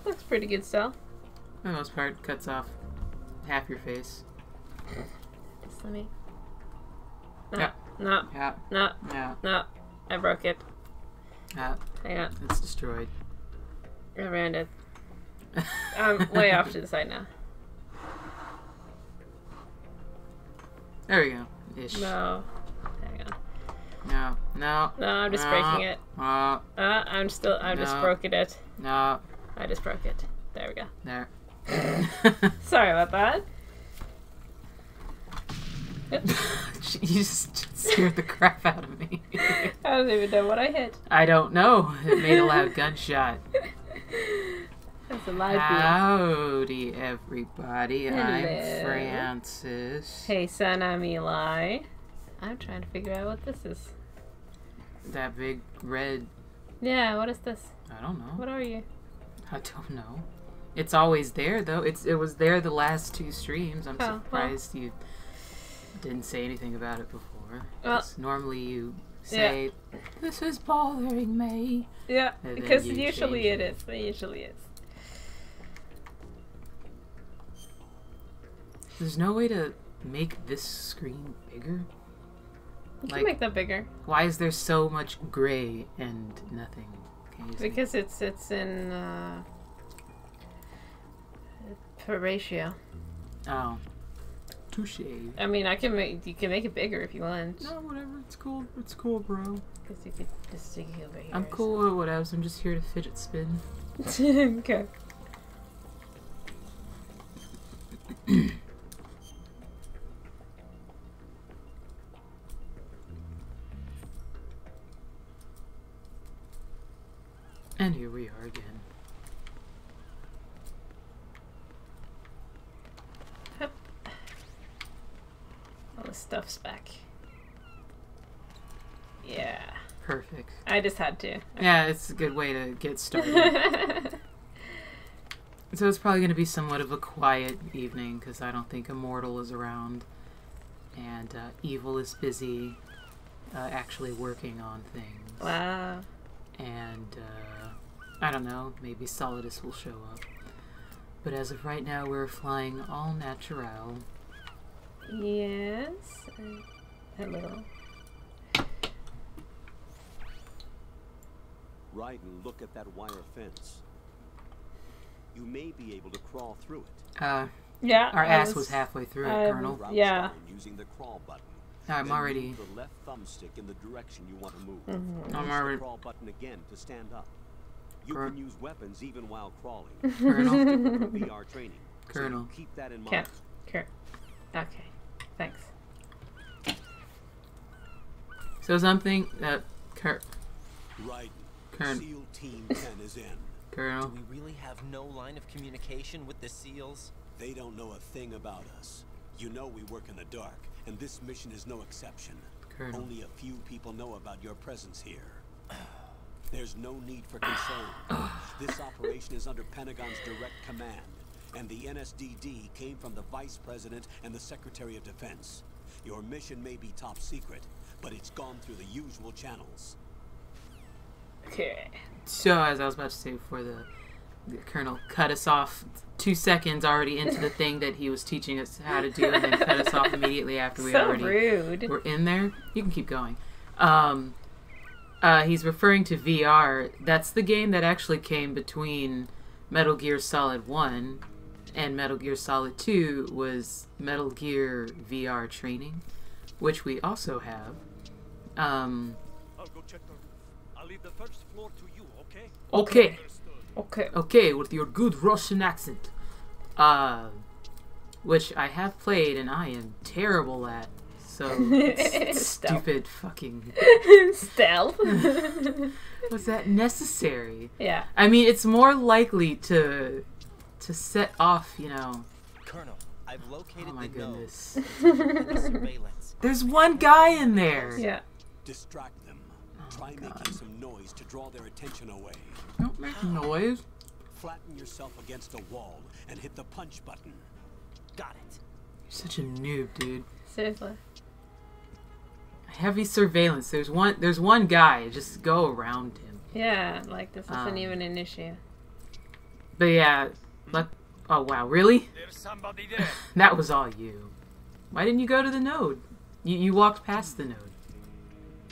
Looks pretty good still. For the most part, cuts off half your face. Just let me... No, Yeah. no, Yeah. no, Yeah. no. I broke it. Yeah. Hang on. It's destroyed. I ran it. I'm way off to the side now. There we go. Ish. No. Hang on. No. No. No, I'm just breaking it. No. I'm just broken it. No. I just broke it. There we go. There. Sorry about that. You just scared the crap out of me. I don't even know what I hit. I don't know. It made a loud gunshot. That's a live Howdy, everybody. Hello. I'm Francis. Hey, son, I'm Eli. I'm trying to figure out what this is. that big red... Yeah, what is this? I don't know. What are you? I don't know. It's always there, though. It was there the last 2 streams. I'm surprised you didn't say anything about it before. Well, normally you say, this is bothering me. Yeah, because usually it is. It usually is. There's no way to make this screen bigger? You can make that bigger. Why is there so much gray and nothing? Because it's in per ratio. Oh. Touche. I mean, you can make it bigger if you want. No, whatever. It's cool. It's cool, bro. Because you could just stick it over here. I'm cool with whatever. I'm just here to fidget spin. Okay. And here we are again. Yep. All the stuff's back. Yeah. Perfect. I just had to. Yeah, it's a good way to get started. So it's probably going to be somewhat of a quiet evening because I don't think Immortal is around. And Evil is busy actually working on things. Wow. And I don't know, maybe Solidus will show up. But as of right now, we're flying all natural. Yes. Hello. Raiden, look at that wire fence. You may be able to crawl through it. Yeah. Our ass was halfway through it, Colonel. Yeah. Using the crawl button. I'm already. Move the left thumbstick in the direction you want to move. I'm already. The crawl button again to stand up. You can use weapons even while crawling. Colonel. VR training. Colonel. So keep that in mind. Okay. Thanks. So something that Raiden. Colonel. SEAL Team 10 is in. Colonel. Do we really have no line of communication with the SEALs? They don't know a thing about us. You know we work in the dark, and this mission is no exception. Colonel. Only a few people know about your presence here. There's no need for concern. This operation is under Pentagon's direct command, and the NSDD came from the Vice President and the Secretary of Defense. Your mission may be top secret, but it's gone through the usual channels. Okay. So, as I was about to say before the Colonel cut us off 2 seconds already into the thing that he was teaching us how to do, and then cut us off immediately after we already were in there. You can keep going. He's referring to VR. That's the game that actually came between Metal Gear Solid 1 and Metal Gear Solid 2 was Metal Gear VR Training, which we also have. I'll go check the roof. I'll leave the first floor to you, okay? Okay, with your good Russian accent. Which I have played and I am terrible at. So, stupid fucking... Stealth. Was that necessary? Yeah. I mean, it's more likely to set off, you know... Colonel, I've located oh my the goodness. node. Surveillance. There's one guy in there! Yeah. Distract them. Try making some noise to draw their attention away. Don't make noise. Flatten yourself against a wall and hit the punch button. Got it. You're such a noob, dude. Seriously. Heavy surveillance. There's one guy. Just go around him. Yeah, like this isn't even an issue. But yeah, oh wow, really? There's somebody there. That was all you. Why didn't you go to the node? You walked past the node.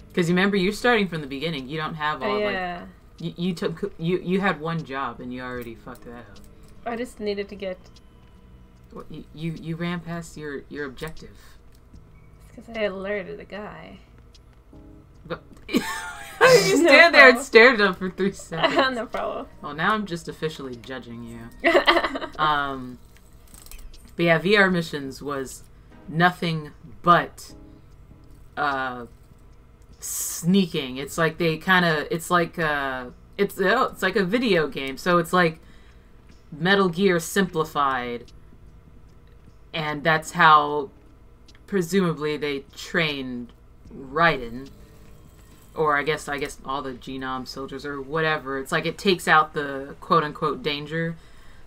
Because remember, you're starting from the beginning. You don't have all yeah. you had one job and you already fucked that up. I just needed to get. What, you ran past your objective. Because I alerted the guy. But you stand there and stared at him for 3 seconds. No problem. Well, now I'm just officially judging you. But yeah, VR missions was nothing but sneaking. It's like they kind of it's like a video game. So it's like Metal Gear simplified, and that's how presumably they trained Raiden. or I guess all the genome soldiers or whatever. It's like it takes out the quote unquote danger.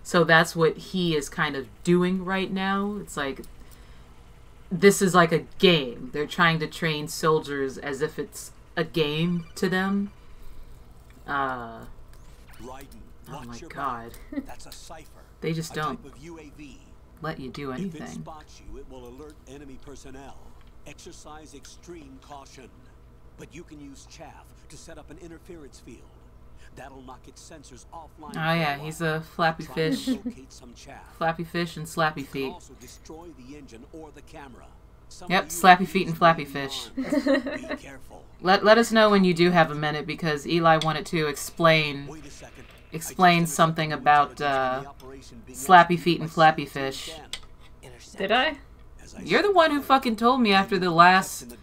So that's what he is kind of doing right now. It's like this is like a game. They're trying to train soldiers as if it's a game to them. Raiden, Oh my god. that's a cipher. They just A don't type of UAV. let you do If it anything. spots you, it will alert enemy personnel. Exercise extreme caution. But you can use chaff to set up an interference field. That'll knock its sensors offline. Oh yeah, he's a flappy Try fish. to locate some chaff. Flappy fish and slappy Can feet. also destroy the engine or the camera. Some Yep, of slappy UAVs feet and may flappy be fish. armed. Be careful. Let us know when you do have a minute, because Eli wanted to explain Wait a second. explain something about slappy feet and flappy fish. Did I? You're the one who fucking told me after the last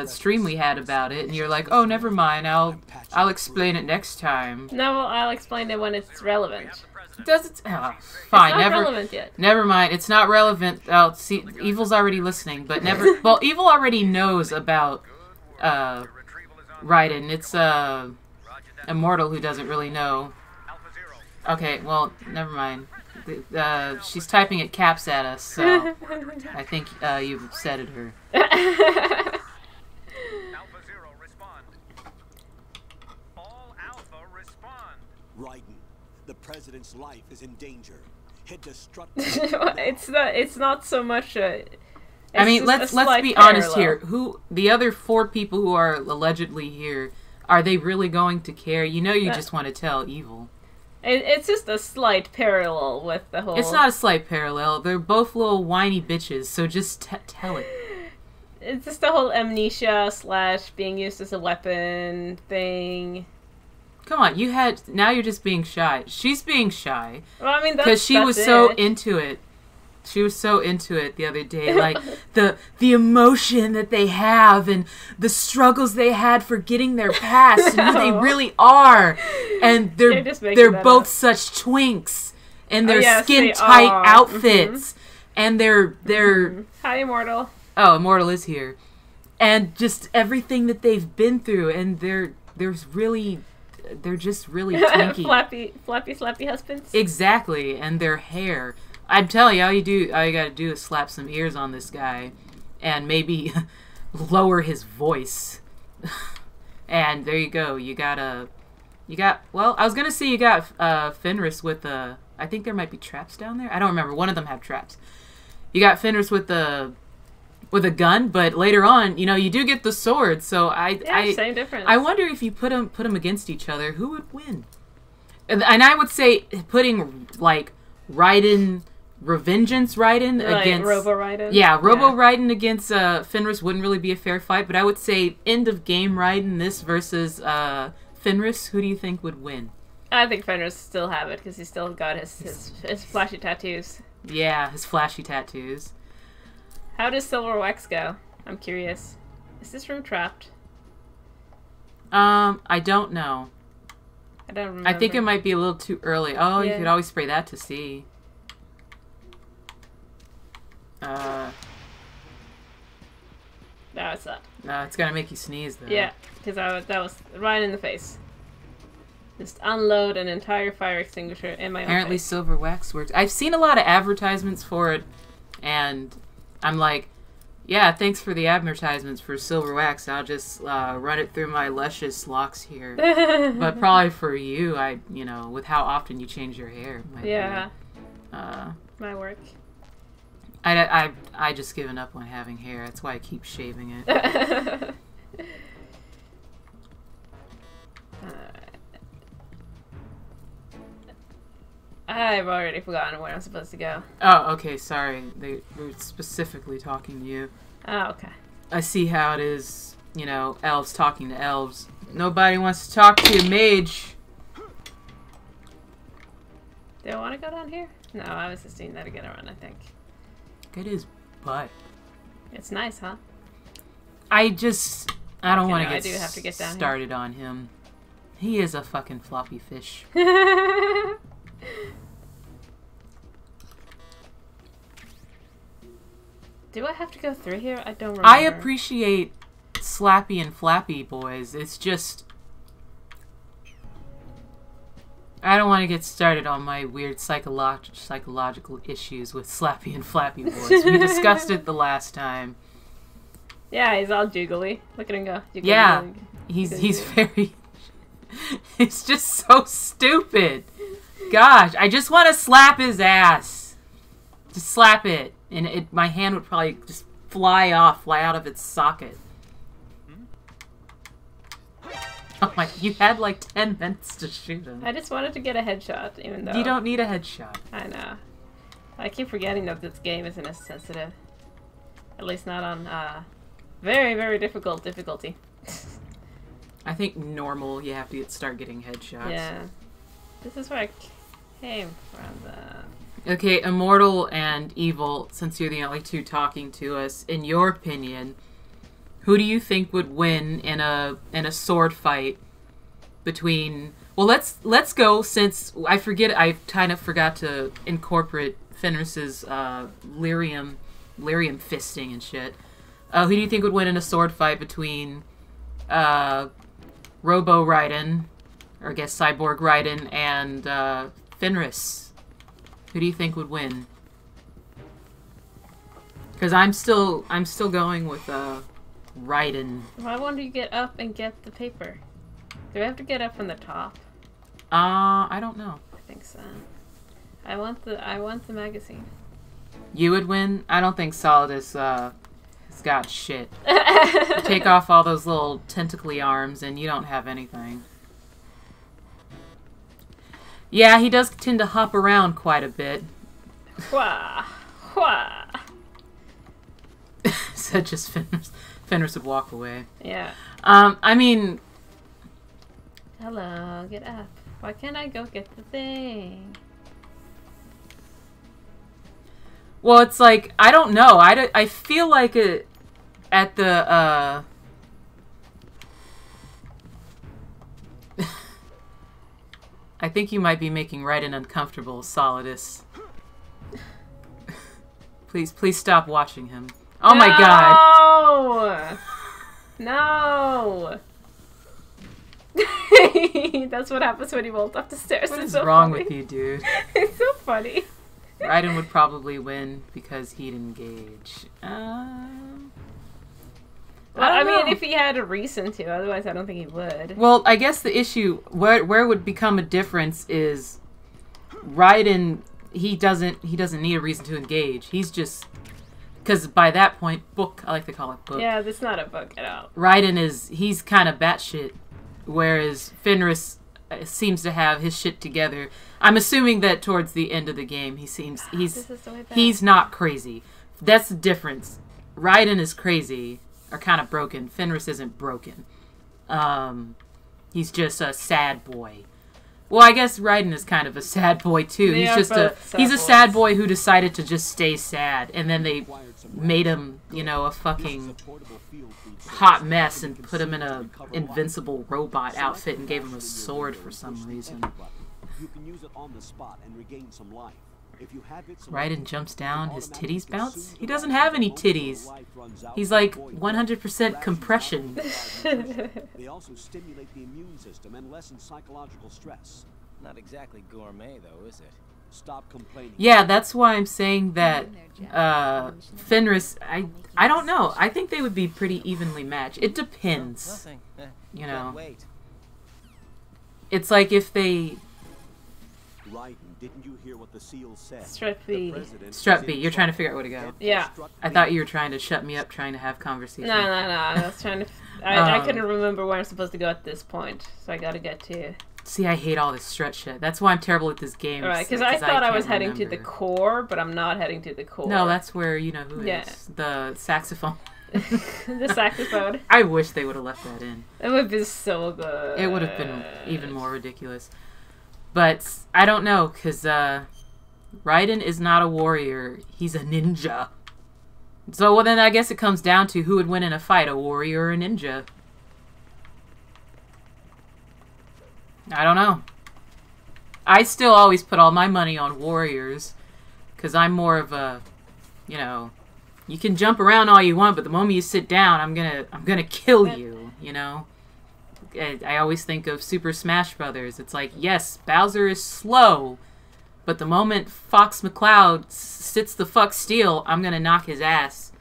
stream we had about it, and you're like, "Oh, never mind. I'll explain it next time." No, well, I'll explain it when it's relevant. Does it? Oh, It's fine. not Never. relevant yet. Never mind. It's not relevant. Oh, see, Evil's already listening, but never. Well, Evil already knows about Raiden. It's Immortal who doesn't really know. Okay, well, never mind. She's typing at caps at us, so I think you've upsetted her. Alpha Zero, respond. All Alpha, respond. Raiden, the president's life is in danger. Head to Strut. It's not so much a... I mean, it's just let's a slight be honest parallel. here. Who the other 4 people who are allegedly here? Are they really going to care? You know, you just want to tell Evil. It's just a slight parallel with the whole... It's not a slight parallel. They're both little whiny bitches, so just tell it. It's just the whole amnesia / being used as a weapon thing. Come on, now you're just being shy. She's being shy. Well, I mean, Because she was that's so it. into it. She was so into it the other day. Like, the emotion that they have and the struggles they had for getting their past and who they really are. And They're just making they're that both up. such twinks in their yes, they skin-tight are. outfits. And they're Hi, Immortal. Oh, Immortal is here. And just everything that they've been through, and they're just really twinky. Flappy, slappy husbands. Exactly, and their hair. I'm telling you, all you gotta do is slap some ears on this guy, and maybe lower his voice. And there you go. Well, I was gonna say you got Fenris with I think there might be traps down there. I don't remember. One of them have traps. You got Fenris with a gun, but later on, you do get the sword. So Same difference. I wonder if you put them against each other, who would win? And I would say putting like Raiden, Revengeance Raiden against Robo Raiden. Robo Raiden against Fenris wouldn't really be a fair fight. But I would say end of game Raiden, this versus Fenris. Who do you think would win? I think Fenris still have it because he's still got his flashy tattoos. Yeah, his flashy tattoos. How does Silver Wax go? I'm curious. Is this room trapped? I don't know. I don't remember. I think it might be a little too early. Oh, you Yeah. could always spray that to see. No, it's not. No, it's gonna make you sneeze though. Yeah, because that was right in the face. Just unload an entire fire extinguisher in my own Apparently face. silver wax works. I've seen a lot of advertisements for it, and I'm like, yeah, thanks for the advertisements for silver wax. I'll just run it through my luscious locks here. But probably for you, with how often you change your hair. Might Yeah. Be, My work. I just given up on having hair. That's why I keep shaving it. I've already forgotten where I'm supposed to go. Oh, okay, sorry. They were specifically talking to you. Oh, okay. I see how it is, elves talking to elves. Nobody wants to talk to you, mage. Do I want to go down here? No, I was just doing that to get around, I think. Look at his butt. It's nice, huh? I don't want no, I to do have to get down here. started on him. He is a fucking floppy fish. Do I have to go through here? I don't remember. I appreciate Slappy and Flappy boys. It's just... I don't want to get started on my weird psychological issues with Slappy and Flappy boys. We discussed it the last time. Yeah, he's all jiggly. Look at him go. Jiggly, Yeah, jiggly. he's very... It's just so stupid. Gosh, I just want to slap his ass. Just slap it. And my hand would probably just fly out of its socket. Oh my, you had like 10 minutes to shoot him. I just wanted to get a headshot, even though... You don't need a headshot. I know. I keep forgetting that this game isn't as sensitive. At least not on, very, very difficulty. I think normal, you have to start getting headshots. Yeah. This is where I came from, Okay, Immortal and Evil, since you're the only two talking to us, in your opinion, who do you think would win in a sword fight between... Well, let's go, since I kind of forgot to incorporate Fenris's lyrium fisting and shit. Who do you think would win in a sword fight between Robo Raiden, or I guess Cyborg Raiden, and Fenris? Who do you think would win? Because I'm still going with Raiden. Why won't you get up and get the paper? Do I have to get up from the top? I don't know. I think so. I want the magazine. You would win? I don't think Solidus has got shit. Take off all those little tentacly arms and you don't have anything. Yeah, he does tend to hop around quite a bit. Wah! Wah! So just Fenris would walk away. Yeah. I mean... Hello, get up. Why can't I go get the thing? Well, it's like, I don't know. I feel like at the, I think you might be making Raiden uncomfortable, Solidus. Please stop watching him. Oh my god! No! That's what happens when you vault up the stairs. What it's is so wrong funny. with you, dude? It's so funny. Raiden would probably win because he'd engage. Well, I mean, know. if he had a reason to, otherwise I don't think he would. Well, I guess the issue where would become a difference is Raiden. He doesn't need a reason to engage. He's just because by that point, book. I like to call it book. Yeah, that's not a book at all. Raiden he's kind of batshit, whereas Fenris seems to have his shit together. I'm assuming that towards the end of the game, he's not crazy. That's the difference. Raiden is crazy. Are kind of broken. Fenris isn't broken. He's just a sad boy. Well, I guess Raiden is kind of a sad boy too. He's a sad boy who decided to just stay sad, and then they made him, a fucking hot mess and put him in a invincible robot outfit and gave him a sword for some reason. You can use it on the spot and regain some life. If you have it Raiden jumps down, his titties bounce? He doesn't have any titties. He's like 100% compression. They also stimulate the immune system and lessen psychological stress. Not exactly gourmet, though, is it? Stop complaining. Yeah, that's why I'm saying that Fenris, I don't know. I think they would be pretty evenly matched. It depends. Nothing. You know. Wait. It's like if they... Raiden, didn't you hear what the seal said? Strut B. Strut B. You're trying to figure out where to go. Yeah. I thought you were trying to shut me up trying to have conversation. No. I was trying to... I couldn't remember where I'm supposed to go at this point, so I gotta get to... See, I hate all this strut shit. That's why I'm terrible at this game. Right, because I thought I was can't heading to the remember. core, but I'm not heading to the core. No, that's where you know who Yeah. is. The saxophone. The saxophone. I wish they would have left that in. It would be so good. It would have been even more ridiculous. But I don't know, because Raiden is not a warrior. He's a ninja. So well, then I guess it comes down to who would win in a fight, a warrior or a ninja. I don't know. I still always put all my money on warriors, because I'm more of a, You can jump around all you want, but the moment you sit down, I'm gonna kill you, you know? I always think of Super Smash Brothers. It's like, yes, Bowser is slow, but the moment Fox McCloud sits the fuck still, I'm gonna knock his ass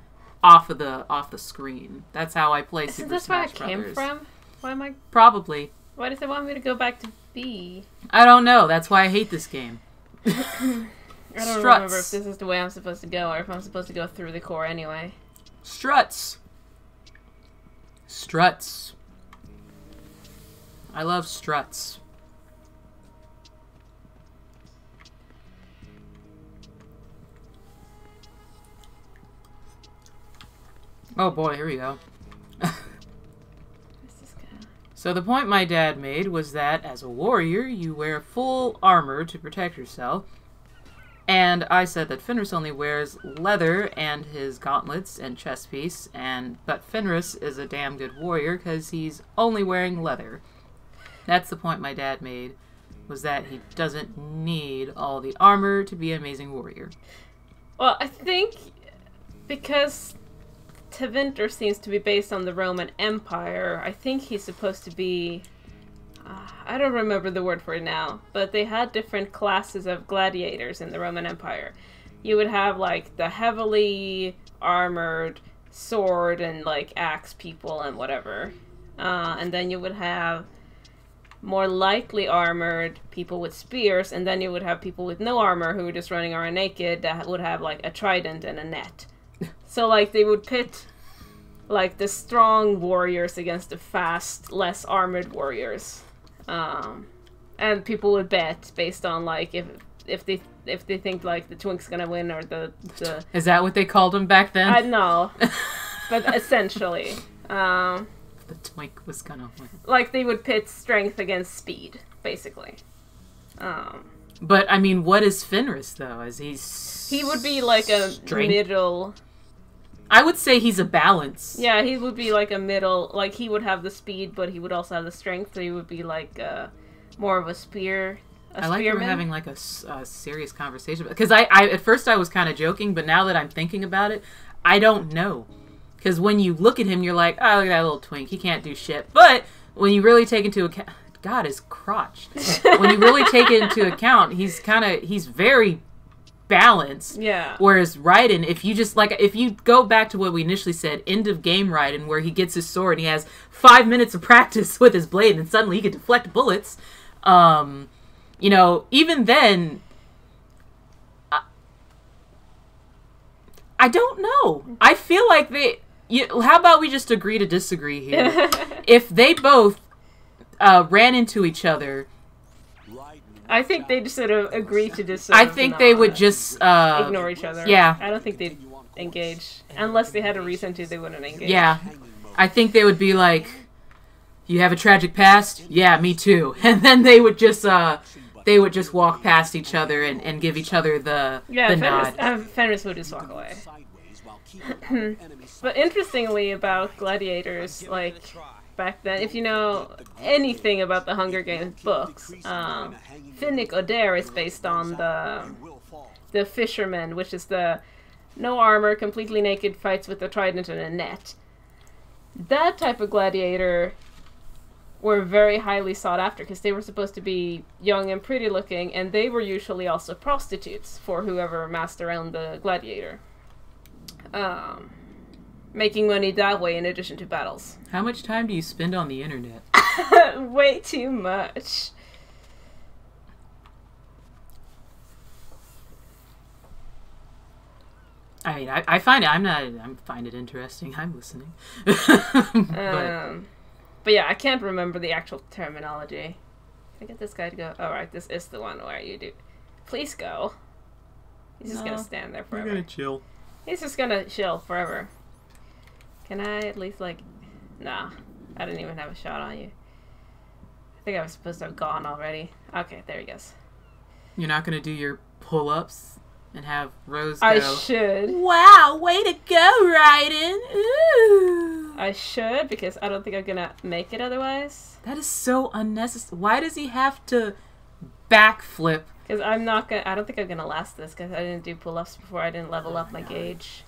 off the screen. That's how I play Super Smash Brothers. Is this where it came from? Why am I... Probably. Why does it want me to go back to B? I don't know. That's why I hate this game. I don't remember if this is the way I'm supposed to go or if I'm supposed to go through the core anyway. Struts. Struts. I love struts. Oh boy, here we go. So the point my dad made was that as a warrior, you wear full armor to protect yourself. And I said that Fenris only wears leather and his gauntlets and chest piece, but Fenris is a damn good warrior because he's only wearing leather. That's the point my dad made, was that he doesn't need all the armor to be an amazing warrior. Well, I think because Tevinter seems to be based on the Roman Empire, I think he's supposed to be... I don't remember the word for it now, but they had different classes of gladiators in the Roman Empire. You would have, like, the heavily armored sword and, like, axe people and whatever. And then you would have more lightly armored people with spears, and then you would have people with no armor who were just running around naked that would have, like, a trident and a net. So, like, they would pit, like, the strong warriors against the fast, less armored warriors. And people would bet based on, like, if they think, like, the Twink's gonna win or the... Is that what they called him back then? I know. But essentially. The Twink was gonna win. Like, they would pit strength against speed, basically. But, I mean, what is Fenris, though? He would be, like, a middle... I would say he's a balance. Yeah, he would be like a middle, like he would have the speed, but he would also have the strength, so he would be like more of a spearman. I like we're having like a serious conversation. Because I at first I was kind of joking, but now that I'm thinking about it, I don't know. Because when you look at him, you're like, oh, look at that little twink, he can't do shit. But when you really take into account... God, his crotch. When you really take it into account, he's very... balanced. Yeah. Whereas Raiden, if you go back to what we initially said, end of game Raiden, where he gets his sword and he has 5 minutes of practice with his blade and suddenly he can deflect bullets, you know, even then, I don't know. I feel like how about we just agree to disagree here? If they both ran into each other, I think they just sort of agree to just I think they would just ignore each other. Yeah. I don't think they'd engage. Unless they had a reason to, they wouldn't engage. Yeah. I think they would be like, you have a tragic past? Yeah, me too. And then they would just walk past each other and give each other the nod. Fenris would just walk away. But interestingly about gladiators, like... back then, if you know anything about the Hunger Games books, Finnick Odair is based on the fisherman, which is the no armor, completely naked, fights with a trident and a net. That type of gladiator were very highly sought after because they were supposed to be young and pretty looking, and they were usually also prostitutes for whoever master owned the gladiator. Making money that way in addition to battles. How much time do you spend on the internet? Way too much. I mean, I find it. I find it interesting. I'm listening. But yeah, I can't remember the actual terminology. Can I get this guy to go? All right, this is the one where you do. Please go. He's just gonna stand there forever. We're gonna chill. He's just gonna chill forever. Can I at least, like... Nah. I didn't even have a shot on you. I think I was supposed to have gone already. Okay, there he goes. You're not gonna do your pull-ups and have Rose go... I should. Wow, way to go, Raiden! Ooh! I should, because I don't think I'm gonna make it otherwise. That is so unnecessary. Why does he have to backflip? Because I'm not gonna... I don't think I'm gonna last this, because I didn't do pull-ups before. I didn't level up my gauge.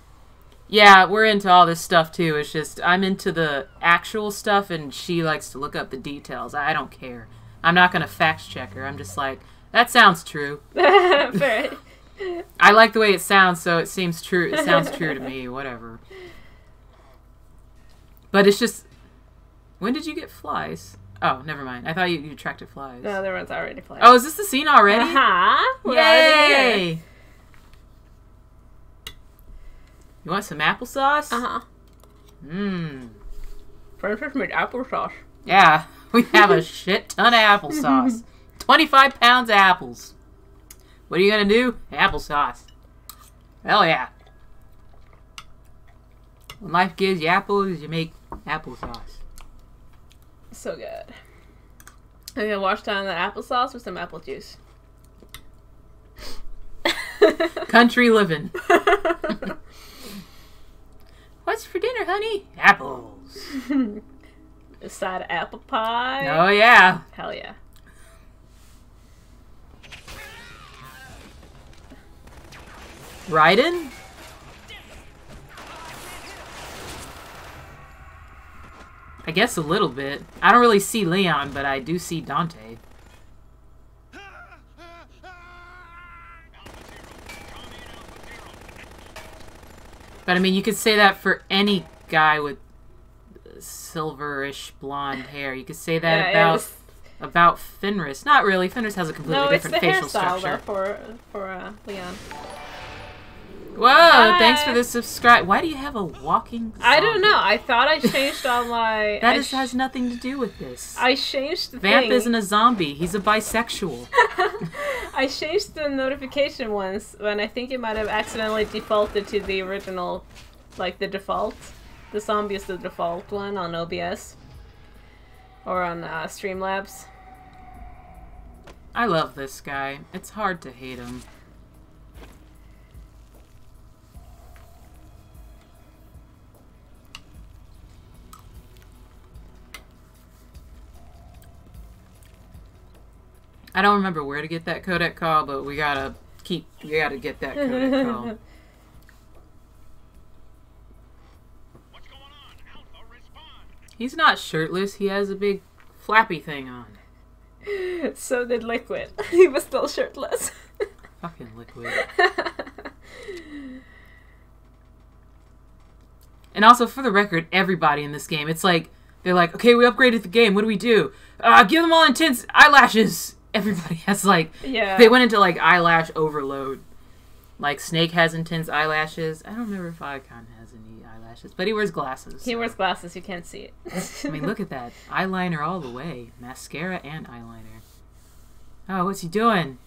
Yeah, we're into all this stuff too. It's just I'm into the actual stuff and she likes to look up the details. I don't care. I'm not going to fact check her. I'm just like, that sounds true. Fair. I like the way it sounds, so it seems true. It sounds true to me, whatever. But it's just, when did you get flies? Oh, never mind. I thought you attracted flies. No, there was already flies. Oh, is this the scene already? Uh-huh. Yay! You want some applesauce? Uh-huh. Mmm. Princess made applesauce. Yeah, we have a shit ton of applesauce. 25 pounds of apples. What are you gonna do? Applesauce. Hell yeah. When life gives you apples, you make applesauce. So good. I'm gonna wash down that applesauce with some apple juice. Country living. What's for dinner, honey? Apples. A side of apple pie. Oh yeah. Hell yeah. Raiden? I guess a little bit. I don't really see Leon, but I do see Dante. But I mean, you could say that for any guy with silverish blonde hair. You could say that about Fenris. Not really. Fenris has a completely different facial structure. For Leon. Whoa! Hi. Thanks for the subscribe. Why do you have a walking zombie? I don't know. I thought I changed all my... That has nothing to do with this. I changed the Vamp thing. isn't a zombie. He's a bisexual. I changed the notification once when I think it might have accidentally defaulted to the original, like the default. The zombie is the default one on OBS. Or on Streamlabs. I love this guy. It's hard to hate him. I don't remember where to get that codec call, but we gotta get that codec call. What's going on? Alpha, respond. He's not shirtless. He has a big flappy thing on. So did Liquid. He was still shirtless. Fucking Liquid. And also, for the record, everybody in this game, it's like, they're like, okay, we upgraded the game. What do we do? Give them all intense eyelashes. Everybody has, like, Yeah. they went into, like, eyelash overload. Like, Snake has intense eyelashes. I don't remember if Icon has any eyelashes, but he wears glasses. He so. wears glasses, you can't see it. I mean, look at that. Eyeliner all the way. Mascara and eyeliner. Oh, what's he doing?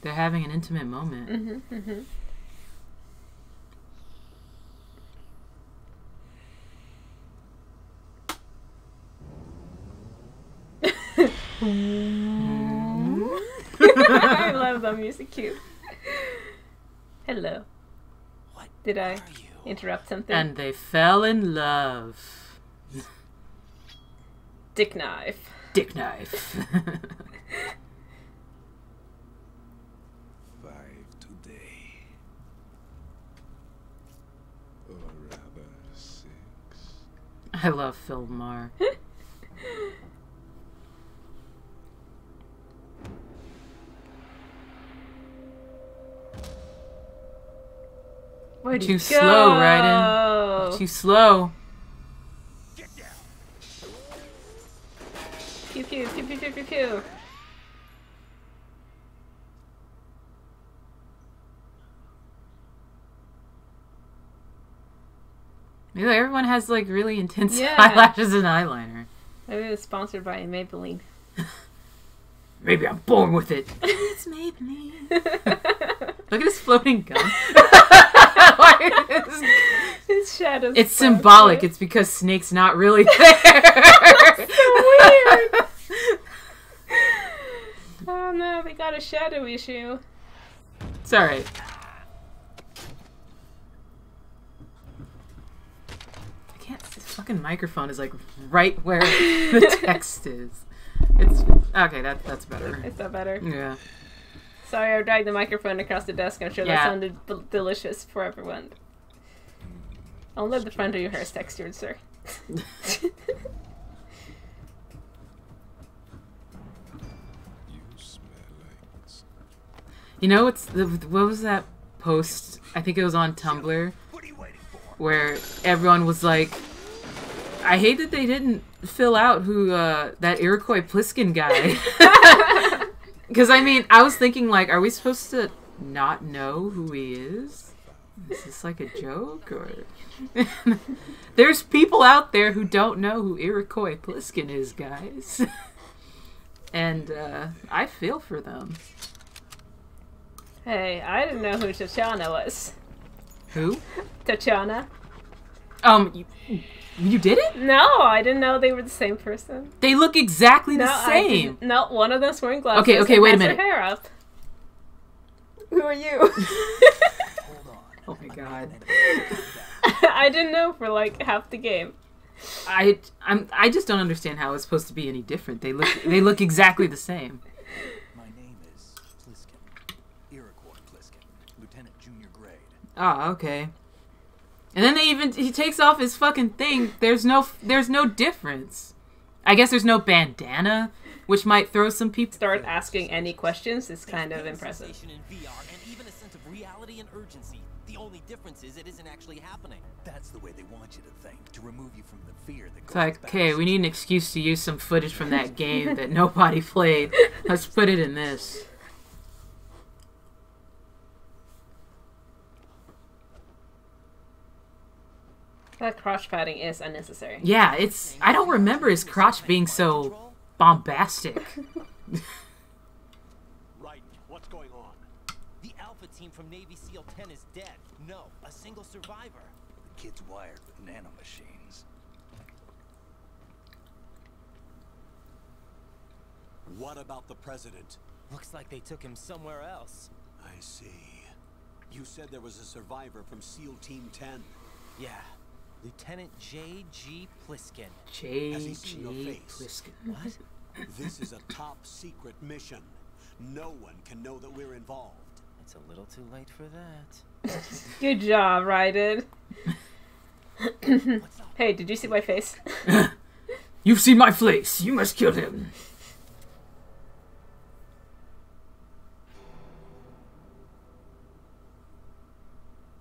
They're having an intimate moment. Mm-hmm, mm-hmm. I love the music cue. Hello. What Did I are you? interrupt something? And they fell in love. Dick knife. Dick knife. 5 today. Or rather 6. I love Phil Mar. Where'd Too you slow, go? Raiden. Too slow. Get down. Pew pew pew pew pew pew pew. Maybe everyone has like really intense Yeah. eyelashes and eyeliner. Maybe it was sponsored by Maybelline. Maybe I'm born with it. It's Maybelline. Look at his floating gun. His shadows. It's symbolic. It's because Snake's not really there. Weird. Oh no, we got a shadow issue. It's alright. I can't. This fucking microphone is like right where the text is. It's okay. That's better. Is that better? Yeah. Sorry, I dragged the microphone across the desk. I'm sure that Yeah. sounded delicious for everyone. Only the front of your hair is textured, sir. You smell like You know what was that post? I think it was on Tumblr What are you waiting for? where everyone was like, "I hate that they didn't fill out who that Iroquois Pliskin guy." Because I mean, I was thinking like, are we supposed to not know who he is? Is this like a joke or? There's people out there who don't know who Iroquois Pliskin is, guys. And I feel for them. Hey, I didn't know who Tatiana was. Who? Tatiana? You didn't? No, I didn't know they were the same person. They look exactly No, the I same. didn't. No, one of them's wearing glasses. Okay, and wait a has minute. Her hair up. Who are you? Oh my god. I didn't know for like half the game. I just don't understand how it's supposed to be any different. They look exactly the same. My name is Pliskin. Iroquois Pliskin. Lieutenant Junior Grade. Oh, okay. And then he takes off his fucking thing. There's no difference. I guess there's no bandana, which might throw some people. Start asking any questions is kind of impressive. Sensation in VR and even a sense of reality and urgency. The only difference is it isn't actually happening. That's the way they want you to think, to remove you from the fear that It's like, okay, we need an excuse to use some footage from that game that nobody played. Let's put it in this. That crotch padding is unnecessary. Yeah, I don't remember his crotch being so bombastic. Right. What's going on? The Alpha team from Navy SEAL 10 is dead. No, a single survivor. The kid's wired with nanomachines. What about the president? Looks like they took him somewhere else. I see. You said there was a survivor from SEAL Team 10. Yeah. Lieutenant J.G. Pliskin. Has he seen your J.G. face? Pliskin. What? This is a top secret mission. No one can know that we're involved. It's a little too late for that. Good job, Raiden. Hey, did you see my face? You've seen my face. You must kill him.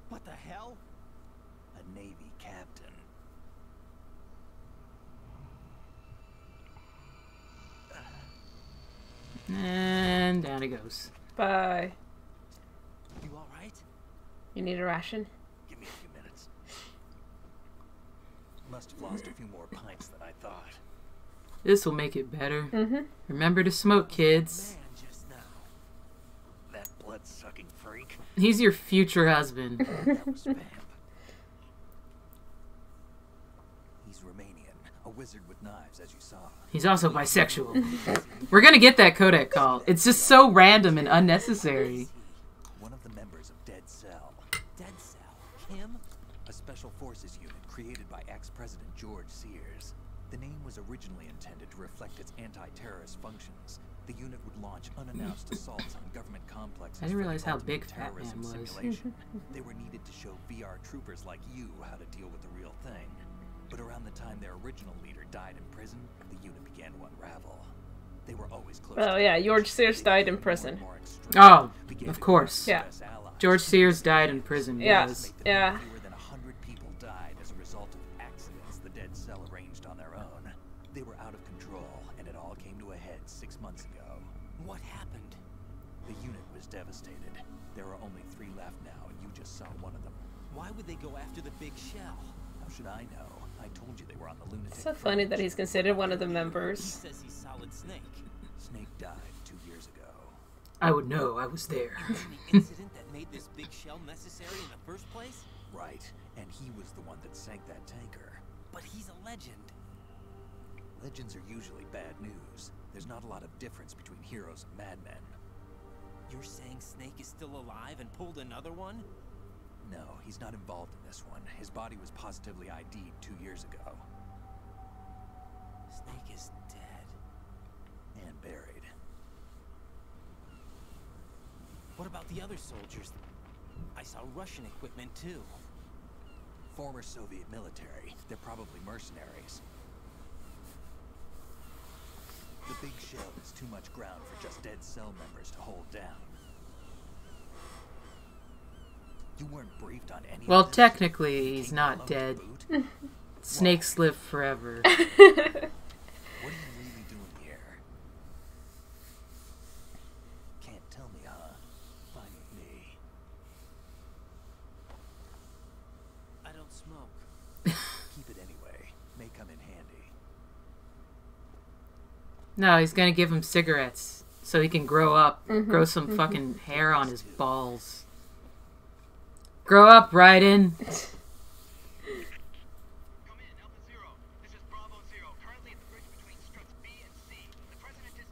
What the hell? A Navy captain. And down it goes. Bye. You alright? You need a ration? Give me a few minutes. Must have lost a few more pints than I thought. This will make it better. Mm-hmm. Remember to smoke, kids. Man, just now. That blood-sucking freak. He's your future husband. That was Vamp. He's Romanian, a wizard with knives, as you saw. He's also bisexual. We're gonna get that Kodak call. It's just so random and unnecessary. One of the members of Dead Cell. Dead Cell. Him? A special forces unit created by ex-president George Sears. The name was originally intended to reflect its anti-terrorist functions. The unit would launch unannounced assaults on government complexes. I didn't for the realize how ultimate big Fat terrorism Man was. simulation. They were needed to show VR troopers like you how to deal with the real thing. But around the time their original leader died in prison, the unit began to unravel. They were always close. Oh to yeah, the George edge. Sears died in More prison. and more extreme. Oh, Began of to course. Yeah. US allies. George Sears died in prison, Yeah. guys. Yeah. Fewer than 100 people died as a result of accidents the Dead Cell arranged on their own. They were out of control, and it all came to a head 6 months ago. What happened? The unit was devastated. There are only 3 left now, and you just saw one of them. Why would they go after the big shell? How should I know? I told you they were on the lunatic. It's so funny that he's considered one of the He members. says he's Solid Snake. Snake died 2 years ago. I would know. I was there. And the incident that made this big shell necessary in the first place? Right, and he was the one that sank that tanker. But he's a legend. Legends are usually bad news. There's not a lot of difference between heroes and madmen. You're saying Snake is still alive and pulled another one? No, he's not involved in this one. His body was positively ID'd 2 years ago. Snake is dead. And buried. about the other soldiers? I saw Russian equipment too. Former Soviet military. They're probably mercenaries. The big shell is too much ground for just dead cell members to hold down. You weren't briefed on any Well, of this? technically, he's King not Column dead. boot? Snakes live forever. What are you really doing here? Can't tell me, huh? Fine with me. I don't smoke. Keep it anyway. May come in handy. No, he's gonna give him cigarettes so he can grow up, grow some fucking hair on his balls. Grow up, Raiden. Come in, Alpha Zero. This is Bravo Zero. Currently at the bridge between struts B and C. The president is...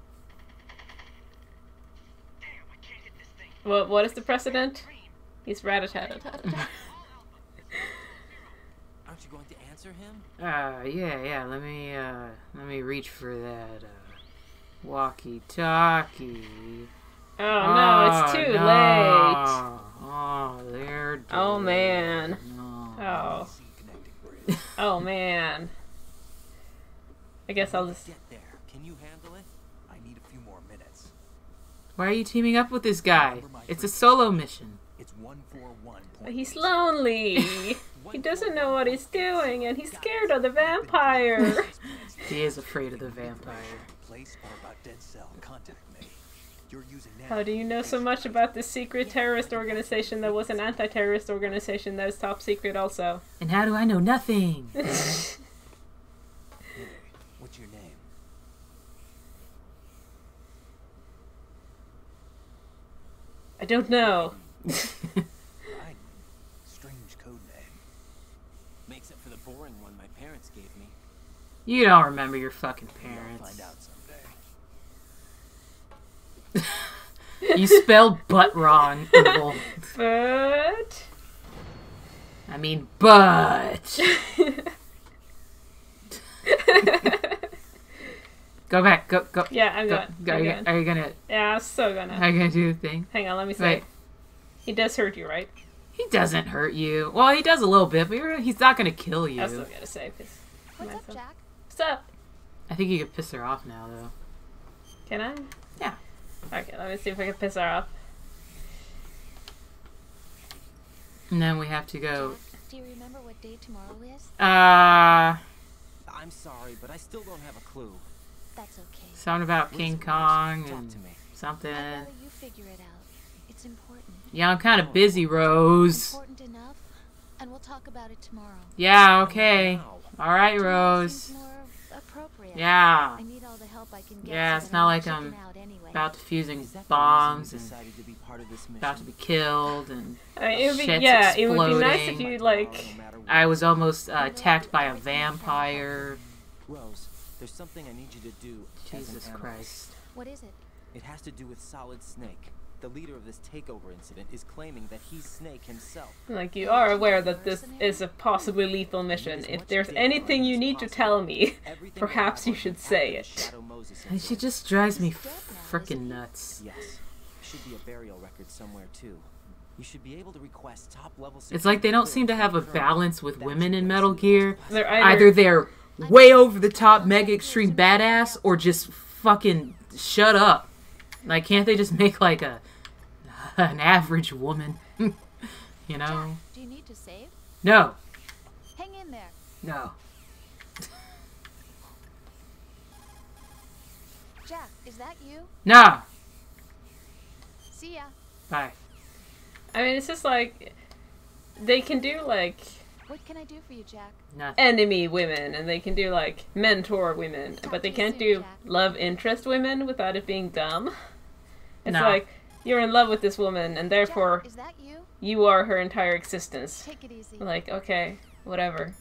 Damn, I can't hit this thing. What is the precedent? He's rat-a-tat-a-tat. Aren't you going to answer him? Yeah. Let me reach for that walkie-talkie. Oh no, it's too late. Oh, they're dead. Oh man. No. Oh. C connecting bridge. Oh man. I guess I'll just... Get there. Can you handle it? I need a few more minutes. Why are you teaming up with this guy? It's a solo mission. It's 141. He's lonely. He doesn't know what he's doing, and he's scared of the vampire. He is afraid of the vampire. Place or about dead cell. Contact me. You're using How do you know so much about this secret terrorist organization that was an anti-terrorist organization that is top secret also? And how do I know nothing? Hey, what's your name? I don't know. Raiden. Strange code name. Makes it for the boring one my parents gave me. You don't remember your fucking You'll parents. find out someday. You spelled butt wrong, Evil. But... I mean, but. Go back. Go. Yeah, I'm Go. going. Are you gonna? Yeah, I'm so Are gonna. you gonna do the thing? Hang on, let me see. Wait. He does hurt you, right? He doesn't hurt you. Well, he does a little bit, but he's not gonna kill you. I still gotta say, because... What's up, Jack? What's up? I think you could piss her off now, though. Can I? Yeah. Okay, let me see if I can piss her off. And then we have to go. Jack, do you remember what day tomorrow is? I'm sorry, but I still don't have a clue. That's okay. Something about King Kong Talk and to me. something. I'd rather you figure it out. It's important. Yeah, I'm kind of busy, Rose. Important enough, and we'll talk about it tomorrow. Yeah, okay. Wow. All right, Tomorrow Rose. seems more appropriate. Yeah. I need all the help I can get. Yeah, so it's that not I like don't I'm chicken out anyway. about defusing Is that bombs the reason and you decided to be part of this mission? about to be killed and I mean, it would be, shit's yeah, it would be nice if exploding. you, like... No matter what. I was almost attacked by a vampire. Rose, there's something I need you to do as an Jesus analyst. Christ. What is it? It has to do with Solid Snake. The leader of this takeover incident is claiming that he's Snake himself. Like, you are aware that this is a possibly lethal mission. If there's anything you need to tell me, Everything perhaps you will should happen say after it. Shadow Moses And she incident. just drives me He's dead now, frickin' isn't he? nuts. Yes. Should be a burial record somewhere too. You should be able to request top level. It's like they don't seem to have a balance with women in Metal Gear. They're Either they're way over the top, mega extreme badass, or just fucking shut up. Like, can't they just make like an average woman? You Jack, know? do you need to save? No. Hang in there. No. Jack, is that you? No. See ya. Bye. I mean, it's just like... They can do, like, What can I do for you, Jack? Nothing. enemy women, and they can do, like, mentor women, but they can't do love interest women without it being dumb. It's No. like, you're in love with this woman, and therefore, Jack, is that you? you are her entire existence. Take it easy. Like, okay, whatever.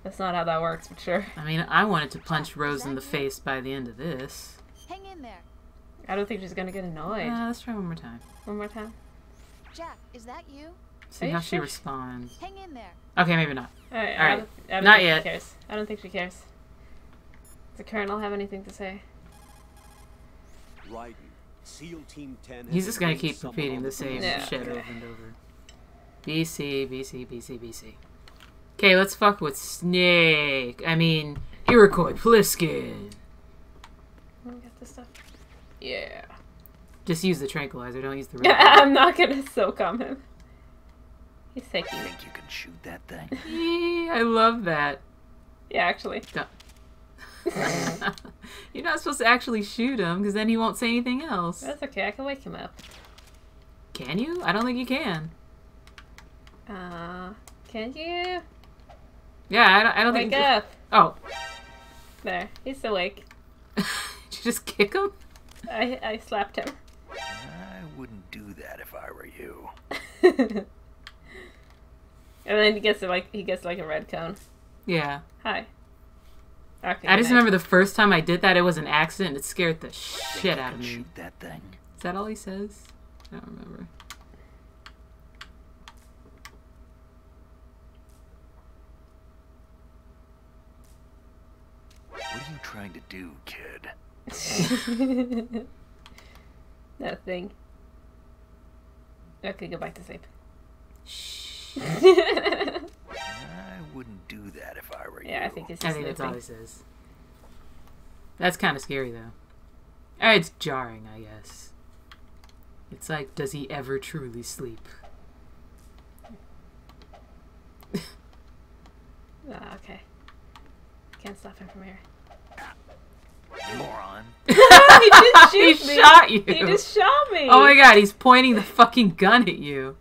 That's not how that works, but sure. I mean, I wanted to punch Rose in the face by the end of this. Hang in there. I don't think she's gonna get annoyed. Let's try one more time. One more time. Jack, is that you? See Are you how she sure? responds. Hang in there. Okay, maybe not. Alright, Alright. I don't Not think yet. She cares. I don't think she cares. Does the Colonel have anything to say? Raiden, SEAL Team 10 He's has just gonna engaged keep someone repeating on the same Yeah, shit okay. over and over. BC, BC, BC, BC. Okay, let's fuck with Snake. I mean, Iroquois Pliskin. Get this stuff. Yeah. Just use the tranquilizer, don't use the red. I'm not gonna soak on him. He's taking. Think you can shoot that thing? Yeah, I love that. Yeah, actually. You're not supposed to actually shoot him, because then he won't say anything else. That's okay. I can wake him up. Can you? I don't think you can. Can you? Yeah, I don't Wake think... up. Oh. There. He's awake. Did you just kick him? I slapped him. I wouldn't do that if I were you. And then he gets like a red cone. Yeah. Hi. Okay, I just good night. remember the first time I did that, it was an accident. It scared the shit out of me. Shoot that thing. Is that all he says? I don't remember. What are you trying to do, kid? Nothing. Okay, go back to sleep. I wouldn't do that if I were you. Yeah, I think it's I just think that's all he sleeping. says. That's kind of scary, though. It's jarring, I guess. It's like, does he ever truly sleep? Okay. Can't stop him from here. Moron. He just He shoot me. shot you! He just shot me. Oh my god, he's pointing the fucking gun at you.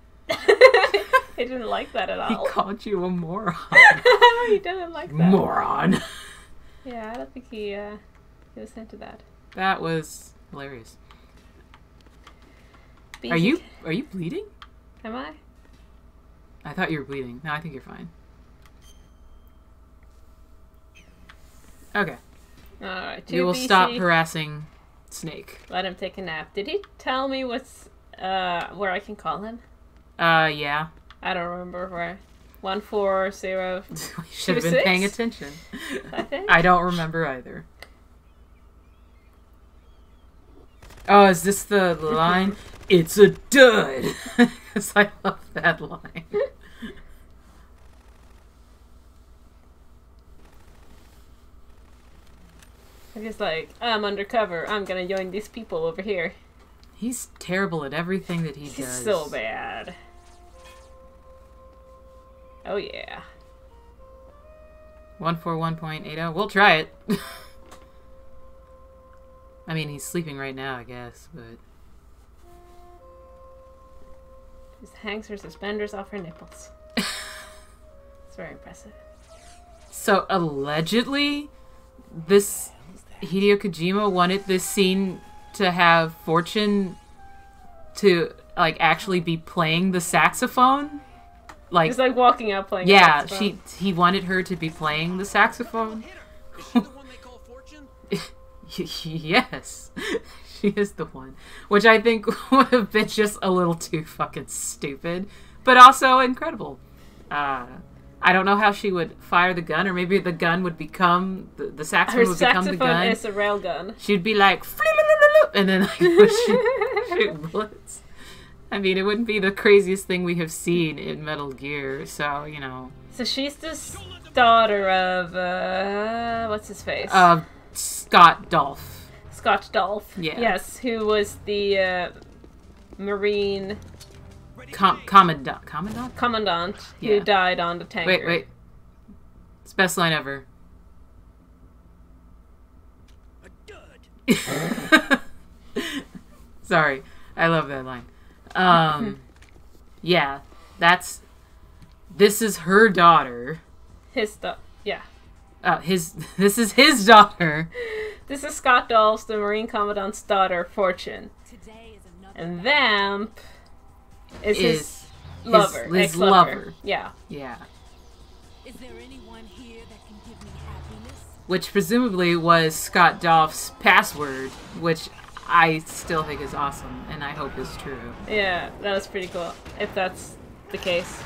He didn't like that at He all. called you a moron. He didn't like that. Moron. Yeah, I don't think he was into that. That was hilarious. Basic. Are you bleeding? Am I? I thought you were bleeding. No, I think you're fine. Okay. Alright, You will stop harassing Snake. Let him take a nap. Did he tell me what's where I can call him? Yeah. I don't remember where. 140. You should have been paying 26? attention. I think. I don't remember either. Oh, is this the line? It's a dud! Because I love that line. I'm just like, I'm undercover. I'm gonna join these people over here. He's terrible at everything that he He's does. so bad. Oh yeah. 141.80. We'll try it. I mean, he's sleeping right now, I guess, but... Just hangs her suspenders off her nipples. It's very impressive. So, allegedly, this Hideo Kojima wanted this scene to have Fortune to, like, actually be playing the saxophone. Like, He's like walking out playing. yeah, the saxophone. he wanted her to be playing the saxophone. Is she the one they call Fortune? Yes, she is the one. Which I think would have been just a little too fucking stupid, but also incredible. I don't know how she would fire the gun, or maybe the gun would become the saxophone Her would become the gun. saxophone is a rail gun. She'd be like, "Flip," and then like would shoot bullets. I mean, it wouldn't be the craziest thing we have seen in Metal Gear, so you know. So she's the daughter of what's his face? Scott Dolph. Scott Dolph. Yeah. Yes, who was the Marine Commandant who Yeah. died on the tanker. Wait. It's best line ever. A dud. Sorry. I love that line. Yeah. This is her daughter. Yeah. This is his daughter. This is Scott Dolph's, the Marine Commandant's daughter, Fortune. And Vamp is his lover. his ex-lover. lover. Yeah. Yeah. Is there anyone here that can give me happiness? Which presumably was Scott Dolph's password, which I still think is awesome, and I hope is true. Yeah, that was pretty cool, if that's the case.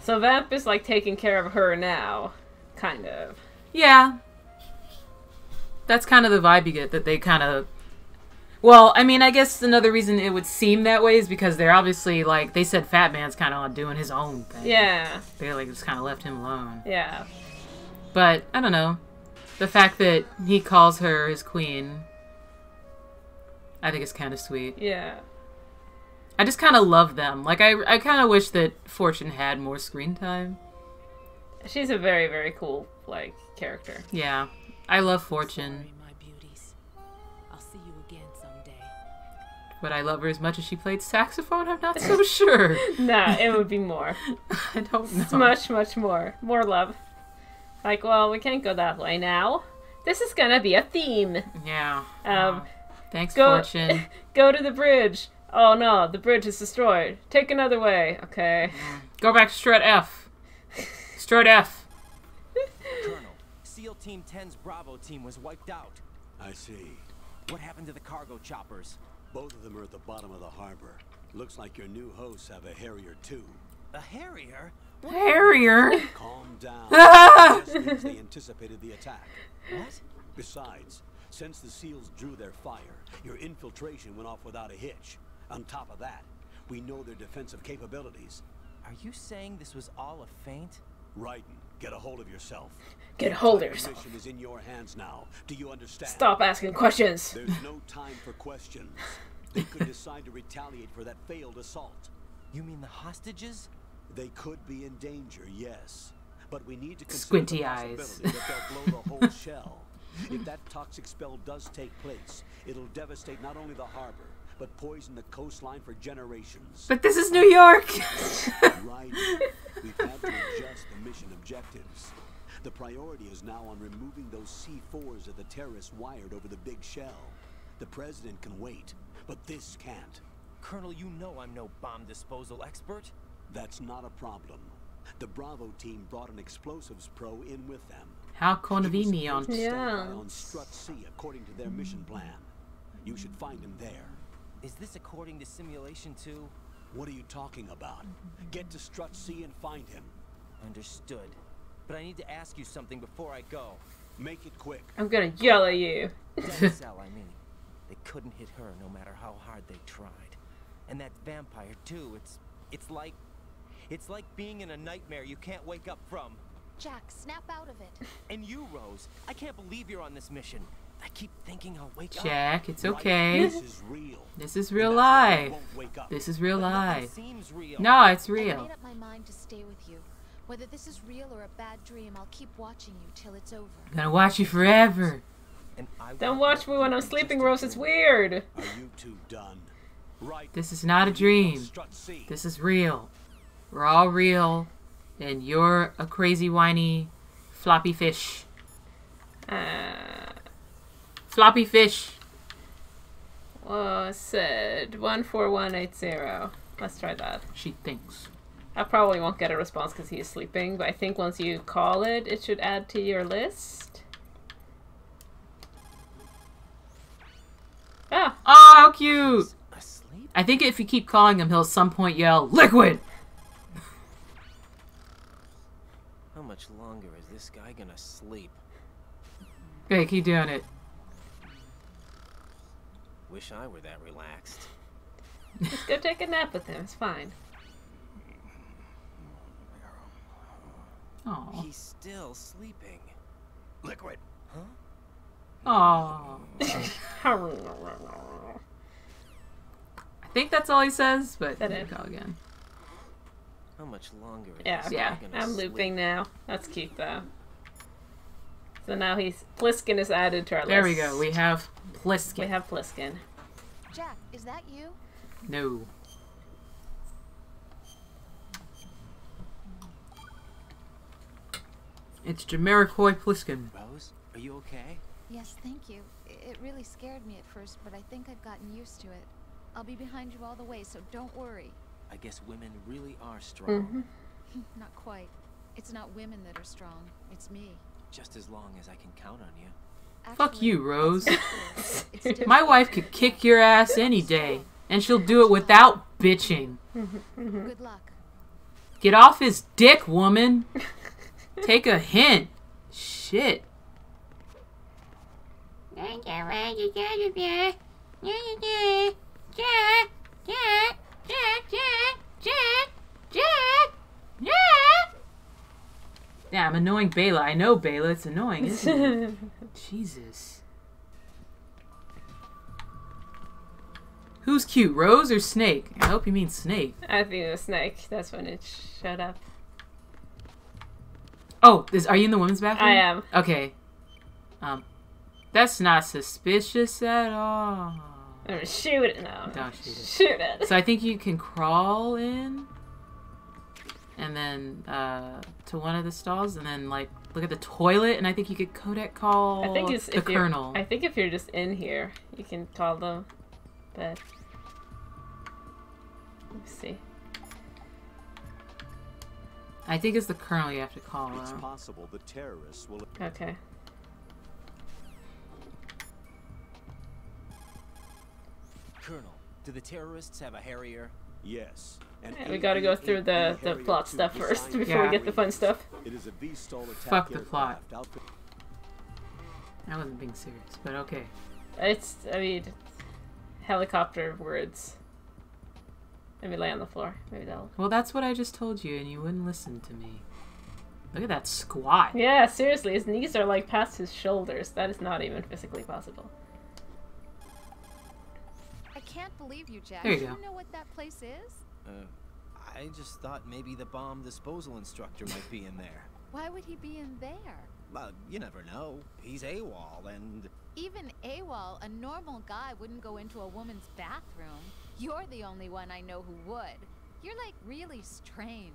So Vamp is like taking care of her now, kind of. Yeah. That's kind of the vibe you get, that they kind of... Well, I mean, I guess another reason it would seem that way is because they're obviously, like, they said Fat Man's kind of doing his own thing. Yeah. They, like, just kind of left him alone. Yeah. But, I don't know. The fact that he calls her his queen, I think it's kind of sweet. Yeah. I just kind of love them. Like, I kind of wish that Fortune had more screen time. She's a very, very cool, like, character. Yeah. I love Fortune. Sorry, my beauties. I'll see you again someday. But I love her as much as she played saxophone? I'm not so sure. Nah, it would be more. I don't know. It's much, much more. More love. Like, well, we can't go that way now. This is gonna be a theme. Yeah. Thanks, Go, Fortune. go to the bridge. Oh no, the bridge is destroyed. Take another way. Okay. Go back to Strut F. Strut F. Colonel, SEAL Team 10's Bravo team was wiped out. I see. What happened to the cargo choppers? Both of them are at the bottom of the harbor. Looks like your new hosts have a Harrier too. A Harrier? Harrier. Calm down. Just means they anticipated the attack. What? Besides, since the SEALs drew their fire, your infiltration went off without a hitch. On top of that, we know their defensive capabilities. Are you saying this was all a feint? Raiden, get a hold of yourself. Get a hold of The yourself. mission is in your hands now. Do you understand? Stop asking questions. There's no time for questions. They could decide to retaliate for that failed assault. You mean the hostages? They could be in danger, yes. But we need to consider Squinty the eyes. possibility that they'll blow the whole shell. If that toxic spell does take place, it'll devastate not only the harbor, but poison the coastline for generations. But this is New York. Right. We've had to adjust the mission objectives. The priority is now on removing those C4s that the terrorists wired over the big shell. The president can wait, but this can't. Colonel, you know I'm no bomb disposal expert. That's not a problem. The Bravo team brought an explosives pro in with them. How He was convenient. supposed to stand Yeah. by on Strut C according to their mission plan. You should find him there. Is this according to simulation 2? What are you talking about? Get to Strut C and find him. Understood. But I need to ask you something before I go. Make it quick. I'm gonna yell at you. Denzel, I mean. They couldn't hit her no matter how hard they tried. And that vampire too, it's like being in a nightmare you can't wake up from. Jack, snap out of it. And you, Rose, I can't believe you're on this mission. I keep thinking I'll wake up. Jack, it's Right? okay. This is real. This is real And that's why you life. won't wake up. This is real But nothing life. seems real. No, it's I real. made up my mind to stay with you. Whether this is real or a bad dream, I'll keep watching you till it's over. I'm gonna watch you forever. And I Don't won't watch me when I'm just sleeping, a Rose. It's dream. weird. Are you two done? Right. This is not a dream. Strut C. This is real. We're all real. And you're a crazy, whiny, floppy fish. Floppy fish. Well, it said 14180. Let's try that. She thinks. I probably won't get a response because he's sleeping, but I think once you call it, it should add to your list. Ah! Oh, how cute! Asleep? I think if you keep calling him, he'll at some point yell, "Liquid!" How much longer is this guy gonna sleep? Okay, keep doing it. Wish I were that relaxed. Just go take a nap with him. It's fine. Aw. He's still sleeping. Liquid. Aw. I think that's all he says, but That you is. can call again. How much longer is Yeah, this yeah. guy gonna I'm sleep? looping now. That's cute though. So now Pliskin is added to our There list. we go. We have Pliskin. We have Pliskin. Jack, is that you? No. It's Jamiroquai Pliskin. Rose, are you okay? Yes, thank you. It really scared me at first, but I think I've gotten used to it. I'll be behind you all the way, so don't worry. I guess women really are strong. Not quite. It's not women that are strong. It's me. Just as long as I can count on you. Fuck Actually, you, Rose. that's not true. It's different. My wife could kick your ass any day, and she'll do it without bitching. Good luck. Get off his dick, woman. Take a hint. Shit. Yeah, I'm annoying Bela. I know Bela. It's annoying, isn't it? Jesus. Who's cute, Rose or Snake? I hope you mean Snake. I think it was Snake. That's when it showed up. Oh, are you in the women's bathroom? I am. Okay. That's not suspicious at all. I'm gonna shoot it now. Don't shoot it. Shoot it. So I think you can crawl in, and then to one of the stalls, and then like look at the toilet, and I think you could codec call I think it's the colonel. I think if you're just in here, you can call them. But let's see. I think it's the colonel you have to call. It's possible the terrorists will. Okay. Colonel, do the terrorists have a Harrier? Yes. Yeah, we gotta go through the plot stuff first before we get the fun stuff. It is a V-STOL attack. Fuck the plot. I wasn't being serious, but okay. It's, I mean, helicopter words. Let me lay on the floor. Maybe that'll... Well, that's what I just told you, and you wouldn't listen to me. Look at that squat. Yeah, seriously, his knees are like past his shoulders. That is not even physically possible. I can't believe you, Jack. There you Do go. you know what that place is? I just thought maybe the bomb disposal instructor might be in there. Why would he be in there? Well, you never know. He's AWOL and... Even AWOL, a normal guy wouldn't go into a woman's bathroom. You're the only one I know who would. You're like really strange.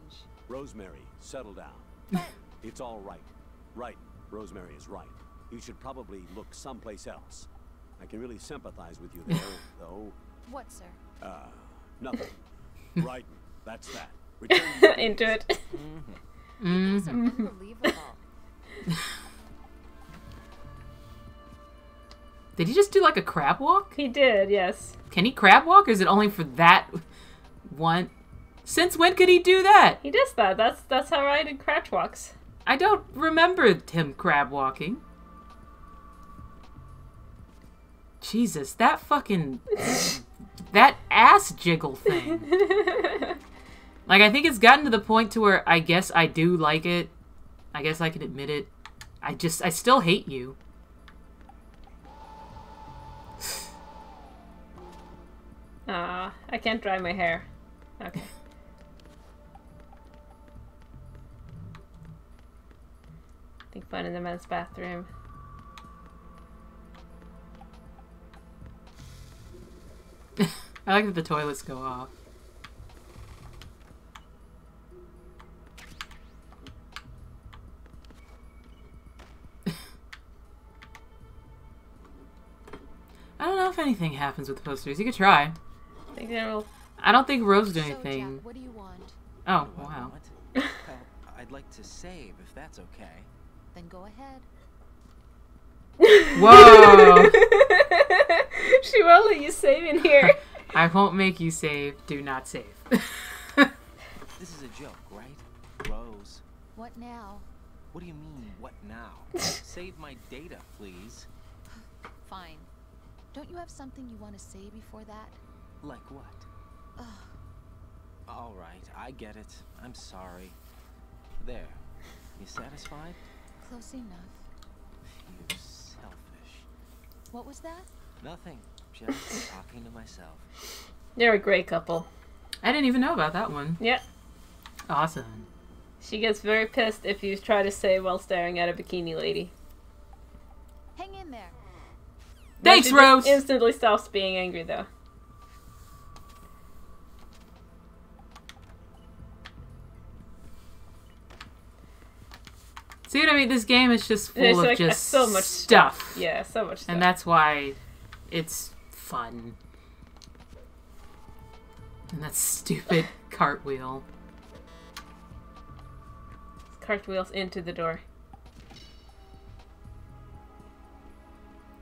Rosemary, settle down. But It's all right. Right. Rosemary is right. You should probably look someplace else. I can really sympathize with you there, though. what, sir? Nothing. Right. That's that. Return to your Into base. it. You guys are unbelievable. Did he just do like a crab walk? He did, yes. Can he crab walk, or is it only for that one? Since when could he do that? He does that. That's how Raiden crouch walks. I don't remember him crab walking. Jesus, that fucking... that ass jiggle thing. Like, I think it's gotten to the point to where I guess I do like it. I guess I can admit it. I still hate you. I can't dry my hair. Okay. I think fun in the men's bathroom. I like that the toilets go off. I don't know if anything happens with the posters. You could try. I think they'll... I don't think Rose did So, anything. Jack, what do you want? Oh, What do I wow. want? Well, I'd like to save, if that's okay. Then go ahead. Whoa! She won't let you save in here. I won't make you save. Do not save. This is a joke, right? Rose. What now? What do you mean, what now? Save my data, please. Fine. Don't you have something you want to say before that? Like what? Ugh. All right, I get it. I'm sorry. There. You satisfied? Close enough. You selfish. What was that? Nothing. Just talking to myself. They're a great couple. I didn't even know about that one. Yep. Awesome. She gets very pissed if you try to save while staring at a bikini lady. Hang in there. Thanks, She just Rose! instantly stops being angry, though. See what I mean? This game is just There's full of like just so much stuff. Yeah, so much stuff. And that's why it's fun. And that stupid cartwheel. Cartwheels into the door.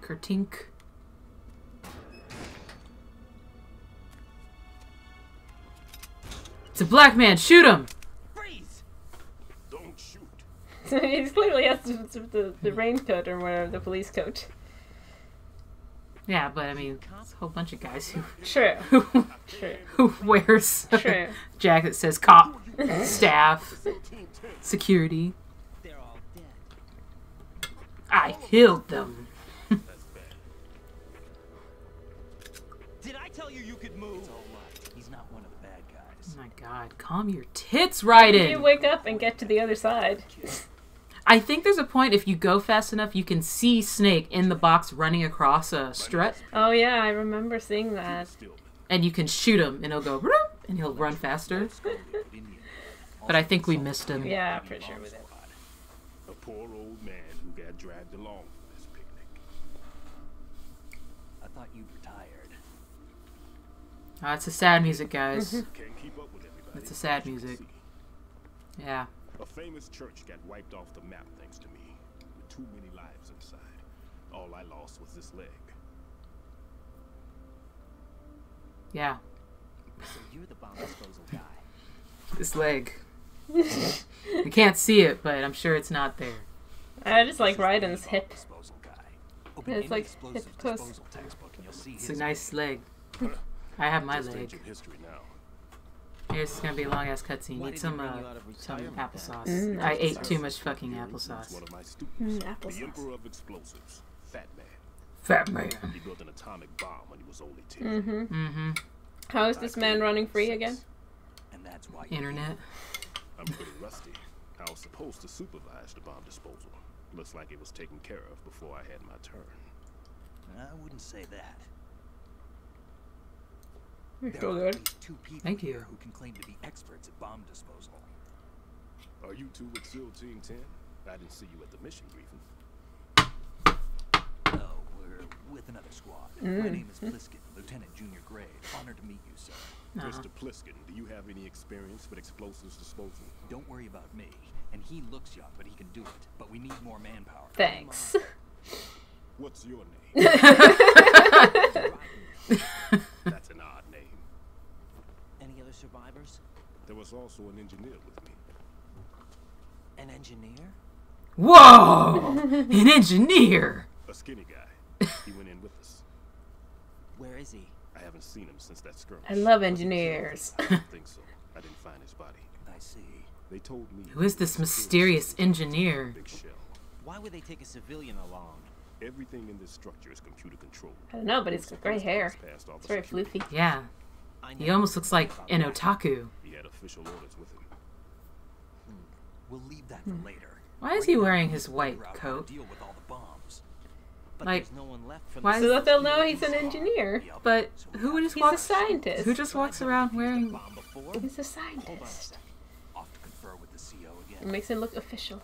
Kertink. It's a black man! Shoot him! Freeze! Don't shoot. He clearly has the raincoat or whatever, the police coat. Yeah, but I mean, it's a whole bunch of guys who True. who, True. who wears a True. jacket that says cop, staff, security. They're all dead. I killed them. Did I tell you you could move? It's all right. He's not one of the bad guys. Oh my god, calm your tits, Raiden! You wake up and get to the other side. I think there's a point if you go fast enough, you can see Snake in the box running across a strut, Oh yeah, I remember seeing that. and you can shoot him, and he'll go, "Broom," and he'll run faster. But I think we missed him. Yeah, pretty sure we did. A poor old man who got dragged along for this picnic. I thought you'd retired. It's a sad music, guys. Can't keep up with everybody. It's a sad music. Yeah. A famous church got wiped off the map thanks to me, with too many lives inside. All I lost was this leg. Yeah. So you're the bomb disposal guy. This leg. You can't see it, but I'm sure it's not there. I just like Raiden's hip. Disposal guy. Open It's any like explosives hip toast. disposal textbook and you'll see It's a his nice leg. I have my Just leg. ancient history now. Here's it's gonna be a long ass cutscene. Why Need did some you bring you out of some retirement applesauce. I ate too much fucking He's applesauce. one of my students. Applesauce. The Emperor of Explosives, Fat Man. Fat man. He built an atomic bomb when he was only 10. Mm-hmm. Mm-hmm. How is this man running free again? and that's why you Internet. I'm pretty rusty. I was supposed to supervise the bomb disposal. Looks like it was taken care of before I had my turn. I wouldn't say that. You're There so are good. at least 2 people Thank you. here who can claim to be experts at bomb disposal. Are you two with SEAL Team 10? I didn't see you at the mission briefing. No, we're with another squad. My name is Pliskin, Lieutenant Junior Grade. Honored to meet you, sir. Mr. Pliskin, do you have any experience with explosives disposal? Don't worry about me. And he looks young, but he can do it. But we need more manpower. Thanks. What's your name? That's an odd name. Any other survivors? There was also an engineer with me. An engineer? Whoa! An engineer! A skinny guy. He went in with us. Where is he? I haven't seen him since that skirmish. I love engineers. I don't think so. I didn't find his body. I see. They told me. Who is this mysterious engineer? Big shell. Why would they take a civilian along? Everything in this structure is computer controlled. I don't know, but he's got gray hair. Passed all It's the very security. floofy. Yeah. I He know almost looks like nothing an about that. otaku. He had official orders with him. We'll leave that for later. Why is Right he now, wearing we his need to white figure out how to coat? Deal with all the bombs. But Like, there's no one left from why the So that they'll know he's an engineer. Yep. But So we who have just He's a walks? scientist. Who just walks around wearing? bomb before? He's a Hold on a scientist. second. Off to confer with the CO It again. makes it look official.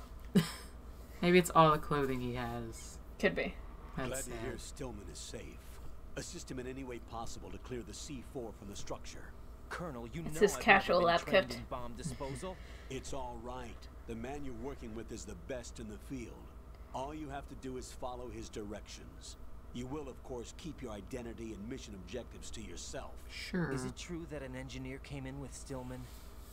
Maybe it's all the clothing he has. Could be. Glad That's to hear sad. Stillman is safe. Assist him in any way possible to clear the C4 from the structure. Colonel, you It's know his I've casual never been lab trained coat. in bomb disposal. It's all right. The man you're working with is the best in the field. All you have to do is follow his directions. You will, of course, keep your identity and mission objectives to yourself. Sure. Is it true that an engineer came in with Stillman?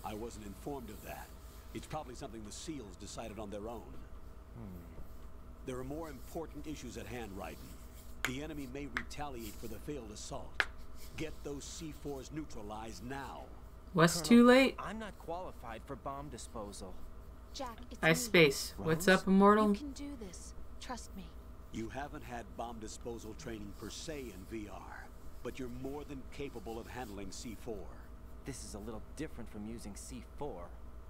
I wasn't informed of that. It's probably something the SEALs decided on their own. There are more important issues at hand, Raiden. The enemy may retaliate for the failed assault. Get those C4s neutralized now. What's Colonel, too late? I'm not qualified for bomb disposal. Jack, it's I me. space. What's Rose? up, Immortal? You can do this. Trust me. You haven't had bomb disposal training per se in VR, but you're more than capable of handling C4. This is a little different from using C4.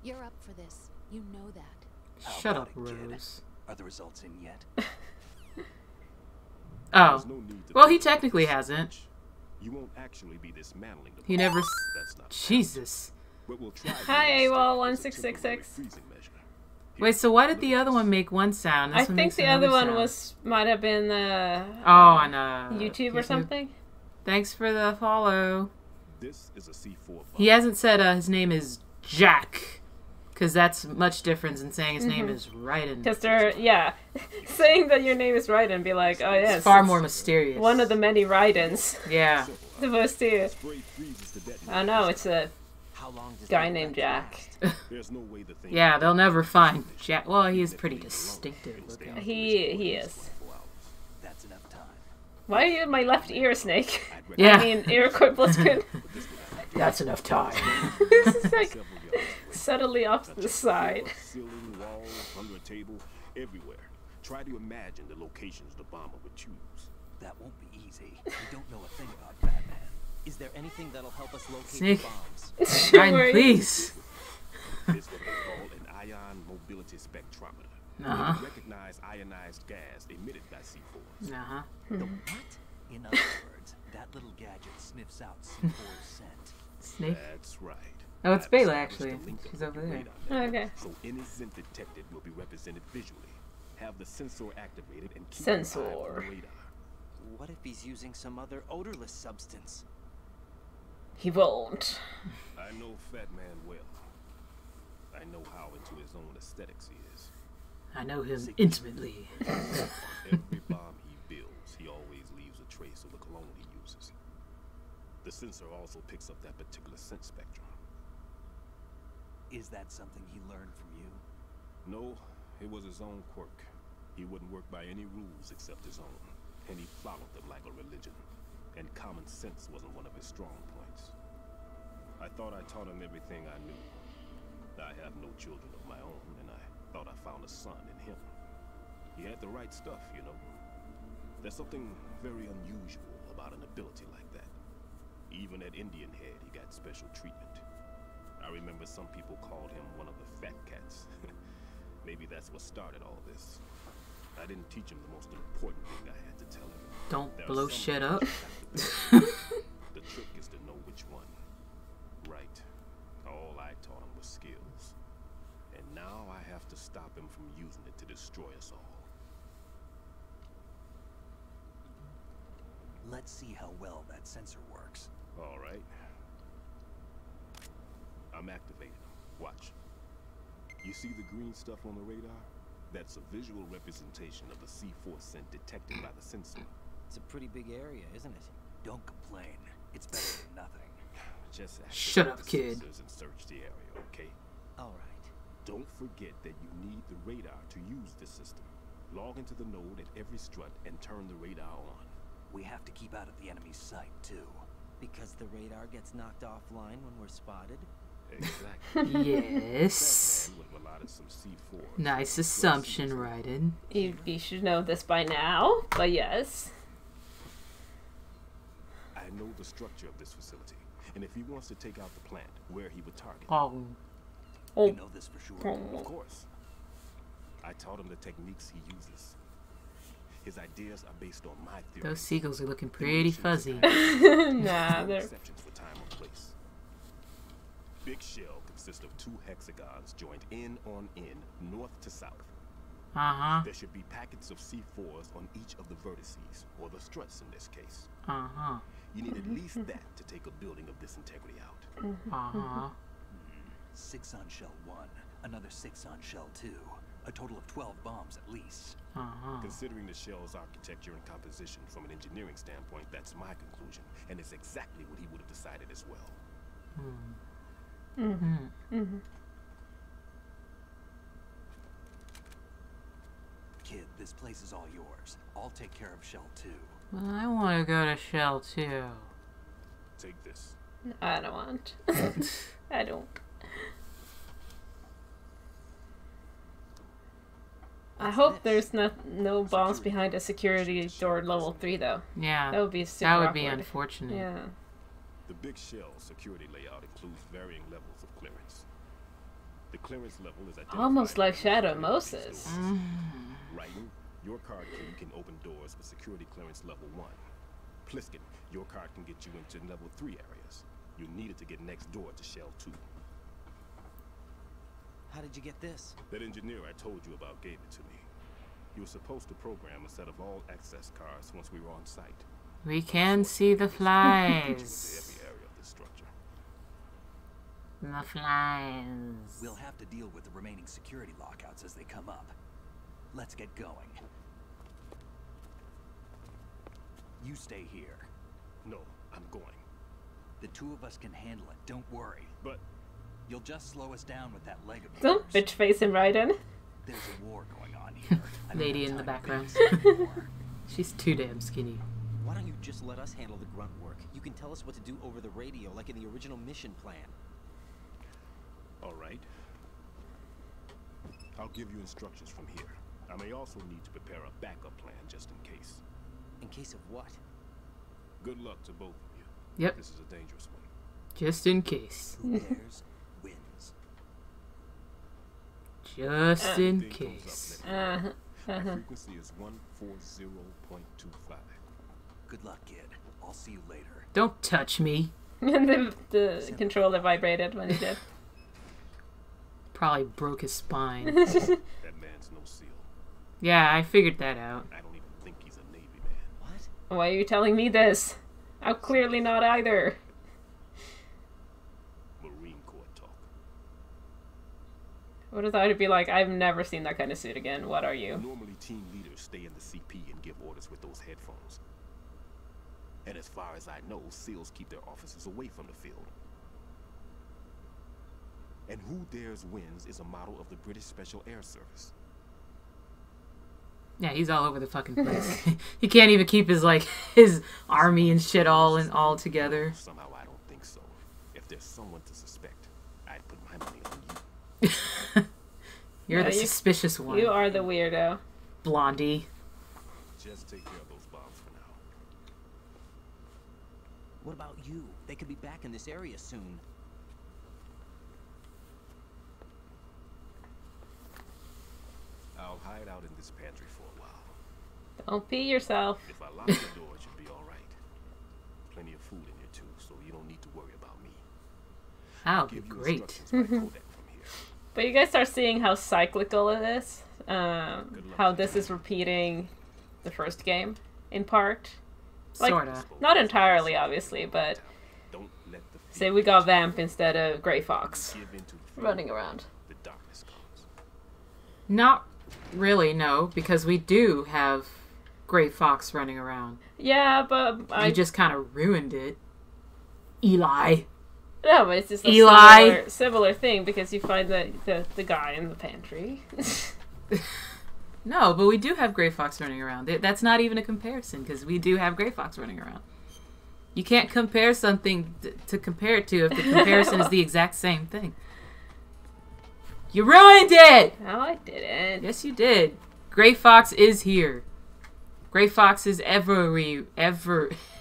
You're up for this. You know that. How Shut about up, it, kid? Rose. Are the results in yet? Oh. There's no need to Well, he think technically this hasn't. much. You won't actually be dismantling the He bomb. never. That's not Jesus. What we'll try Hi, here instead AWOL is a temporary 1666. freezing measure. Wait, so why did the other one make one sound? I This one think makes the other another one sound. might have been Oh, on YouTube or something. Thanks for the follow. This is a C4 bomb. He hasn't said his name is Jack, because that's much different than saying his name is Raiden. Because they're, saying that your name is Raiden and be like, oh yes. It's far more mysterious. One of the many Raidens. Yeah. Supposed to. Spray freezes to detonate. I know, it's a How long does guy that named last? Jack. There's no way the thing. Yeah, they'll never find Jack. Well, he is pretty distinctive looking. He is. That's enough time. Why are you in my left ear, Snake? Yeah. I mean, ear Bliskin. That's enough time. This is like subtly off to the side. Ceiling, walls, under a table, everywhere. Try to imagine the locations the bomber would choose. That won't be easy. We don't know a thing about Batman. Is there anything that'll help us locate Snake. the bombs? Raiden, please. It's what they call an ion mobility spectrometer. Uh-huh. It recognizes ionized gas emitted by C4s. Uh-huh. The what? In other words, that little gadget sniffs out C4's scent. Snake. That's right. Oh, it's I've Bela, established actually. a link up She's with over the there. radar network, Okay. So any scent detected will be represented visually. Have the sensor activated and keep Sensor. an eye on the radar. What if he's using some other odorless substance? He won't. I know Fat Man well. I know how into his own aesthetics he is. I know him intimately. Every bomb he builds, he always leaves a trace of the cologne he uses. The sensor also picks up that particular scent spectrum. Is that something he learned from you? No, it was his own quirk. He wouldn't work by any rules except his own, and he followed them like a religion. And common sense wasn't one of his strong points. I thought I taught him everything I knew. I have no children of my own, and I thought I found a son in him. He had the right stuff, you know. There's something very unusual about an ability like that. Even at Indian Head, he got special treatment. I remember some people called him one of the fat cats. Maybe that's what started all this. I didn't teach him the most important thing I had to tell him. Don't There are blow some shit things up. you have to think. The trick is to know which one. Right. All I taught him was skills. And now I have to stop him from using it to destroy us all. Let's see how well that sensor works. All right. I'm activating them. Watch. You see the green stuff on the radar? That's a visual representation of the C4 scent detected by the sensor. It's a pretty big area, isn't it? Don't complain. It's better than nothing. Just Shut activate up, the kid. sensors and search the area, okay? All right. Don't forget that you need the radar to use this system. Log into the node at every strut and turn the radar on. We have to keep out of the enemy's sight, too. Because the radar gets knocked offline when we're spotted? Exactly. Yes. Batman with a lot of some C4s. Nice assumption, Raiden. You should know this by now, but yes. I know the structure of this facility, and if he wants to take out the plant, where he would target. Oh. You know this for sure. Of course. I taught him the techniques he uses. His ideas are based on my theory. Those seagulls are looking pretty fuzzy. Nah, they're... Exceptions for time or place. Big shell consists of 2 hexagons joined end on end, north to south. Uh-huh. There should be packets of C4s on each of the vertices, or the struts in this case. Uh-huh. You need at least that to take a building of this integrity out. Uh-huh. 6 on shell 1, another 6 on shell 2. A total of 12 bombs at least. Uh-huh. Considering the shell's architecture and composition from an engineering standpoint, that's my conclusion, and it's exactly what he would have decided as well. Kid, this place is all yours. I'll take care of shell 2. Well, I want to go to Shell too. Take this. I don't want. I don't. I hope there's no bombs behind a security door level 3 though. Yeah. That would be super That would be awkward. unfortunate. Yeah. The big shell security layout includes varying levels of clearance. The clearance level is identified Almost like by Shadow the Moses. doors. Raiden, your card key can open doors for security clearance level 1. Pliskin, your card can get you into level 3 areas. You need it to get next door to shell 2. How did you get this? That engineer I told you about gave it to me. He was supposed to program a set of all access cards once we were on site. We can see the Into flies. every area of the structure. The flies. We'll have to deal with the remaining security lockouts as they come up. Let's get going. You stay here. No, I'm going. The 2 of us can handle it, don't worry. But You'll just slow us down with that leg of Don't yours. bitch face him, Raiden. There's a war going on here. I don't Lady have in the time to background. babysit anymore. She's too damn skinny. Why don't you just let us handle the grunt work? You can tell us what to do over the radio, like in the original mission plan. All right. I'll give you instructions from here. I may also need to prepare a backup plan just in case. In case of what? Good luck to both of you. Yep. This is a dangerous one. Just in case. Who dares wins. Just in Everything comes case. up next. My frequency is 140.25. Good luck, kid. I'll see you later. Don't touch me. the controller vibrated when he did. Probably broke his spine. That man's no SEAL. Yeah, I figured that out. I don't even think he's a Navy man. What? Why are you telling me this? I'm clearly not either. Marine Corps talk. What if I would be like, I've never seen that kind of suit again. What are you? Normally, team leaders stay in the CP and give orders with those headphones. And as far as I know, SEALs keep their officers away from the field. And Who Dares Wins is a model of the British Special Air Service. Yeah, he's all over the fucking place. He can't even keep his his army and shit all together. Somehow I don't think so. If there's someone to suspect, I'd put my money on you. You're Yeah, the suspicious one. You are the weirdo. Blondie. Just take care of those bombs for now. What about you? They could be back in this area soon. I'll hide out in this pantry for a while. Don't pee yourself. If I lock the door, it should be all right. Plenty of food in here too, so you don't need to worry about me. That'll be Give you great. instructions by Kodak from here. But you guys start seeing how cyclical it is. How this is repeating the first game, in part. Like, Sorta. not entirely, obviously, but Don't let the say we got Vamp instead of Grey Fox give into the fear. running around. The darkness comes. Not really, no, because we do have Grey Fox running around. Yeah, but You just kind of ruined it. Eli. no, but it's just a Eli. similar thing because you find the guy in the pantry. No, but we do have Grey Fox running around. That's not even a comparison, because we do have Grey Fox running around. You can't compare something to compare it to if the comparison is the exact same thing. You ruined it! No, I didn't. Yes, you did. Grey Fox is here. Grey Fox is everywhere. Everywhere.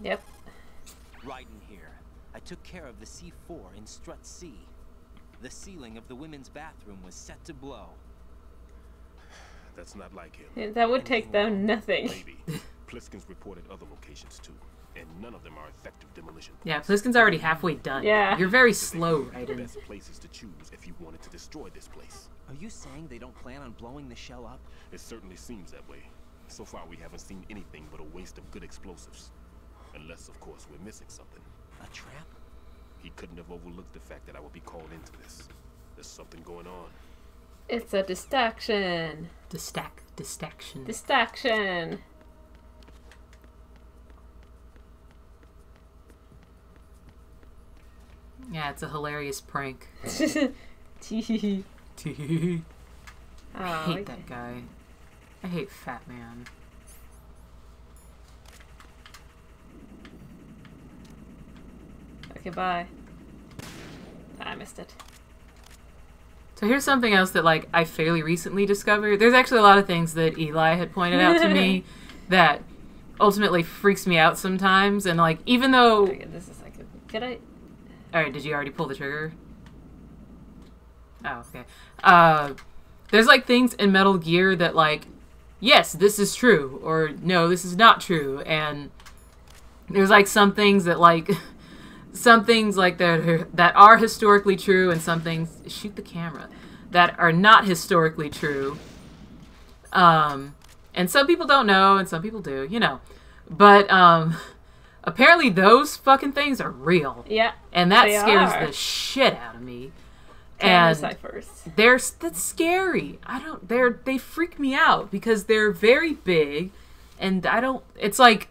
Yep. Raiden here. I took care of the C4 in Strut C. The ceiling of the women's bathroom was set to blow. That's not like him. Yeah, that would take them nothing. Maybe. Pliskin's reported other locations too, and none of them are effective demolition points. Yeah, Pliskin's already halfway done. Yeah. You're very slow, The Raiden. best places to choose if you wanted to destroy this place. Are you saying they don't plan on blowing the shell up? It certainly seems that way. So far, we haven't seen anything but a waste of good explosives. Unless, of course, we're missing something. A trap? He couldn't have overlooked the fact that I would be called into this. There's something going on. It's a distraction. Distraction. Distraction. Yeah, it's a hilarious prank. Tee. I hate that guy. I hate Fat Man. Okay, bye. I missed it. So here's something else that, I fairly recently discovered. There's actually a lot of things that Eli had pointed out to me that ultimately freaks me out sometimes. And, even though... Okay, this is could I... Alright, did you already pull the trigger? Oh, okay. There's, things in Metal Gear that, yes, this is true, or no, this is not true. And there's, some things that, some things that are historically true, and some things, shoot the camera, that are not historically true. And some people don't know, and some people do, But apparently those fucking things are real. Yeah. And that they scares are. the shit out of me. Camera And ciphers. that's scary. They freak me out because they're very big, And I don't... It's like...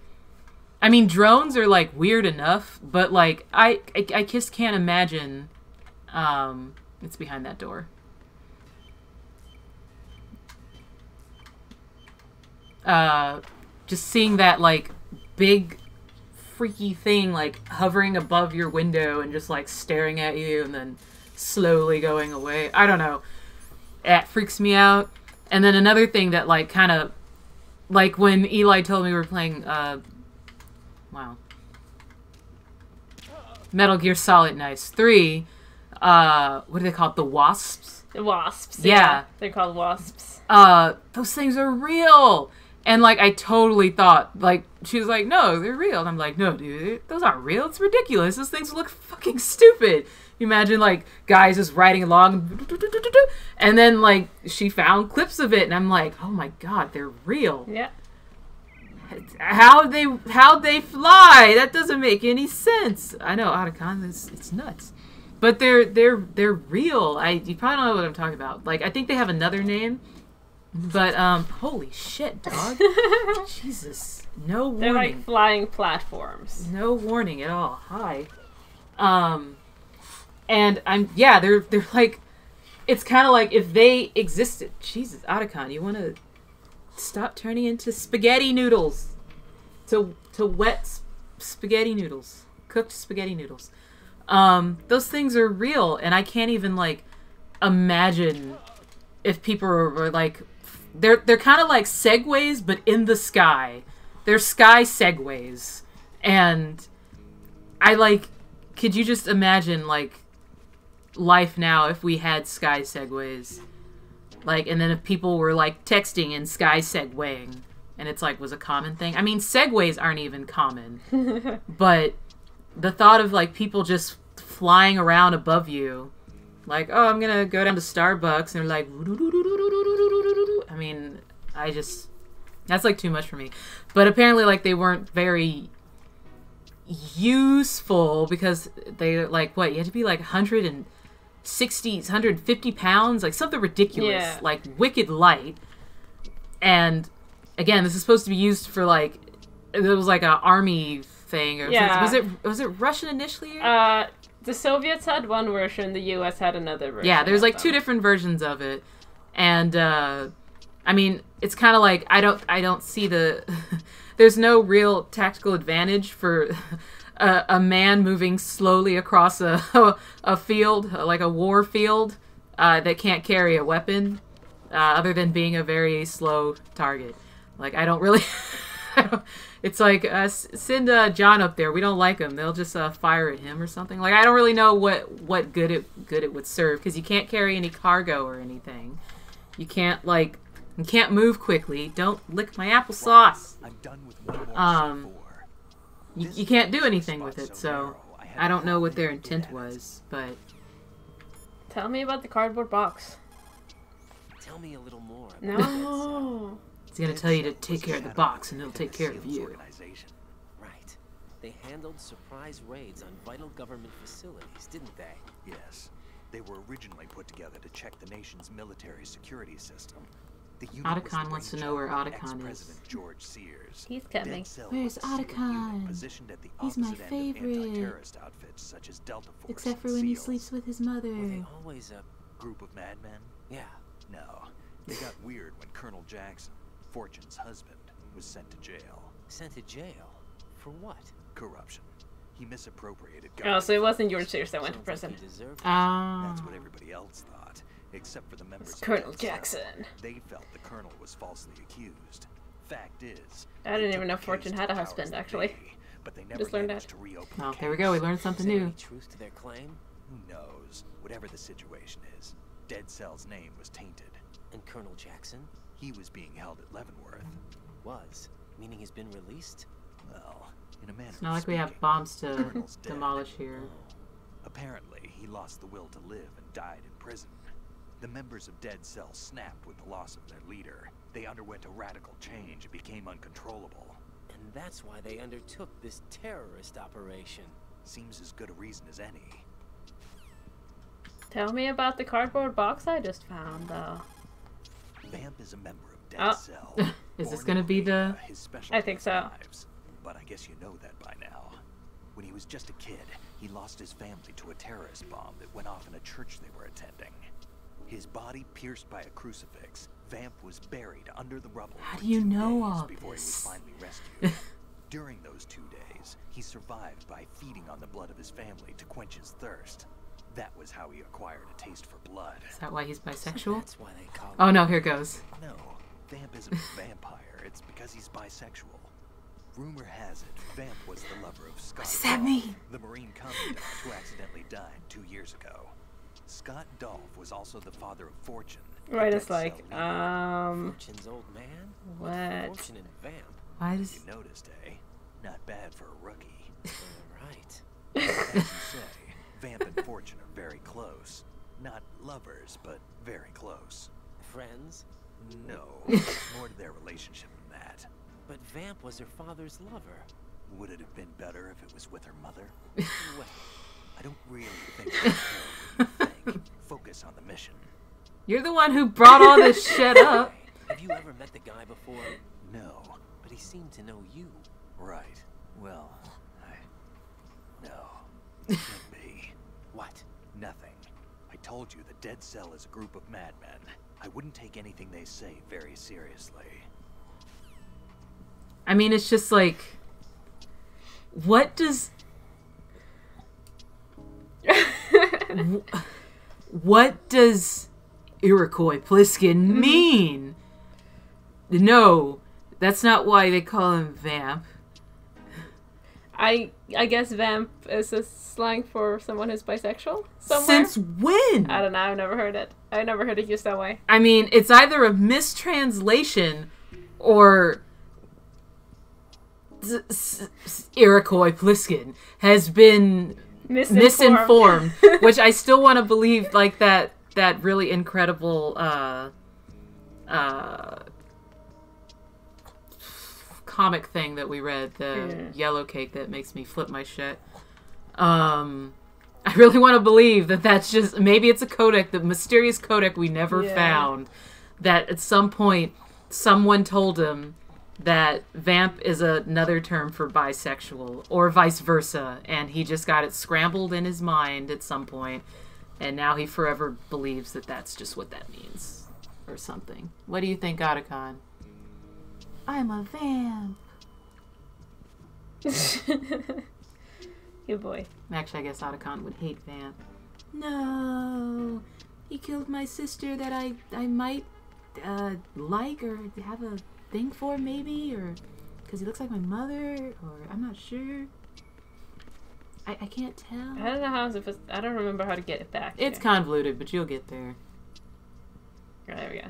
I mean, drones are, like, weird enough, but, like, I just can't imagine... it's behind that door. Just seeing that, like, big, freaky thing, like, hovering above your window and just, like, staring at you and then slowly going away. I don't know. That freaks me out. And then another thing that, like, kind of... Like, when Eli told me we were playing, wow. Metal Gear Solid Nice 3, what do they call it? The Wasps? The Wasps. Yeah. They're called Wasps. Those things are real! And, like, I totally thought, like, she was like, no, they're real. And I'm like, no, dude, those aren't real. It's ridiculous. Those things look fucking stupid. You imagine, like, guys just riding along, and then, like, she found clips of it, and I'm like, oh my god, they're real. Yeah. How'd they fly? That doesn't make any sense. I know, Otacon, it's nuts. But they're real. You probably don't know what I'm talking about. Like, I think they have another name. But, holy shit, dog. Jesus. No warning. They're like flying platforms. No warning at all. Hi. And they're like, it's kind of like if they existed. Jesus, Otacon, you want to stop turning into spaghetti noodles. To wet spaghetti noodles. Cooked spaghetti noodles. Those things are real, and I can't even, like, imagine if people were like, they're kind of like segways, but in the sky. They're sky segways. And I, like, could you just imagine, like, life now if we had sky segways? Like, and then if people were, like, texting and sky segwaying, and it's, like, was a common thing. I mean, segways aren't even common. But the thought of, like, people just flying around above you, like, oh, I'm gonna go down to Starbucks, and they're like, I mean, that's, like, too much for me. But apparently, like, they weren't very useful, because they, like, what, you had to be, like, 150 pounds, like, something ridiculous, like, wicked light. And, again, this is supposed to be used for, like, it was, like, an army thing, or was it Russian initially? The Soviets had one version, the US had another version. Yeah, there's, like, two different versions of it. And, I mean, it's kind of like, I don't see the... There's no real tactical advantage for a man moving slowly across a field, like a war field, that can't carry a weapon, other than being a very slow target. Like, I don't really... It's like, send John up there. We don't like him. They'll just fire at him or something. Like, I don't really know what good it would serve, because you can't carry any cargo or anything. You can't, like... You can't move quickly. Don't lick my applesauce. I'm done with one more you can't do anything with it, so I don't know what their intent was, but... Tell me about the cardboard box. Tell me a little more. No. It's gonna tell you to take care of the box, and it'll take care of you. Right. They handled surprise raids on vital government facilities, didn't they? Yes. They were originally put together to check the nation's military security system. Otacon wants to know where Otacon is. George Sears. He's coming. Where's Otacon? He's my favorite. Such as Delta Force except for when he sleeps with his mother. Were they always a group of madmen? Yeah. No. They got weird when Colonel Jackson, Fortune's husband, was sent to jail. Sent to jail? For what? Corruption. He misappropriated government. Oh, so it wasn't George Sears that went to prison. That's what everybody else thought. Except for the members of Colonel Jackson. They felt the colonel was falsely accused. Fact is, I didn't even know Fortune had a husband, actually. But they never just learned that. To reopen oh, there we go. We learned something new. Any truth to their claim? Who knows? Whatever the situation is, Dead Cell's name was tainted. And Colonel Jackson? He was being held at Leavenworth. Was? Meaning he's been released? Well, in a manner it's not like we have bombs to demolish here. Apparently, he lost the will to live and died in prison. The members of Dead Cell snapped with the loss of their leader. They underwent a radical change and became uncontrollable. And that's why they undertook this terrorist operation. Seems as good a reason as any. Tell me about the cardboard box I just found, though. Vamp is a member of Dead Oh. Cell. Is this Born gonna in be the... Romania, his specialty I think is so. knives, but I guess you know that by now. When he was just a kid, he lost his family to a terrorist bomb that went off in a church they were attending. His body pierced by a crucifix, Vamp was buried under the rubble How for do you 2 know days all before he was this? finally rescued. During those 2 days, he survived by feeding on the blood of his family to quench his thirst. That was how he acquired a taste for blood. Is that why he's bisexual? That's why they call Oh no, here goes. No, Vamp isn't a vampire. It's because he's bisexual. Rumor has it, Vamp was the lover of Scott does that Dolph, mean? the Marine commandant who accidentally died 2 years ago. Scott Dolph was also the father of Fortune. the Right, Dead it's like, Cell leader. Fortune's old man? What? Fortune and Vamp. Why does... You noticed, eh? Not bad for a rookie. Right. As you say, Vamp and Fortune are very close. Not lovers, but very close. Friends? No, there's more to their relationship than that. But Vamp was her father's lover. Would it have been better if it was with her mother? Well, I don't really think they care what you think. Focus on the mission. You're the one who brought all this shit up. have you ever met the guy before? No. But he seemed to know you. Right. Well, no. Can't be. What? Nothing. I told you the Dead Cell is a group of madmen. I wouldn't take anything they say very seriously. I mean, it's just like... What does... What does Iroquois Pliskin mean? No, that's not why they call him Vamp. I guess vamp is a slang for someone who's bisexual somewhere. Since when? I don't know. I've never heard it. I never heard it used that way. I mean, it's either a mistranslation or Iroquois Pliskin has been misinformed, which I still want to believe, like that really incredible comic thing that we read, the yellow cake that makes me flip my shit. I really want to believe that that's just, maybe it's a codec, the mysterious codec we never found, that at some point someone told him that vamp is another term for bisexual, or vice versa, and he just got it scrambled in his mind at some point, and now he forever believes that that's just what that means, or something. What do you think, Otacon? I'm a vamp. Good boy. Actually, I guess Otacon would hate vamp. No, he killed my sister that I might like or have a thing for, maybe, or because he looks like my mother, or I'm not sure. I can't tell. I don't know how I'm supposed. I don't remember how to get it back. It's here. convoluted, but you'll get there. There we go.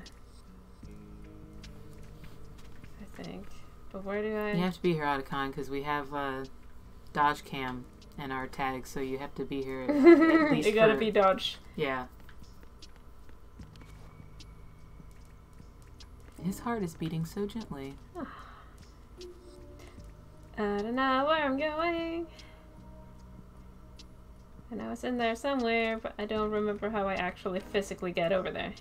I think. But where do I? You have to be here, Otacon, because we have Dodge Cam in our tag, so you have to be here at least. You gotta for... be Dodge. Yeah. His heart is beating so gently. I don't know where I'm going. I know it's in there somewhere, but I don't remember how I actually physically get over there.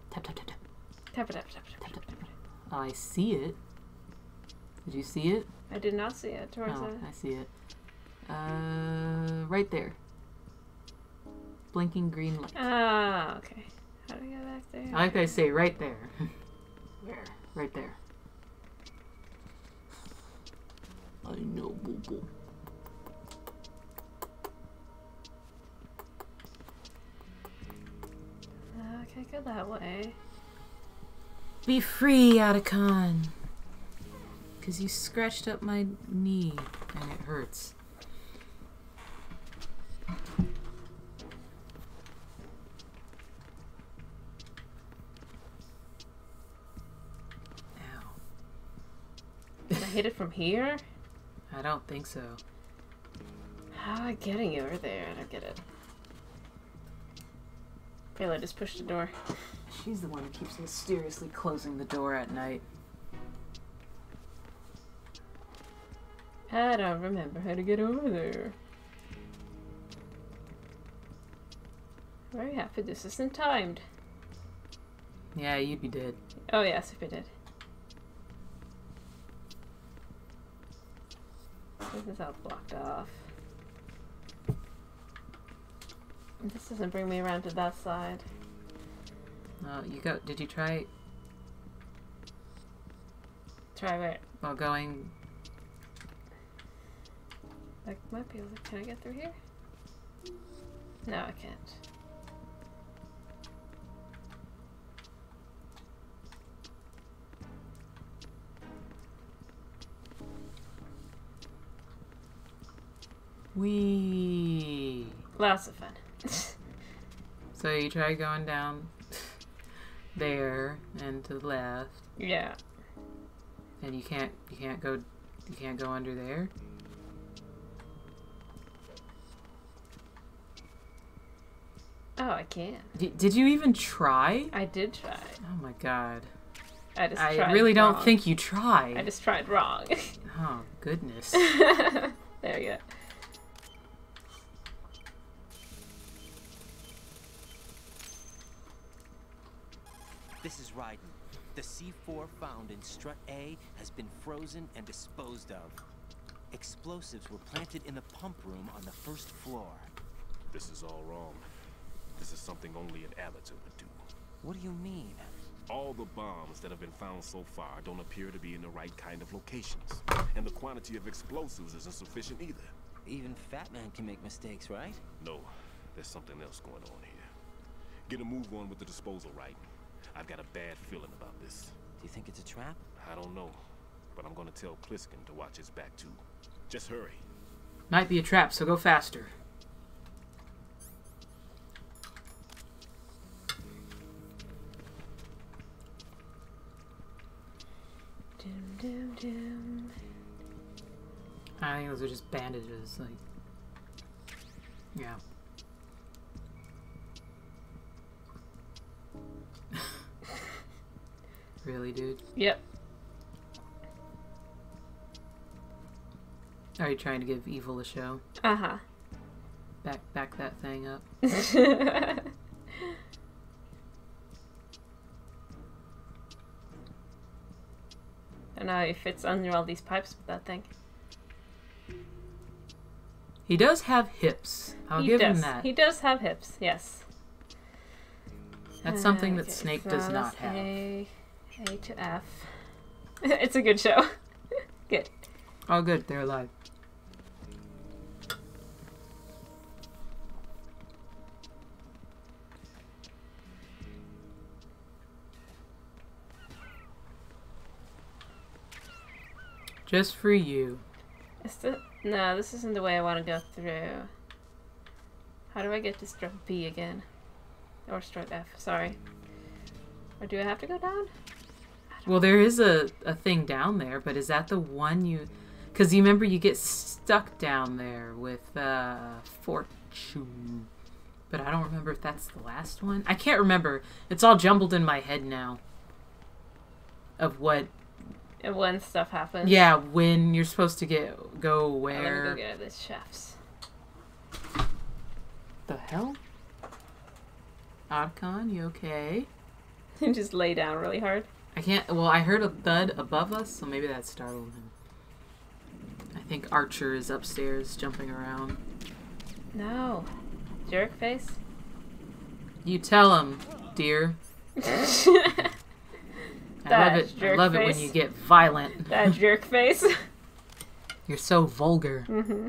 Tap, tap, tap, tap. Tap, tap, tap, tap, tap, tap, tap. Oh, I see it. Did you see it? I did not see it towards Oh, it. I see it. Right there. Blinking green light. Ah, okay. How do I get back there? I like I say, right there. Where? Right there. I know, boo boo. Okay, go that way. Be free, Otacon. Because you scratched up my knee and it hurts. Ow. Can I hit it from here? I don't think so. How am I getting over there? I don't get it. Feel I just pushed the door. She's the one who keeps mysteriously closing the door at night. I don't remember how to get over there. Very happy this isn't timed. Yeah, you'd be dead. Oh yes, if it did. This is all blocked off. This doesn't bring me around to that side. You go. Did you try? Try where? While going. I might be able to. Can I get through here? No, I can't. Wee. Lots of fun. So you try going down there and to the left, Yeah. and you can't go under there. Oh, I can. Did you even try? I did try. Oh my god. I just I tried really wrong. don't think you tried. I just tried wrong. Oh, goodness. There you go. This is Raiden. The C4 found in Strut A has been frozen and disposed of. Explosives were planted in the pump room on the first floor. This is all wrong. This is something only an amateur would do. What do you mean? All the bombs that have been found so far don't appear to be in the right kind of locations. And the quantity of explosives isn't sufficient either. Even Fat Man can make mistakes, right? No, there's something else going on here. Get a move on with the disposal, right? I've got a bad feeling about this. Do you think it's a trap? I don't know, but I'm gonna tell Pliskin to watch his back too. Just hurry. Might be a trap, so go faster. Dum, dum, dum. I think those are just bandages, like... Yeah. Really, dude? Yep. Are you trying to give evil a show? Uh-huh. Back that thing up. I know he fits under all these pipes with that thing. He does have hips. I'll give him that. He does have hips, yes. That's something that Okay, Snake so does not that's have. A to F. It's a good show. Good. Oh, good. They're alive. Just for you. No, this isn't the way I want to go through. How do I get to strut B again? Or strut F, sorry. Or do I have to go down? Well, there is a thing down there, but is that the one you... Because you remember you get stuck down there with Fortune. But I don't remember if that's the last one. I can't remember. It's all jumbled in my head now. Of what... And when stuff happens. Yeah, when you're supposed to go where... Oh, let me go get this chef's. The hell? Oddcon, you okay? Just lay down really hard. I can't... Well, I heard a thud above us, so maybe that startled him. I think Archer is upstairs jumping around. No. Jerk face? You tell him, dear. I love it when you get violent. That jerk face. You're so vulgar. Mm-hmm.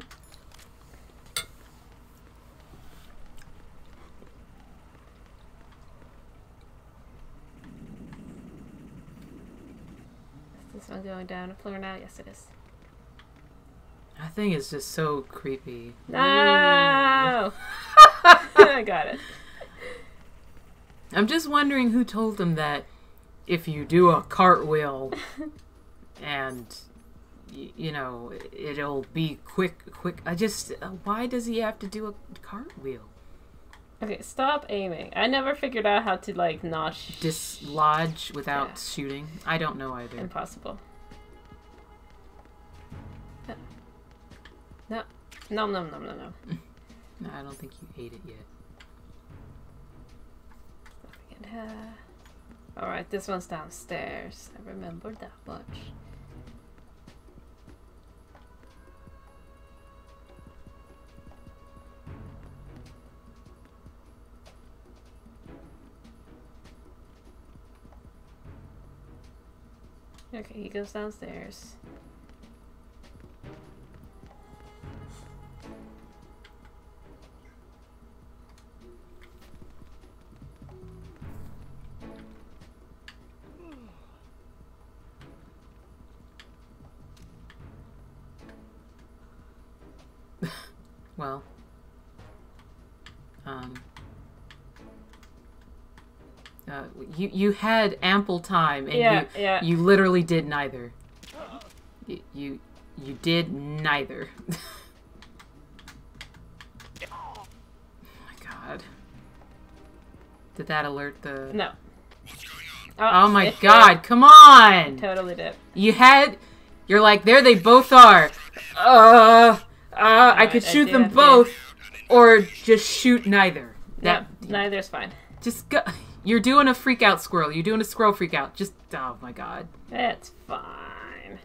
Is this one going down a floor now? Yes, it is. That thing is just so creepy. No! I got it. I'm just wondering who told him that if you do a cartwheel and, you know, it'll be quick. I just, why does he have to do a cartwheel? Okay, stop aiming. I never figured out how to, like, not... Dislodge without shooting? I don't know either. Impossible. No. No. No, I don't think you ate it yet. Alright, this one's downstairs. I remember that much. Okay, he goes downstairs. Well, you had ample time, and you literally did neither. You did neither. Oh my god! Did that alert the? No. Oh my god! Come on! Totally did. You're like, there they both are. I could shoot them both, or just shoot neither. Neither's fine. Just go. You're doing a freak out squirrel. You're doing a squirrel freak out. Just, oh my god. It's fine.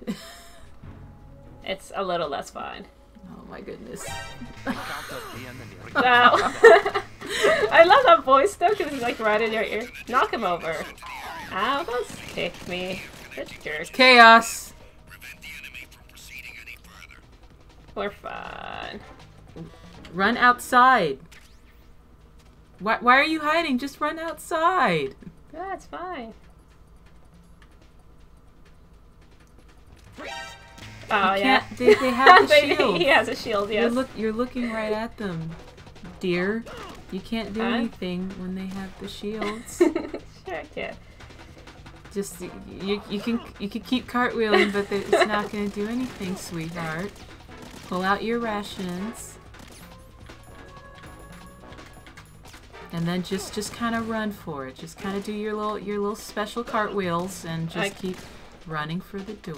It's a little less fine. Oh my goodness. Wow. I love that voice though, because it's like right in your ear. Knock him over. Ow, don't kick me. Good jerk. Chaos. We're fine. Run outside. Why are you hiding? Just run outside. Yeah, it's fine. Oh, yeah. They have the shield. He has a shield, yes. You're looking right at them, dear. You can't do anything when they have the shields. Sure I can. Just, you can keep cartwheeling, but it's not going to do anything, sweetheart. Pull out your rations. And then just kind of run for it. Just kind of do your little special cartwheels and just keep running for the door.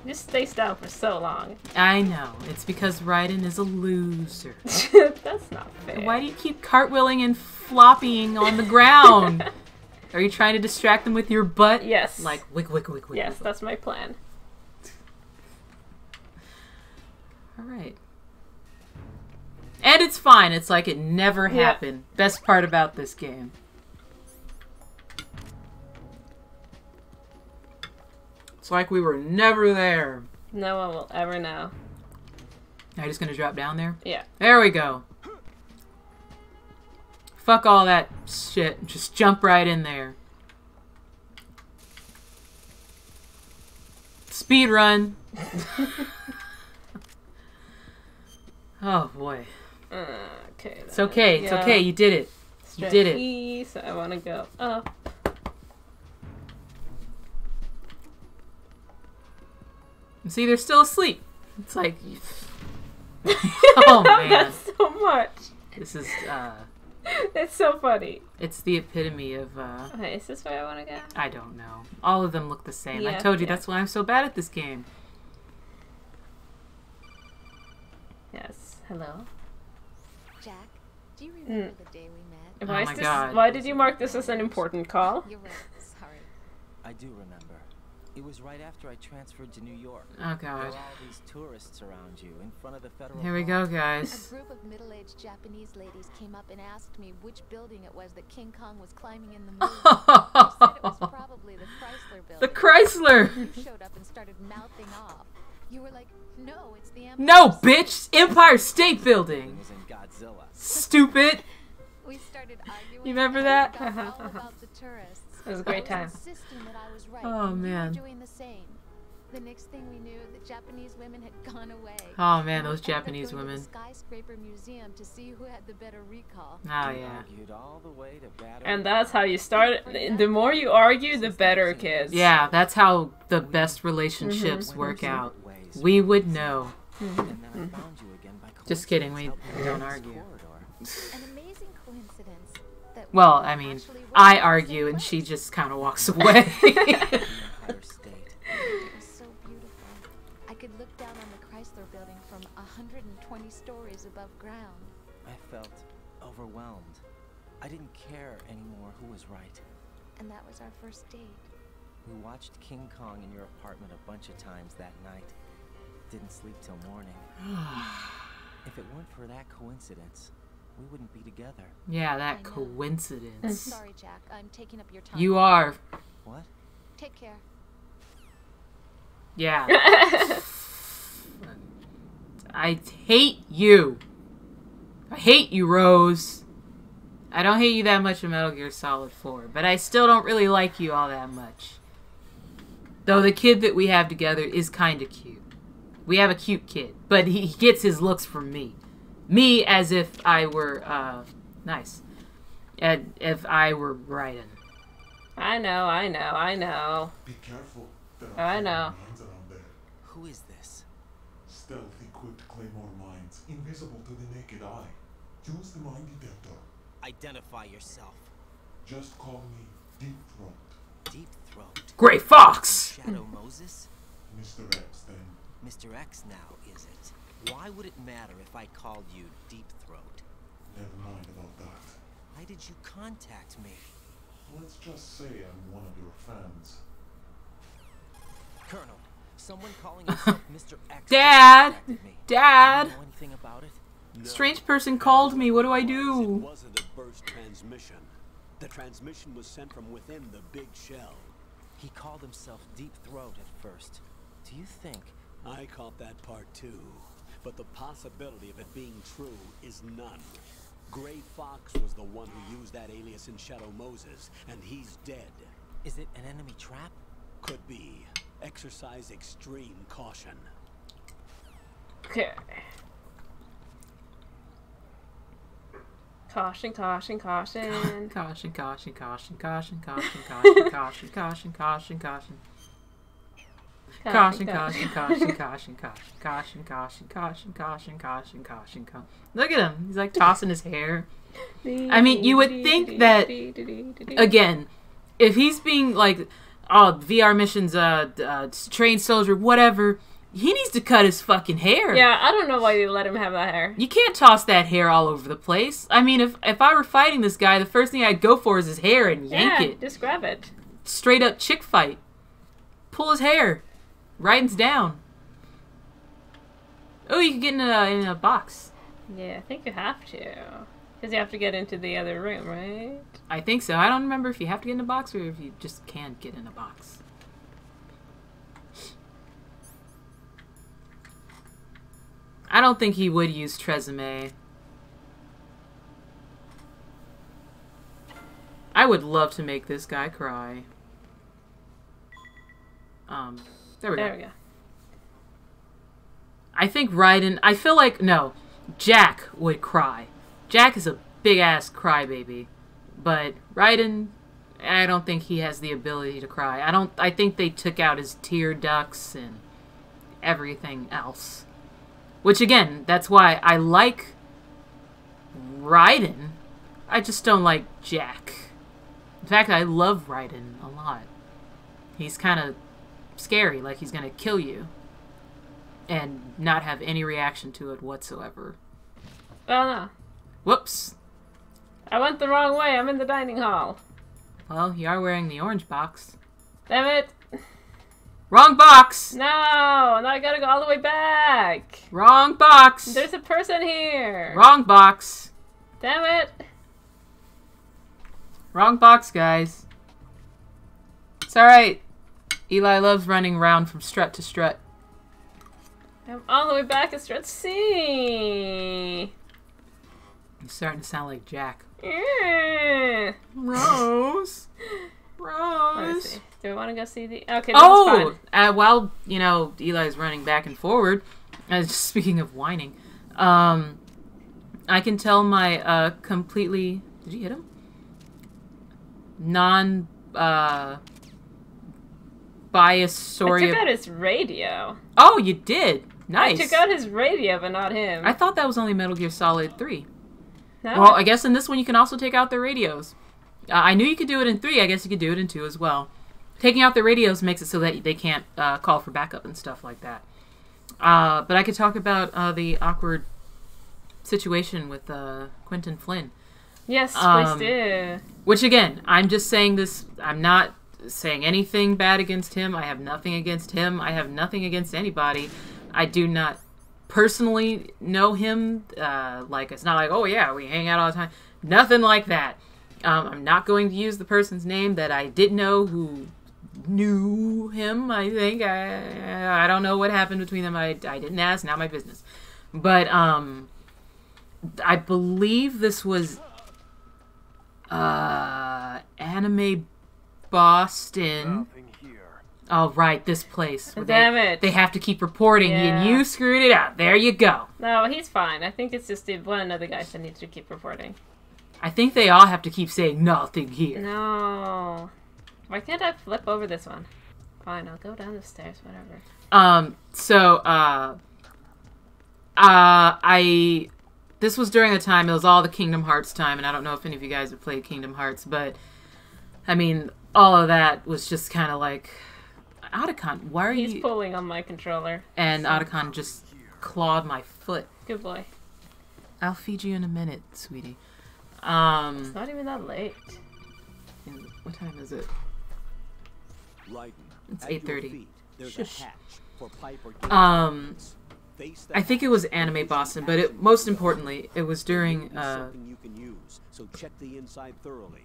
Just stays down for so long. I know. It's because Raiden is a loser. That's not fair. Why do you keep cartwheeling and flopping on the ground? Are you trying to distract them with your butt? Yes. Like, wick, wick, wick, wick. Yes, wick. that's my plan. Alright. And it's fine. It's like it never happened. Best part about this game. It's like we were never there. No one will ever know. Are you just gonna drop down there? Yeah. There we go. Fuck all that shit. Just jump right in there. Speed run. Oh boy. Okay. It's okay. It's okay. You did it. You did it. So I want to go up. See, they're still asleep. It's like, oh man, That's so much. This is It's so funny. It's the epitome of Okay, is this where I want to go? I don't know. All of them look the same. Yeah, I told you that's why I'm so bad at this game. Yes. Hello? Jack, do you Mm. remember the day we met? Why, Oh my God. why did you mark this as an important call? You're right. Sorry. I do remember. It was right after I transferred to New York. Oh There God. were all these tourists around you in front of the federal. Here we go, A guys. group of middle-aged Japanese ladies came up and asked me which building it was that King Kong was climbing in the moon. I said it was probably the Chrysler building. The Chrysler. You showed up and started mouthing off. You were like, "No, it's the Empire." No, bitch! Empire State Building. Was in Godzilla. Stupid. We started arguing. You remember and that? I forgot all about the tourists. It was a great I time. was insisting that I was right. Oh, and you man. were doing the same. The next thing we knew, the Japanese women had gone away. Oh man, We those ended up Japanese going to women. the skyscraper museum to see who had the better recall. Oh We yeah. argued all the way to Battery And that's how you start. The more you argue, the better, kids. Yeah, that's how the best relationships work out. We would know. And then I found you again by Just kidding, we coincidence out don't this argue. corridor. An amazing coincidence. That Well, we I mean, actually were I in the same argue and place. she just kind of walks away. The Empire State. It was so beautiful. I could look down on the Chrysler building from 120 stories above ground. I felt overwhelmed. I didn't care anymore who was right. And that was our first date. We watched King Kong in your apartment a bunch of times that night. Didn't sleep till morning. If it weren't for that coincidence, we wouldn't be together. Yeah, that I know. coincidence. Sorry, Jack. I'm taking up your time. You are. What? Take care. Yeah. I hate you. I hate you, Rose. I don't hate you that much in Metal Gear Solid 4, but I still don't really like you all that much. Though the kid that we have together is kind of cute. We have a cute kid, but he gets his looks from me. Me as if I were, nice. If I were Raiden. I know. Be careful. There I are know. mines around there. Who is this? Stealth-equipped claymore mines, invisible to the naked eye. Use the mine detector. Identify yourself. Just call me Deep Throat. Deep Throat. Gray Fox! Shadow Moses? Mr. X, then. Mr. X now, is it? Why would it matter if I called you Deep Throat? Never mind about that. Why did you contact me? Let's just say I'm one of your fans. Colonel, someone calling himself Mr. X Dad! contacted me. Dad! Do you know anything about it? No. Strange person called me. What do I It do? wasn't a burst transmission. The transmission was sent from within the big shell. He called himself Deep Throat at first. Do you think... I caught that part too, but the possibility of it being true is none. Gray Fox was the one who used that alias in Shadow Moses, and he's dead. Is it an enemy trap? Could be. Exercise extreme caution. Okay. Caution, caution, caution. Caution, caution, caution, caution, caution, caution, caution, caution, caution, caution. Caution, caution, caution, caution, caution, caution, caution, caution, caution, caution, caution, caution. Look at him. He's like tossing his hair. I mean, you would think that, again, if he's being like, oh, VR missions, trained soldier, whatever, he needs to cut his fucking hair. Yeah, I don't know why they let him have that hair. You can't toss that hair all over the place. I mean, if I were fighting this guy, the first thing I'd go for is his hair and yank it. Just grab it. Straight up chick fight. Pull his hair. Raiden's down. Oh, you can get in a box. Yeah, I think you have to. Because you have to get into the other room, right? I think so. I don't remember if you have to get in a box or if you just can get in a box. I don't think he would use Tresemme. I would love to make this guy cry. There we go. I think Raiden... I feel like... No. Jack would cry. Jack is a big-ass crybaby. But Raiden... I don't think he has the ability to cry. I think they took out his tear ducts and everything else. Which, again, that's why I like Raiden. I just don't like Jack. In fact, I love Raiden a lot. He's kind of scary, like he's gonna kill you. And not have any reaction to it whatsoever. Oh, no. Whoops. I went the wrong way. I'm in the dining hall. Well, you are wearing the orange box. Damn it. Wrong box! No! Now I gotta go all the way back. Wrong box! There's a person here. Wrong box. Damn it. Wrong box, guys. It's alright. Eli loves running around from strut to strut. I'm all the way back at strut C. You're starting to sound like Jack. Yeah. Rose. Let's Rose. see. Do I want to go see the... Okay, this is fine. While, you know, Eli's running back and forward, speaking of whining, I can tell my completely... Did you hit him? Biased story. I took out his radio. Oh, you did. Nice. I took out his radio, but not him. I thought that was only Metal Gear Solid 3. No. Well, I guess in this one you can also take out the radios. I knew you could do it in 3. I guess you could do it in 2 as well. Taking out the radios makes it so that they can't call for backup and stuff like that. But I could talk about the awkward situation with Quentin Flynn. Yes, please do. Which again, I'm just saying this. I'm not saying anything bad against him. I have nothing against him. I have nothing against anybody. I do not personally know him. Like, it's not like, oh yeah, we hang out all the time. Nothing like that. I'm not going to use the person's name that I did know who knew him. I think I don't know what happened between them. I didn't ask. Not my business. But I believe this was Anime Boston. Oh, right, this place. Damn it. They have to keep reporting, and you screwed it up. There you go. No, he's fine. I think it's just the one of the guys that needs to keep reporting. I think they all have to keep saying nothing here. No. Why can't I flip over this one? Fine, I'll go down the stairs, whatever. This was during a time, it was all the Kingdom Hearts time, and I don't know if any of you guys have played Kingdom Hearts, but, I mean, all of that was just kind of like, Otacon, why are you... He's pulling on my controller. And Otacon just clawed my foot. Good boy. I'll feed you in a minute, sweetie. It's not even that late. What time is it? Raiden, It's at your 8:30. feet, there's Shush. a hatch for pipe or Face the I think it was Anime Boston, but most importantly, it was during, something you can use, so check the inside thoroughly.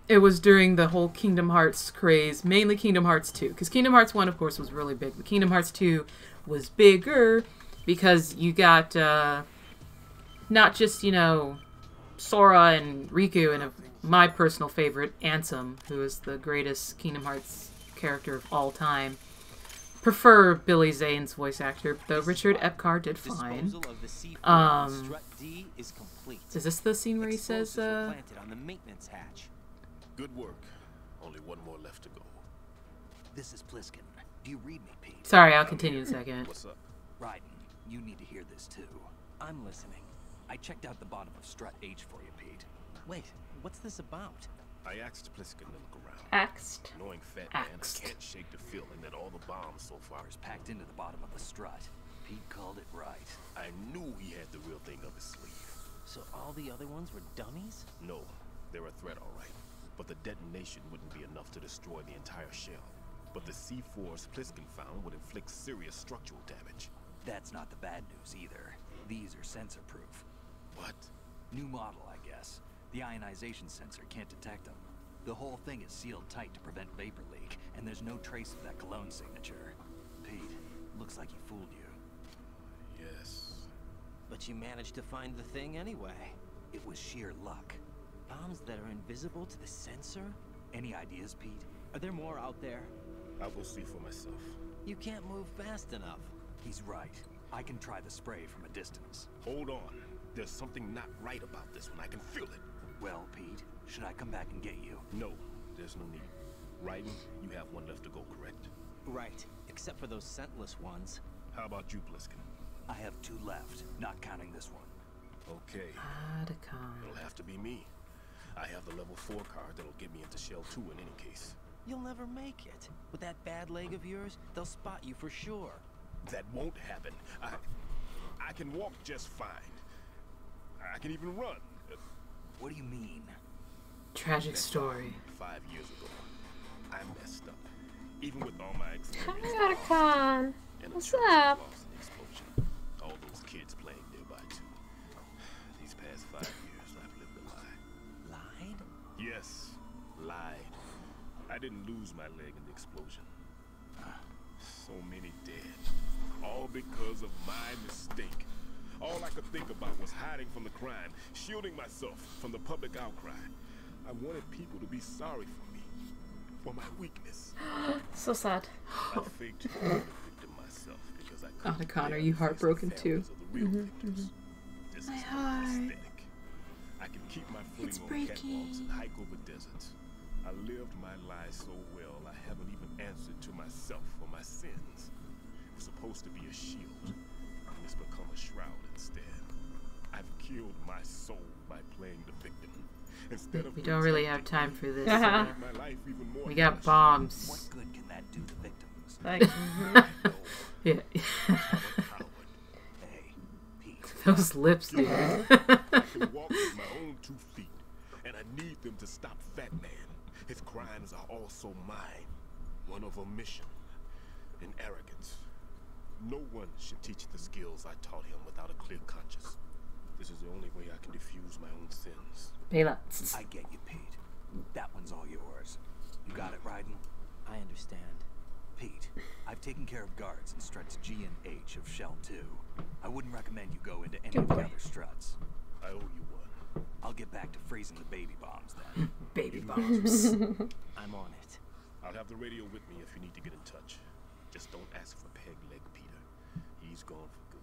it was during the whole Kingdom Hearts craze, mainly Kingdom Hearts 2. Because Kingdom Hearts 1, of course, was really big. But Kingdom Hearts 2 was bigger because you got not just, you know, Sora and Riku and my personal favorite, Ansem, who is the greatest Kingdom Hearts character of all time. Prefer Billy Zane's voice actor, though Richard Epcar did fine. Is this the scene where he says, on the maintenance hatch. Good work. Only one more left to go. This is Pliskin. Do you read me, Pete? Sorry, I'll continue in a second. What's up? Raiden, you need to hear this too. I'm listening. I checked out the bottom of Strut H for you, Pete. Wait, what's this about? I asked Pliskin to look around. Axed. Knowing Fat Man, I can't shake the feeling that all the bombs so far is packed into the bottom of the strut. Pete called it right. I knew he had the real thing up his sleeve. So all the other ones were dummies? No, they're a threat, all right. But the detonation wouldn't be enough to destroy the entire shell. But the C4s Pliskin found would inflict serious structural damage. That's not the bad news either. These are sensor-proof. What? New model, I guess. The ionization sensor can't detect them. The whole thing is sealed tight to prevent vapor leak, and there's no trace of that cologne signature. Pete, looks like he fooled you. Yes. But you managed to find the thing anyway. It was sheer luck. Bombs that are invisible to the sensor? Any ideas, Pete? Are there more out there? I'll go see for myself. You can't move fast enough. He's right. I can try the spray from a distance. Hold on. There's something not right about this one. I can feel it. Well, Pete, should I come back and get you? No, there's no need. Raiden, you have one left to go, correct? Right, except for those scentless ones. How about you, Pliskin? I have 2 left, not counting this one. Okay. It'll have to be me. I have the level 4 card that'll get me into Shell 2 in any case. You'll never make it. With that bad leg of yours, they'll spot you for sure. That won't happen. I can walk just fine. I can even run. What do you mean? Tragic story. 5 years ago, I messed up. Even with all my experience. Hi, Otacon. What's up? All those kids playing nearby too. These past 5 years, I've lived a lie. Lied? Yes, lied. I didn't lose my leg in the explosion. So many dead. All because of my mistake. All I could think about was hiding from the crime, shielding myself from the public outcry. I wanted people to be sorry for me, for my weakness. So sad. I faked being the victim myself because I couldn't. Otacon, are you heartbroken too? This is aesthetic. I can keep my footing on catwalks and hike over deserts. I lived my lie so well, I haven't even answered to myself for my sins. It was supposed to be a shield, and it's become a shroud instead. I've killed my soul by playing the victim. Instead of We don't really have time for this. Uh-huh. We got bombs. What good can that do the victims? Like, Yeah. Hey, Pete. Those lips, dude. I can walk with my own 2 feet. need them to stop Fat Man. His crimes are also mine. One of omission and arrogance. No one should teach the skills I taught him without a clear conscience. This is the only way I can diffuse my own sins. Bela. I get you, Pete. That one's all yours. You got it, Raiden? I understand. Pete, I've taken care of guards in struts G and H of Shell 2. I wouldn't recommend you go into any of the other struts. I owe you one. I'll get back to freezing the baby bombs then. Baby bombs. I'm on it. I'll have the radio with me if you need to get in touch. Just don't ask for Peg Leg Peter. He's gone for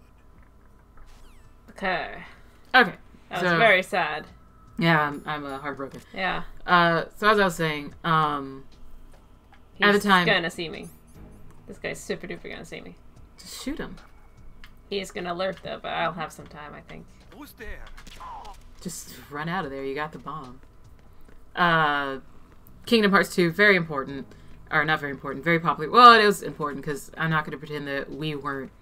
good. Okay. Okay. That was very sad. Yeah, I'm heartbroken. Yeah. So as I was saying, He's at the time, gonna see me. This guy's super duper gonna see me. just shoot him. He's gonna alert though, but I'll have some time, I think. Who's there? Just run out of there. You got the bomb. Kingdom Hearts 2, very important. Or not very important, very popular. Well, it was important because I'm not going to pretend that we weren't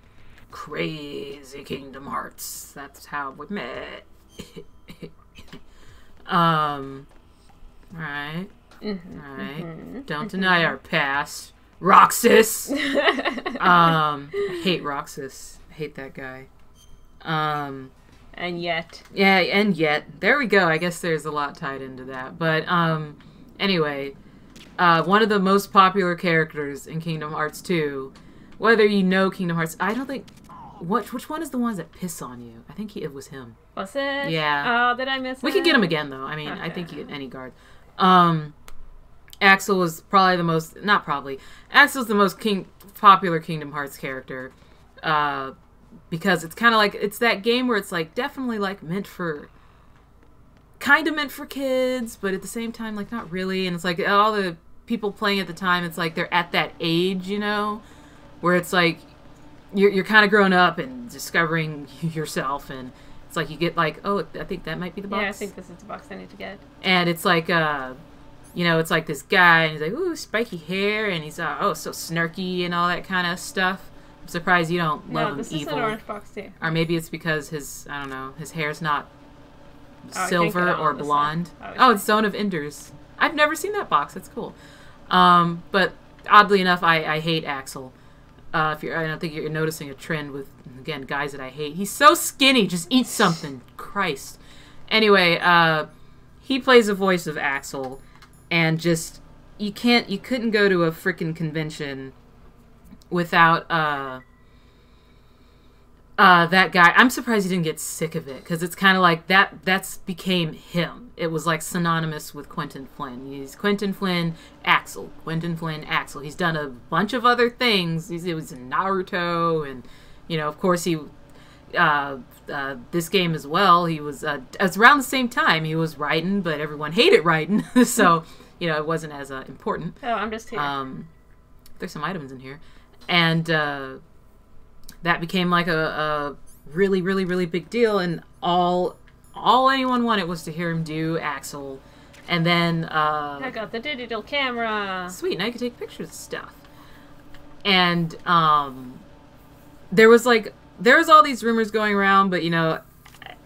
crazy Kingdom Hearts. That's how we met. Alright. Alright. Don't deny our past. Roxas! I hate Roxas. I hate that guy. And yet. Yeah, and yet. There we go. I guess there's a lot tied into that. But, anyway. One of the most popular characters in Kingdom Hearts 2, whether you know Kingdom Hearts, I don't think... Which one is the ones that piss on you? I think it was him. Was it? Yeah. Oh, did I miss We it? can get him again, though. I mean, Okay. I think you get any guard. Axel was probably the most... Not probably. Axel's the most popular Kingdom Hearts character. Because it's kind of like... It's that game where it's, like, definitely, like, meant for... Kind of meant for kids, but at the same time, like, not really. And it's like, all the people playing at the time, it's like they're at that age, you know? Where it's like... You're kind of growing up and discovering yourself, and it's like you get like, oh, I think that might be the box. Yeah, I think this is the box I need to get. And it's like, you know, it's like this guy, and he's like, ooh, spiky hair, and he's, oh, so snarky and all that kind of stuff. I'm surprised you don't love him this evil. is an orange box too. Or maybe it's because his, I don't know, his hair's not I silver can't get or on this blonde. side. Oh, it's Zone of Enders. I've never seen that box. That's cool. But oddly enough, I hate Axel. I don't think you're noticing a trend with, again, guys that I hate. He's so skinny. Just eat something. Christ. Anyway, he plays the voice of Axel, and just, you couldn't go to a freaking convention without, that guy. I'm surprised he didn't get sick of it, because it's kind of like that's became him. It was like synonymous with Quentin Flynn. He's Quentin Flynn, Axel. Quentin Flynn, Axel. He's done a bunch of other things. He was in Naruto, and, you know, of course he, this game as well, he was, it's around the same time, he was Raiden, but everyone hated Raiden, so, you know, it wasn't as important. Oh, I'm just here. There's some items in here. And, that became like a really, really, really big deal, and all anyone wanted was to hear him do Axel. And then I got the digital camera. Sweet, now you can take pictures of stuff. And there was all these rumors going around, but, you know,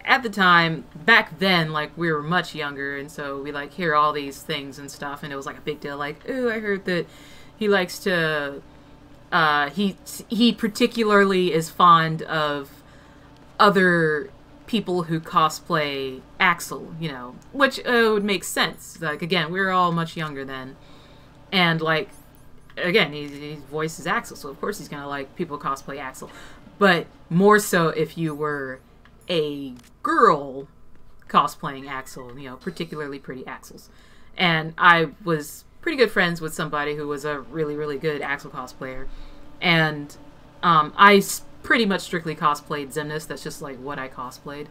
at the time, back then, like, we were much younger, and so we, like, hear all these things and stuff, and it was like a big deal, like, ooh, I heard that he likes to he particularly is fond of other people who cosplay Axel, you know, which would make sense. Like, again, we were all much younger then, and, like, again, he voices Axel, so of course he's gonna like people cosplay Axel, but more so if you were a girl cosplaying Axel, you know, particularly pretty Axels. And I was pretty good friends with somebody who was a really, really good Axel cosplayer. And I pretty much strictly cosplayed Xemnas. That's just like what I cosplayed.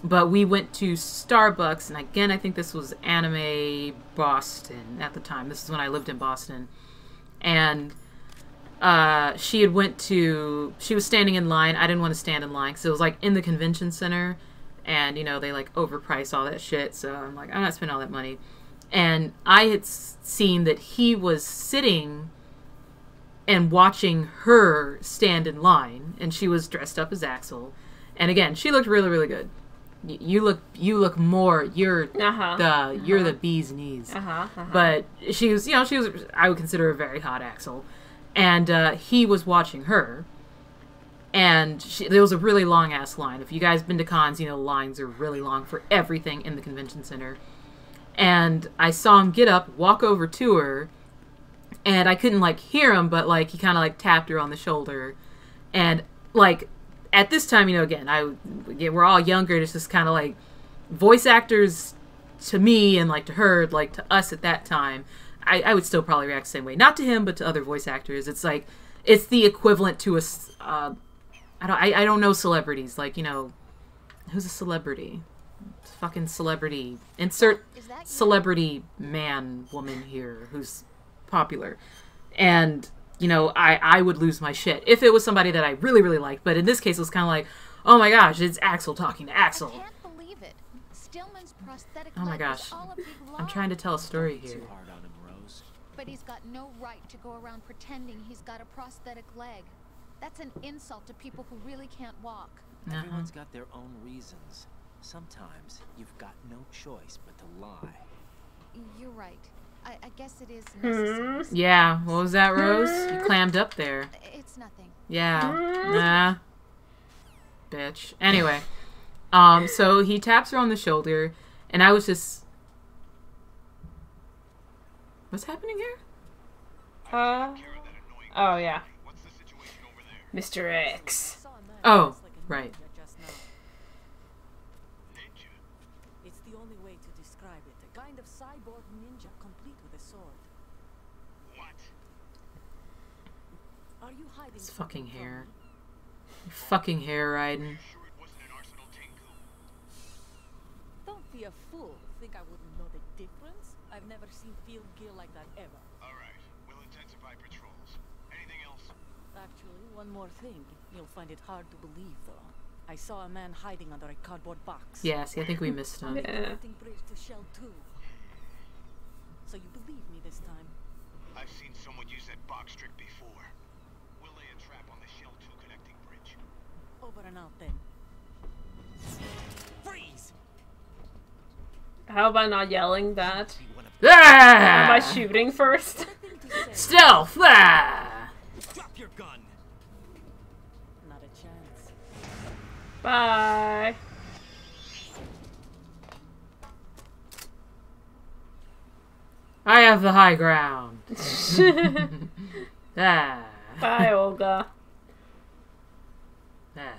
But we went to Starbucks, and again, I think this was Anime Boston at the time. This is when I lived in Boston. And she was standing in line. I didn't want to stand in line because it was like in the convention center. And, you know, they like overprice all that shit. So I'm like, I'm not spending all that money. And I had seen that he was sitting and watching her stand in line. And she was dressed up as Axel. And again, she looked really, really good. you look more, you're the bee's knees. But she was, I would consider a very hot Axel. And he was watching her. And there was a really long-ass line. If you guys been to cons, lines are really long for everything in the convention center. And I saw him get up, walk over to her, and I couldn't, hear him, but, he kind of, tapped her on the shoulder. And, at this time, again, we're all younger, it's just kind of, voice actors to me and, to her, to us at that time, I would still probably react the same way. Not to him, but to other voice actors. It's, it's the equivalent to I don't know celebrities. Who's a celebrity? Fucking celebrity. Insert celebrity man, woman here who's popular. And, I would lose my shit if it was somebody that I really, really liked. But in this case, it was kind of like, oh my gosh, it's Axel talking to Axel. I can't believe it. Stillman's prosthetic Oh my leg gosh. was all a big lie. I'm trying to tell a story here. Too hard on him, Rose. But he's got no right to go around pretending he's got a prosthetic leg. That's an insult to people who really can't walk. Everyone's got their own reasons. Sometimes you've got no choice but to lie. You're right. I guess it is necessary. Yeah, what was that, Rose? You clammed up there. It's nothing. Yeah. Nah. Bitch. Anyway. So he taps her on the shoulder, and I was just... What's happening here? Oh, yeah. Mr. X. Oh, right. It's the only way to describe it. A kind of cyborg ninja complete with a sword. What? Are you hiding His something fucking from hair. me? Your fucking hair, Raiden. Sure it wasn't an Arsenal Tengu? Don't be a fool. Think I wouldn't know the difference? I've never seen field gear like that ever. Alright, we'll intensify patrols. Anything else? Actually, one more thing. You'll find it hard to believe, though. I saw a man hiding under a cardboard box. Yeah, see, I think we missed him. Yeah. Connecting bridge to Shell 2. So you believe me this time? I've seen someone use that box trick before. We'll lay a trap on the Shell 2 connecting bridge. Over and out then. Freeze! How about not yelling that? Ah! By shooting first? Stealth! Ah! Drop your gun! Not a chance. Bye. I have the high ground. Ah. Bye, Olga. Ah.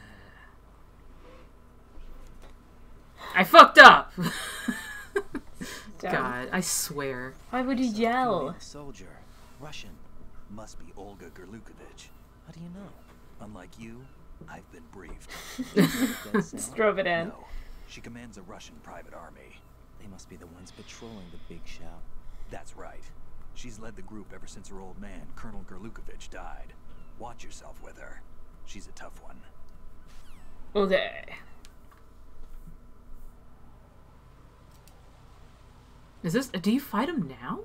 I fucked up. God, I swear. Why would you yell? Soldier. Russian. Must be Olga Gerlukovich. How do you know? Unlike you, I've been briefed. Just drove it in. No, she commands a Russian private army. They must be the ones patrolling the big shout. That's right. She's led the group ever since her old man, Colonel Gerlukovich, died. Watch yourself with her. She's a tough one. Okay. Is this? Do you fight him now?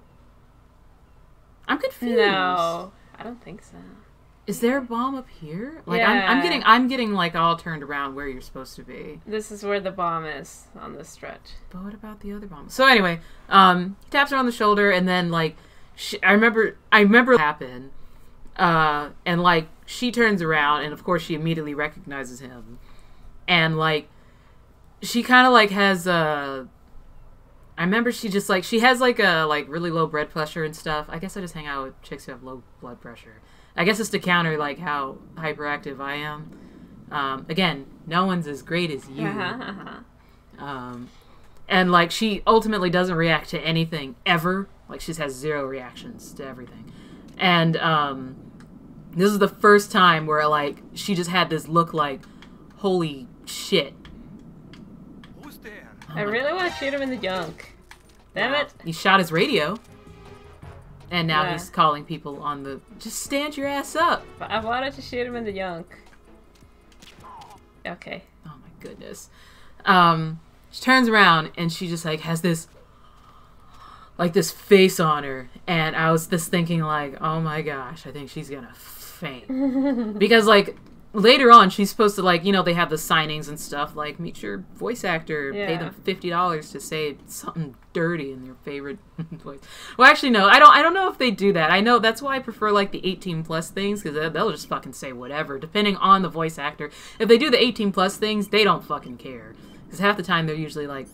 I'm confused. No, I don't think so. Is there a bomb up here? Like Yeah. I'm getting like all turned around where you're supposed to be. This is where the bomb is on this stretch. But what about the other bomb? So anyway, he taps her on the shoulder, and then like, I remember what happened, and like she turns around, and of course she immediately recognizes him, and like, she kind of like has a. I remember she just like she has like a like really low blood pressure and stuff. I guess I just hang out with chicks who have low blood pressure. I guess it's to counter like how hyperactive I am. Again, no one's as great as you. And like she ultimately doesn't react to anything ever. Like she just has zero reactions to everything. And this is the first time where like she just had this look like, holy shit. Who's there? I really want to shoot him in the junk. Damn it. He shot his radio. And now Yeah. he's calling people on the... Just stand your ass up. But I wanted to shoot him in the junk. Okay. Oh my goodness. She turns around and she just like has this... Like this face on her. And I was just thinking like, oh my gosh, I think she's gonna faint. Because like, later on, she's supposed to, like, you know, they have the signings and stuff, like, meet your voice actor, pay them $50 to say something dirty in their favorite voice. Well, actually, no, I don't know if they do that. I know that's why I prefer, like, the 18-plus things, because they'll just fucking say whatever, depending on the voice actor. If they do the 18-plus things, they don't fucking care. Because half the time, they're usually, like,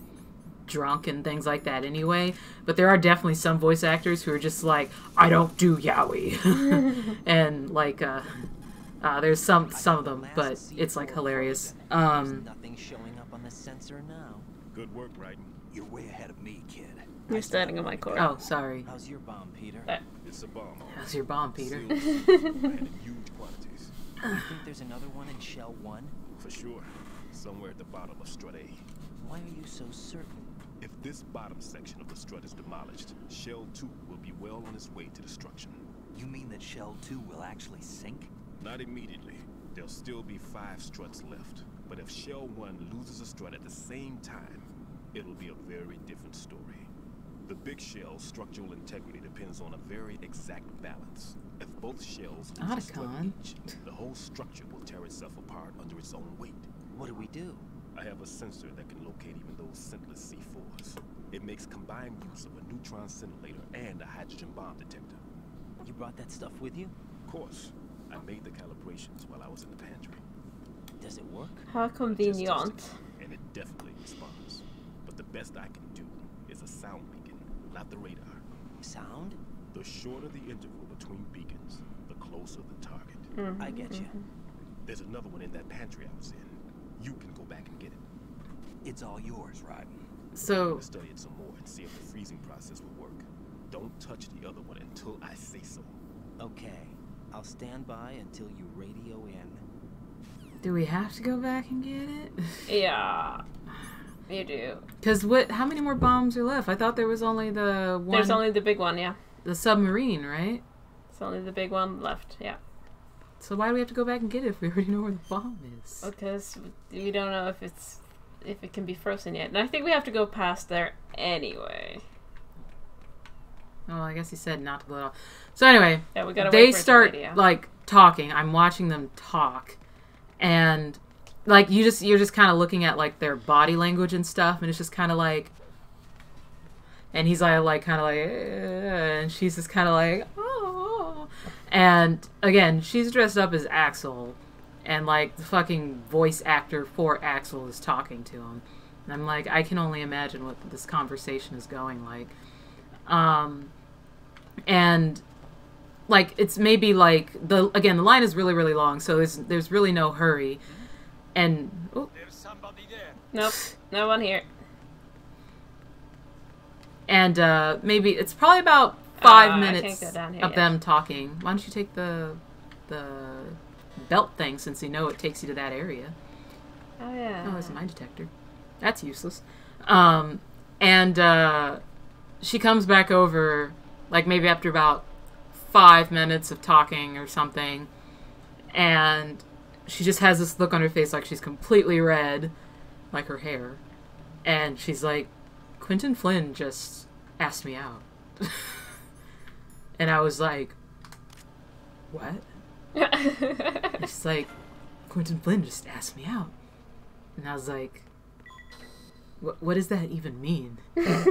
drunk and things like that anyway. But there are definitely some voice actors who are just like, I don't do yaoi. And, like, there's some of them, but it's like hilarious. Nothing showing up on the sensor now. Good work, Raiden. You're way ahead of me, kid. You're standing on my court. Oh, sorry. How's your bomb, Peter? It's a bomb. How's your bomb, Peter? Sealed and in huge quantities. You think there's another one in Shell 1? For sure. Somewhere at the bottom of Strut A. Why are you so certain? If this bottom section of the strut is demolished, Shell 2 will be well on its way to destruction. You mean that Shell 2 will actually sink? Not immediately. There'll still be 5 struts left. But if Shell 1 loses a strut at the same time, it'll be a very different story. The big shell's structural integrity depends on a very exact balance. If both shells lose a strut each, the whole structure will tear itself apart under its own weight. What do we do? I have a sensor that can locate even those scentless C4s. It makes combined use of a neutron scintillator and a hydrogen bomb detector. You brought that stuff with you? Of course. I made the calibrations while I was in the pantry. Does it work? How convenient. And it definitely responds. But the best I can do is a sound beacon, not the radar. Sound? The shorter the interval between beacons, the closer the target. I get you. There's another one in that pantry I was in. You can go back and get it. It's all yours, Raiden. So I'm gonna study it some more and see if the freezing process will work. Don't touch the other one until I say so. Okay. I'll stand by until you radio in. do we have to go back and get it? Yeah, you do. Because how many more bombs are left? I thought there was only the one. There's only the big one, yeah. The submarine, right? It's only the big one left, yeah. So why do we have to go back and get it if we already know where the bomb is? Because we don't know if it can be frozen yet. And I think we have to go past there anyway. Oh, I guess he said not to blow it off. So anyway, yeah, we gotta they wait for start it to radio. like talking. I'm watching them talk, and like you're just kind of looking at like their body language and stuff, and it's just kind of like, and he's like kind of like, and she's just kind of like, oh, and again, she's dressed up as Axel, and like the fucking voice actor for Axel is talking to him, and I'm like, I can only imagine what this conversation is going like. And like it's maybe like the line is really really long, so there's really no hurry, and There's somebody there. Nope, no one here. and maybe it's probably about 5 I minutes can't go down here of yet. them talking. Why don't you take the belt thing, since you know it takes you to that area? Oh yeah. Oh, there's a mine detector. That's useless. And she comes back over, like maybe after about 5 minutes of talking or something, and she just has this look on her face like she's completely red, like her hair, and she's like, Quentin Flynn just asked me out. And I was like, what? She's like, Quentin Flynn just asked me out. And I was like, what does that even mean? She's like,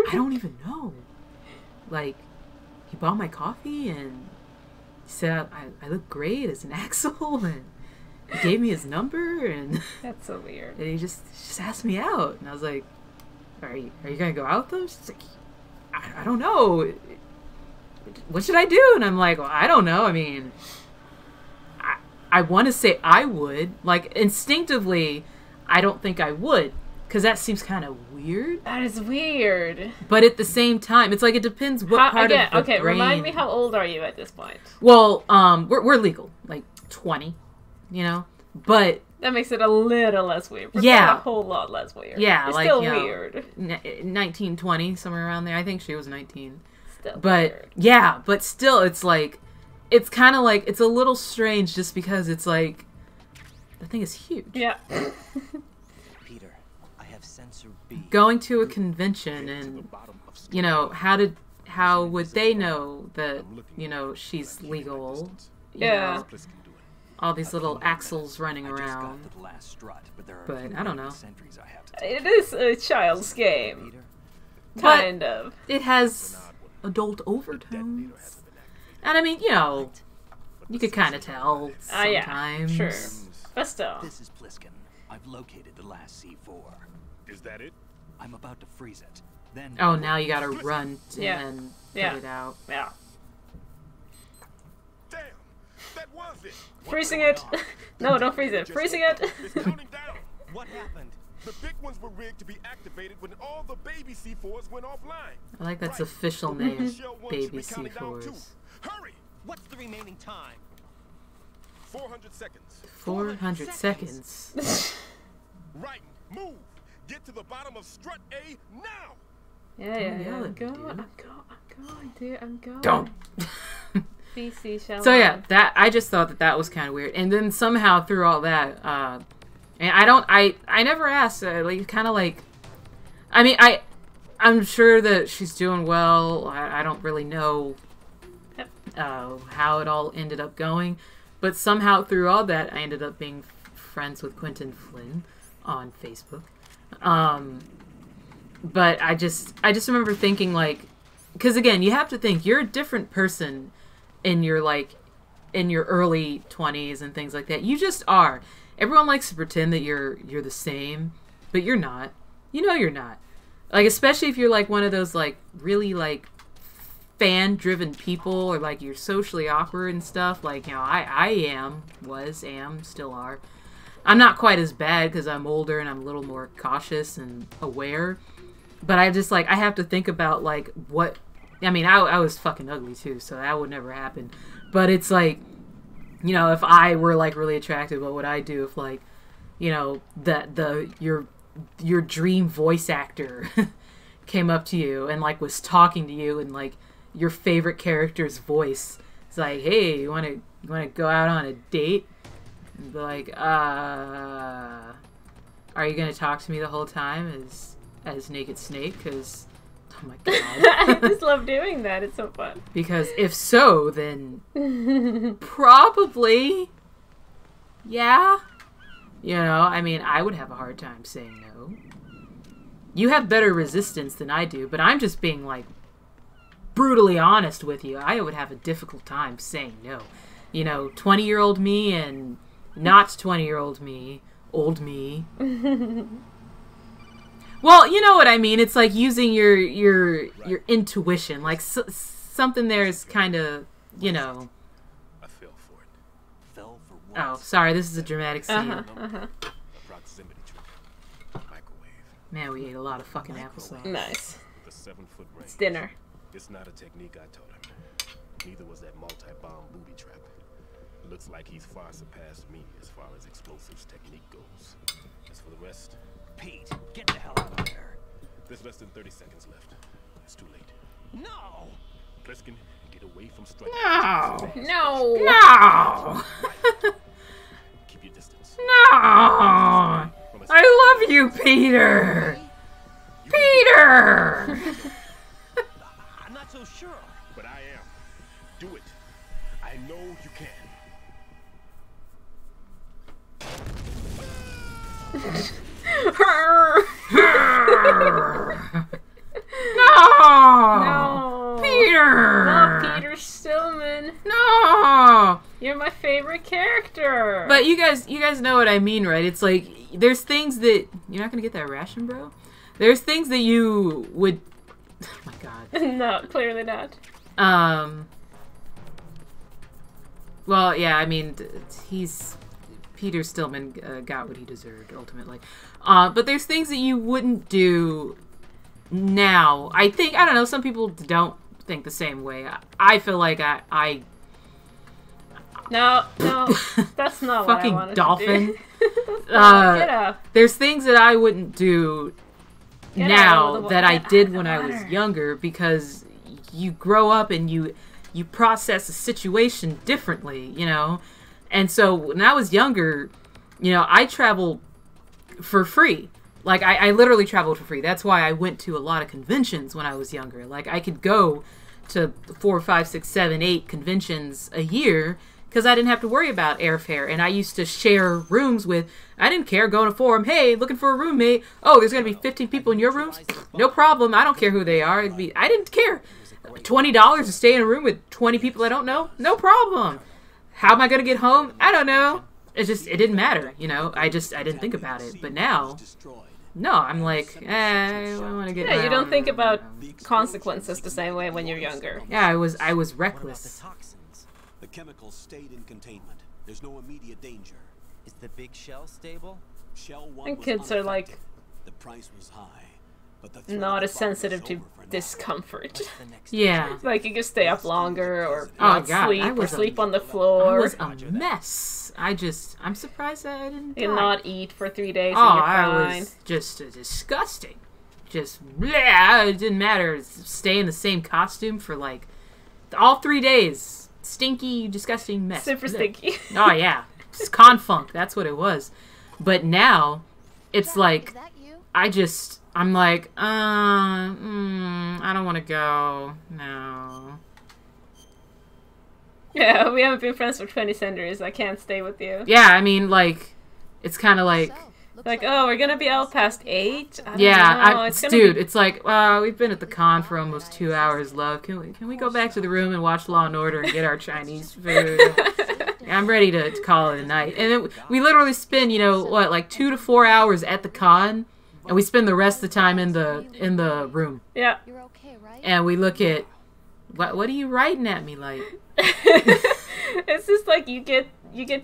I don't even know. Like, he bought my coffee and he said I look great as an Axel, and he gave me his number, and That's so weird. and he just asked me out. And I was like, are you gonna go out with him? She's like, I don't know. What should I do? And I'm like, well, I don't know. I mean, I want to say I would. Like, instinctively, I don't think I would, because that seems kind of weird. That is weird. But at the same time, it's like it depends what part of the okay, brain. remind me, how old are you at this point? Well, we're legal, like 20, you know. But That makes it a little less weird. But Yeah. not a whole lot less weird. yeah, It's like still you know, weird. 19, 20, somewhere around there. I think she was 19. Still But weird. yeah, but still, it's like, it's kind of like, it's a little strange just because it's like, the thing is huge. Yeah. Peter, I have sensor B. Going to a convention and, you know, how would they know that, you know, she's legal? You Yeah. know? all these little axles running I just got around. to the last strut, but there are But a few I don't know. sentries I have to take. It is a child's game. Peter? Kind of. It has adult overtones. And I mean, you know, you could kind of tell Yeah, sometimes. sure. But still. This is Pliskin. I've located the last C4. Is that it? I'm about to freeze it. Then Oh, now you gotta run Yeah. and Yeah. put it out. Yeah. Damn, that was it. Freezing it. No, don't freeze it. Freezing it. It's counting down. What happened? The big ones were rigged to be activated when all the baby C4s went offline. I like that's Right. official The name, shell ones should Baby be counting down, too. C4s. Hurry! What's the remaining time? 400 seconds. 400 seconds. Right, move. Get to the bottom of strut A now. Yeah, yell yeah. at me, I'm going, dude. I'm going, dude. I'm going. Don't. BC shall So yeah, on. that I just thought that was kind of weird, and then somehow through all that, and I never asked, like kind of like, I mean I'm sure that she's doing well. I don't really know how it all ended up going, but somehow through all that, I ended up being friends with Quentin Flynn on Facebook. But I just remember thinking like, because again, you have to think you're a different person in your early 20s and things like that. You just are. Everyone likes to pretend that you're the same, but you're not. You know you're not. Like, especially if you're like one of those like really like fan driven people, or like you're socially awkward and stuff. Like, you know, I am, still are. I'm not quite as bad because I'm older and I'm a little more cautious and aware. But I just like, I have to think about like what, I mean, I was fucking ugly too, so that would never happen. But it's like, you know, if I were like really attractive, what would I do if like, you know, your dream voice actor came up to you and like was talking to you in like your favorite character's voice? It's like, hey, you want to go out on a date? And be like, are you gonna talk to me the whole time as Naked Snake? Because, oh my god, I just love doing that. It's so fun. because if so, then probably, yeah. You know, I mean, I would have a hard time saying no. You have better resistance than I do, but I'm just being like brutally honest with you. I would have a difficult time saying no. You know, 20-year-old me and not 20-year-old me, old me. Well, you know what I mean. It's like using your intuition. Like something there is kind of, you know. I fell for it. Fell for what? Oh, sorry. This is a dramatic scene. A proximity trick. Microwave. Man, we ate a lot of fucking applesauce. Nice. The 7-foot range. It's dinner. It's not a technique I taught him. Neither was that multi-bomb booby trap. Looks like he's far surpassed me as far as explosives technique goes. As for the rest, Pete, get the hell out of there. there's less than 30 seconds left. It's too late. No! Pliskin, get away from strike. No. No. No. Keep your distance. No. I love you, Peter. Peter. I'm not so sure. But I am. Do it. I know you can. No. No. Peter. No, Peter Stillman. No. You're my favorite character. But you guys know what I mean, right? It's like there's things that you're not gonna get that ration, bro. There's things that you would. Oh my god. No, clearly not. Well, yeah. I mean, Peter Stillman got what he deserved ultimately. But there's things that you wouldn't do now. I don't know. Some people don't think the same way. I feel like I No, that's not what I fucking wanted dolphin. to do. Get up. There's things that I wouldn't do Get out now of the that wa- I get did out of when the I was water. younger, because you grow up and you process a situation differently, you know? And so when I was younger, you know, I traveled for free. Like, I literally traveled for free. That's why I went to a lot of conventions when I was younger. Like, I could go to 4, 5, 6, 7, 8 conventions a year because I didn't have to worry about airfare. And I used to share rooms with, I didn't care, go in a forum, hey, looking for a roommate. Oh, there's going to be 15 people in your rooms? No problem. I don't care who they are. I didn't care. $20 to stay in a room with 20 people I don't know? No problem. How am I going to get home? I don't know. It didn't matter, you know? I didn't think about it. But now, no, I'm like, I want to get Yeah, you don't think about consequences the same way when you're younger. Yeah, I was reckless. The chemicals stayed in containment. There's no immediate danger. Is the big shell stable? Shell 1 And was kids are like the price was high, but the not as sensitive to discomfort. Yeah. Like you can stay up longer or Oh, not God, sleep or sleep on the I floor. was a mess. I'm surprised that I didn't die. And not eat for 3 days Oh, and you're I fine. was just disgusting. Just, bleh, it didn't matter. Stay in the same costume for like all 3 days. Stinky, disgusting mess. Super Bleh. stinky. Oh, yeah. It's confunk. That's what it was. But now, it's like, I'm like, I don't want to go. No. Yeah, we haven't been friends for 20 centuries. I can't stay with you. Yeah, I mean, like, it's kind of like... Like, oh, we're gonna be out past 8? I don't know. Dude, it's like, we've been at the con for almost 2 hours, love. Can we go back to the room and watch Law and Order and get our Chinese food? I'm ready to call it a night. And then we literally spend, like 2 to 4 hours at the con, and we spend the rest of the time in the room. Yeah. You're okay, right? And we look at, what are you writing at me like? It's just like you get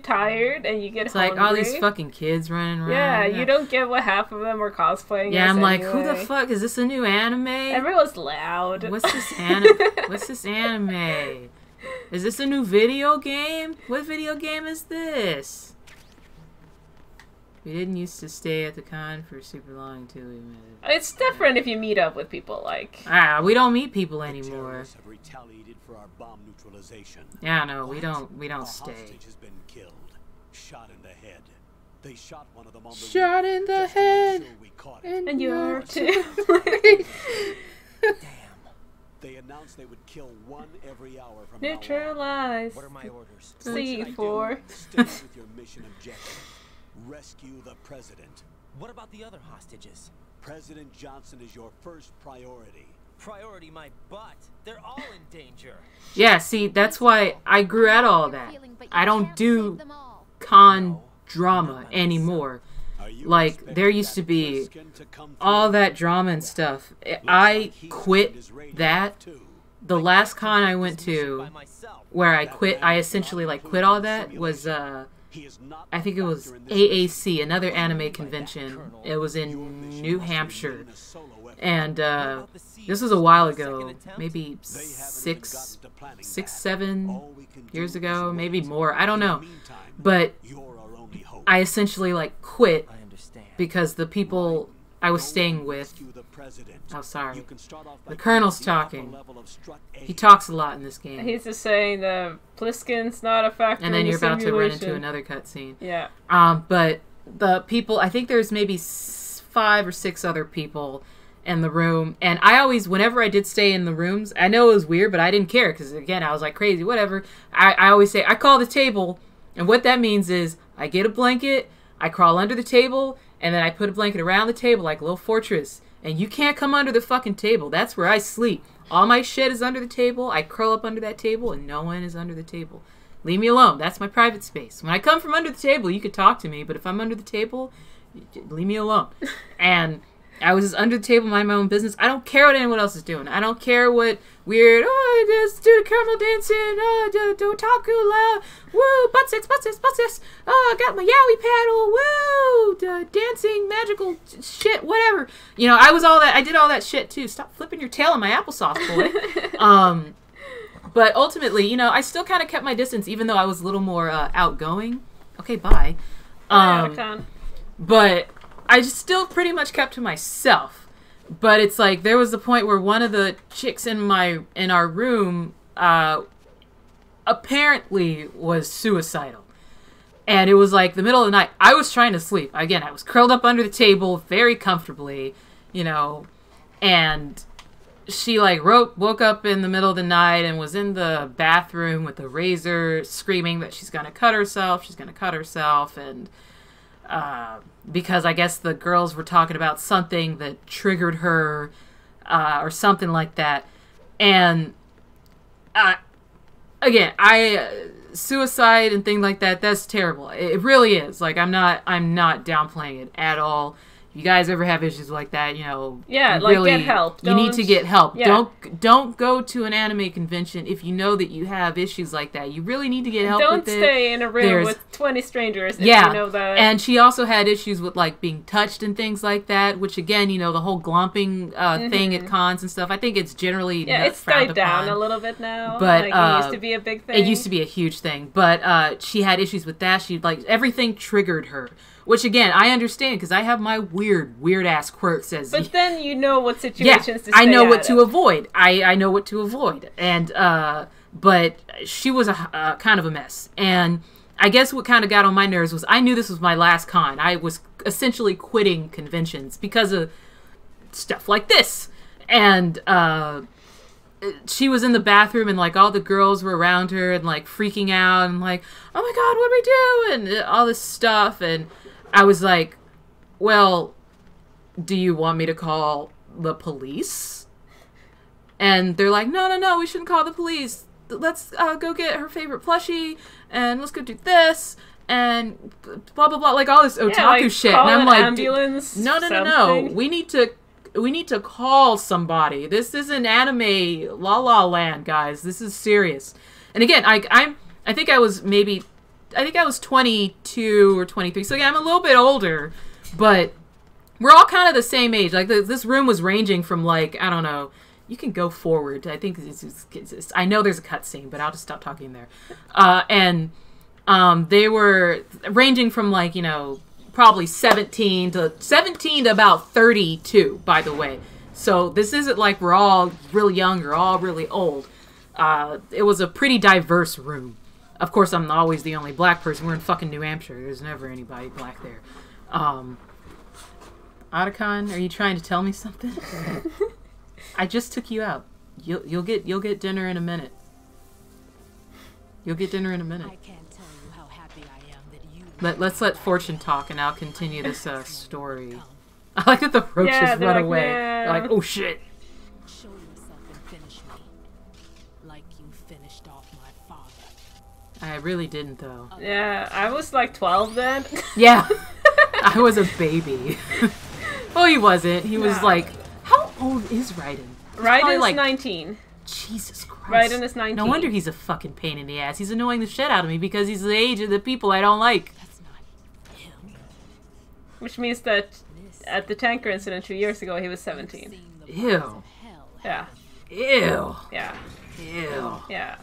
tired and you get It's hungry. like all these fucking kids running around. Yeah, you don't get what half of them are cosplaying. Yeah, as I'm like, anyway. who the fuck is this? A new anime? Everyone's loud. What's this anime? What's this anime? Is this a new video game? What video game is this? We didn't used to stay at the con for super long until we met. It's different if you meet up with people like. We don't meet people anymore. Terrorists have retaliated for our bomb neutralization. Yeah, no, we don't A stay. hostage has been killed, shot in the head. They shot one of them on the Shot roof in the just to make head. sure we caught it. And you're too. Damn. They announced they would kill one every hour from now on. Neutralize. What are my orders? What should I do? C4. Stay with your mission objective. Rescue the president. What about the other hostages? President Johnson is your first priority. Priority my butt. They're all in danger. Yeah, see, that's why I grew out of all that. I don't do con drama anymore. Are you Like, expecting there used to that be Briskin to come all through? that drama and stuff. Looks I like he's quit turned his radio that. off, too. The last con I went to, By myself. where I essentially like quit all that, was He is not I think a it was factor in this AAC, another anime convention. It was in New Hampshire, and this was a while ago, maybe 7 years ago, maybe more. I don't know, but I essentially like quit I understand. because the people I was staying with. Oh, sorry. The Colonel's talking. He talks a lot in this game. He's just saying the Pliskin's not a factor. And then in the you're about to run into simulation. another cutscene. Yeah. But the people, I think there's maybe 5 or 6 other people in the room. And I always, whenever I did stay in the rooms, I know it was weird, but I didn't care. Because, again, I was like, crazy, whatever. I always say, I call the table. And what that means is I get a blanket, I crawl under the table, and then I put a blanket around the table like a little fortress. And you can't come under the fucking table. That's where I sleep. All my shit is under the table. I curl up under that table, and no one is under the table. Leave me alone. That's my private space. When I come from under the table, you could talk to me. But if I'm under the table, leave me alone. And I was just under the table, mind my own business. I don't care what anyone else is doing. I don't care what weird, just do the caramel dancing, do otaku loud, woo, butt sex, I got my yaoi paddle, woo, dancing, magical shit, whatever. I did all that shit too. Stop flipping your tail on my applesauce, boy. But ultimately, I still kind of kept my distance, even though I was a little more outgoing. Okay, bye. But I just still pretty much kept to myself. But it's like there was a point where one of the chicks in our room apparently was suicidal. And it was like the middle of the night. I was trying to sleep. Again, I was curled up under the table very comfortably, and she like woke up in the middle of the night and was in the bathroom with a razor, screaming that she's gonna cut herself. She's gonna cut herself, and because I guess the girls were talking about something that triggered her, or something like that. And again, suicide and things like that, that's terrible. It really is. Like, I'm not downplaying it at all. You guys ever have issues like that, you know, yeah, like, get help. You need to get help. Yeah. Don't go to an anime convention if you know that you have issues like that. You really need to get help Don't with it. stay in a room with 20 strangers if yeah, you know that. And she also had issues with, like, being touched and things like that, which, again, you know, the whole glomping thing at cons and stuff, I think it's generally it's died down a little bit now. But, like, it used to be a big thing. It used to be a huge thing. But she had issues with that. She, like, everything triggered her. Which, again, I understand, because I have my weird-ass quirks. But then you know what situations to stay I know what out to of. avoid. I know what to avoid. And, but she was a kind of a mess. And I guess what kind of got on my nerves was I knew this was my last con. I was essentially quitting conventions because of stuff like this. And, she was in the bathroom and, like, all the girls were around her and, like, freaking out and, like, oh my god, what do we do? And all this stuff. And I was like, well, do you want me to call the police? And they're like, no, we shouldn't call the police. Let's go get her favorite plushie, and let's go do this, and blah, blah, blah. Like, all this otaku shit. And I'm like, ambulance, no. We need to call somebody. This isn't anime La La Land, guys. This is serious. And again, I think I was 22 or 23. So again, I'm a little bit older, but we're all kind of the same age. Like, this room was ranging from, like, I don't know. You can go forward. I think I know there's a cutscene, but I'll just stop talking there. And they were ranging from, like, you know, probably 17 to about 32, by the way. So this isn't like we're all really young or all really old. It was a pretty diverse room. Of course, I'm always the only black person. We're in fucking New Hampshire. There's never anybody black there. Otacon, are you trying to tell me something? I just took you out. You'll get dinner in a minute. You'll get dinner in a minute. I can't tell you how happy I am that you. Let's let Fortune talk, and I'll continue this story. I like that the roaches run away. They're like, oh shit. Show yourself and finish me, like you finished off my father. I really didn't, though. Yeah, I was like 12 then. Yeah, I was a baby. Well, he wasn't. He was like, how old is Raiden? Raiden's like 19. Jesus Christ. Raiden is 19. No wonder he's a fucking pain in the ass. He's annoying the shit out of me because he's the age of the people I don't like. That's not him. Which means that at the tanker incident 2 years ago, he was 17. Ew. Yeah. Ew. Yeah. Ew. Yeah.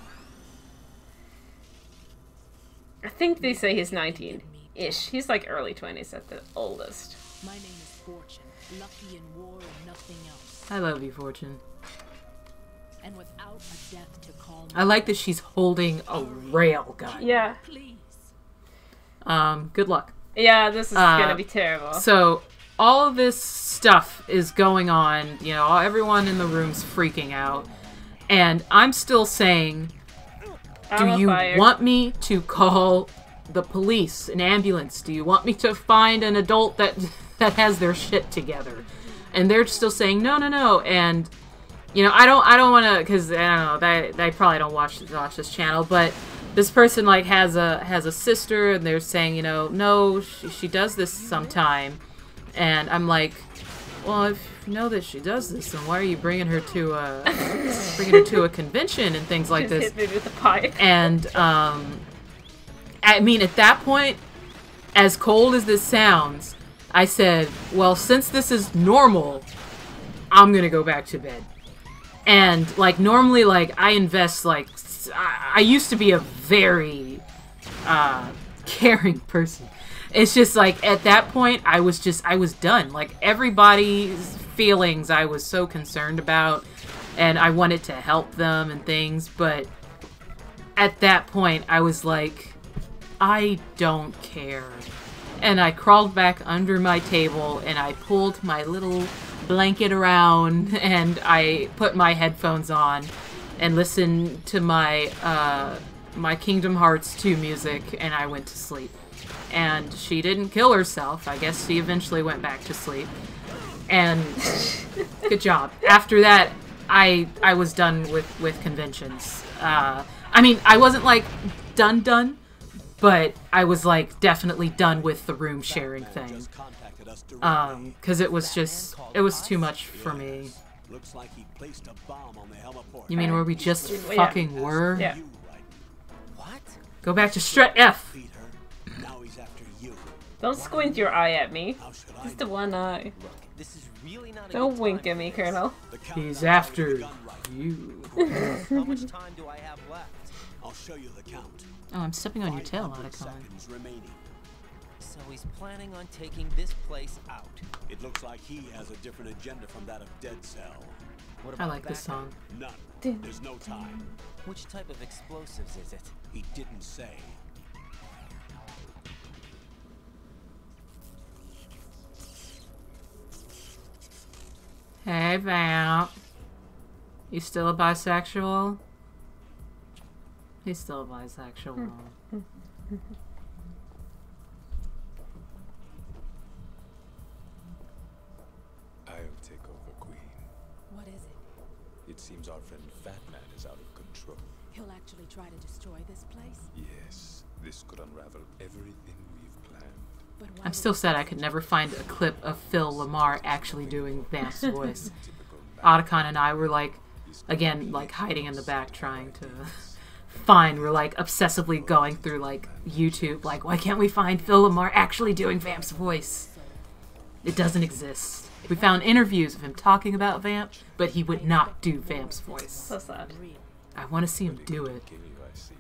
I think they say he's 19-ish. He's like early 20s at the oldest. My name is Fortune. Lucky in war and nothing else. I love you, Fortune. And without a death to call. I like that she's holding a rail gun. Yeah. Please. Good luck. Yeah, this is gonna be terrible. So, all of this stuff is going on. You know, everyone in the room's freaking out. And I'm still saying, do you want me to call the police, an ambulance? Do you want me to find an adult that has their shit together? And they're still saying, no. And, you know, I don't want to, because, I don't know, they probably don't watch this channel, but this person, like, has a sister, and they're saying, you know, no, she does this sometime. And I'm like, well, if you know that she does this, then why are you bringing her to a convention and things like this? Hit me with the pipe. And, I mean, at that point, as cold as this sounds, I said, well, since this is normal, I'm gonna go back to bed. And, like, normally, like, I invest, like, I used to be a very, caring person. It's just, like, at that point, I was done. Like, everybody's feelings I was so concerned about, and I wanted to help them and things, but at that point, I was like, I don't care. And I crawled back under my table, and I pulled my little blanket around and I put my headphones on and listened to my my Kingdom Hearts 2 music, and I went to sleep. And she didn't kill herself. I guess she eventually went back to sleep. And good job. After that, I was done with conventions. I mean, I wasn't like done, but I was like definitely done with the room sharing thing. Because it was too much for me. Looks like he placed a bomb on the heliport. You mean where we just fucking were? Yeah. What? Go back to Strat F. Now he's after you. Don't squint your eye at me. Just the one eye. Look, this is really not a Don't good wink time at me, for this. Colonel. He's after you. How much time do I have left? I'll show you the count. Oh, I'm stepping on your tail, 500 Otacon. seconds remaining. So he's planning on taking this place out. It looks like he has a different agenda from that of Dead Cell. What I about like this backup? song. None. There's no time. Which type of explosives is it? He didn't say. Hey, Vamp. You still a bisexual? He's still a bisexual. I'll take over, Queen. What is it? It seems our friend Fatman is out of control. He'll actually try to destroy this place? Yes, this could unravel everything we've planned. But why I'm would still he sad do I could such never a find a thing? clip of Phil Lamar actually doing Vamp's voice. Typical man. Otacon and I were like, again, like hiding in the back trying to find. We're like obsessively going through like YouTube, like, why can't we find Phil Lamar actually doing Vamp's voice? It doesn't exist. We found interviews of him talking about Vamp, but he would not do Vamp's voice. So sad. Real, I want to see him do it. Kill you, I see.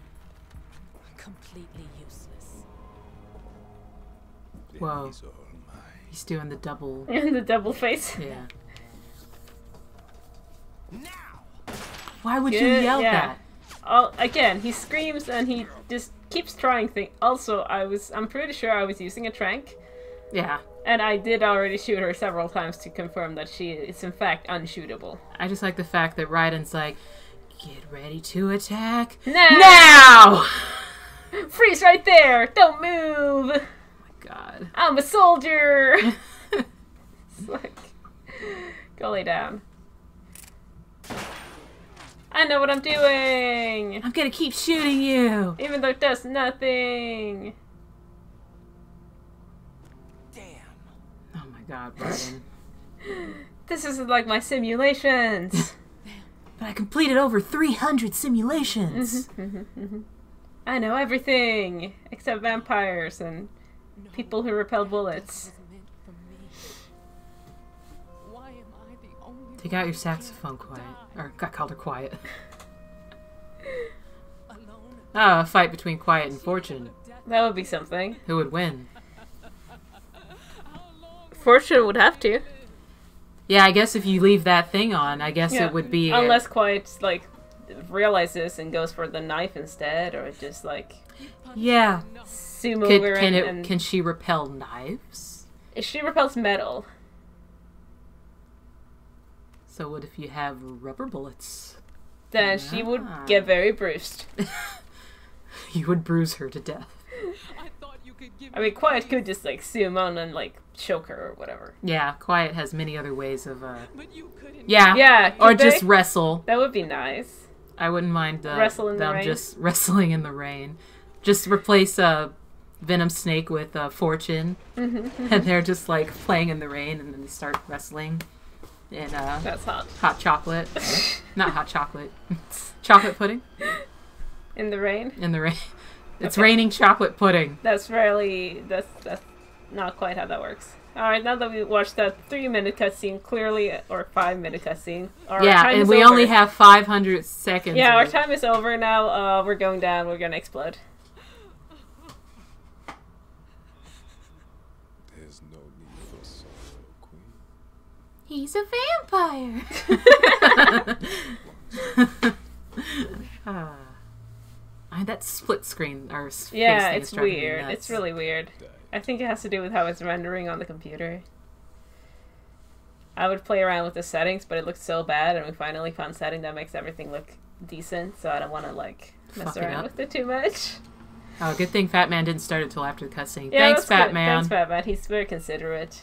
completely useless. Then Whoa. he's all mine. He's doing the double. The double face. Yeah. Now! Why would you Good, yell yeah. that? Again, he screams and he just keeps trying things. Also, I'm pretty sure I was using a trank. Yeah. And I did already shoot her several times to confirm that she is in fact unshootable. I just like the fact that Raiden's like, get ready to attack Now! now! Freeze right there! Don't move! God. I'm a soldier! It's like, go lay down. I know what I'm doing! I'm gonna keep shooting you! Even though it does nothing! Oh my god, Raiden. This isn't like my simulations! But I completed over 300 simulations! I know everything! Except vampires and people who repel bullets. Was meant for me. Why am I the only Take out your one who saxophone, can't Quiet. die Or, I called her Quiet. alone? Ah, a fight between Quiet and Fortune. That would be something. Who would win? Fortune would have to. Yeah, I guess if you leave that thing on, I guess Yeah, it would be... unless Quiet, like, realizes and goes for the knife instead, or just, like, Yeah. zoom over and... Can she repel knives? She repels metal. So what if you have rubber bullets? Then she would get very bruised. You would bruise her to death. I thought you could give I mean, Quiet could just, like, zoom on and, like, choke her or whatever. Yeah, Quiet has many other ways of, but you couldn't. Yeah. Yeah, Or could just they? wrestle. That would be nice. I wouldn't mind Wrestle in the them rain. just wrestling in the rain. Just replace Venom Snake with Fortune. And they're just, like, playing in the rain, and then they start wrestling in That's hot. hot chocolate. Not hot chocolate. Chocolate pudding In the rain? in the rain. It's Okay. raining chocolate pudding. That's that's not quite how that works. Alright, now that we watched that 3-minute cutscene, clearly, or 5-minute cutscene. Our Yeah, time and is we over. only have 500 seconds. Yeah, of our it. time is over now. We're going down. We're gonna explode. There's no need for sorrow, Queen. He's a vampire. That split screen or face Yeah, thing it's is driving me weird. nuts. It's really weird. I think it has to do with how it's rendering on the computer. I would play around with the settings, but it looked so bad, and we finally found a setting that makes everything look decent, so I don't want to, like, mess Fuck it around up. with it too much. Oh, good thing Fat Man didn't start until after the cutscene. Yeah, Thanks, that's Fat good. Man. Thanks, Fat Man. He's very considerate.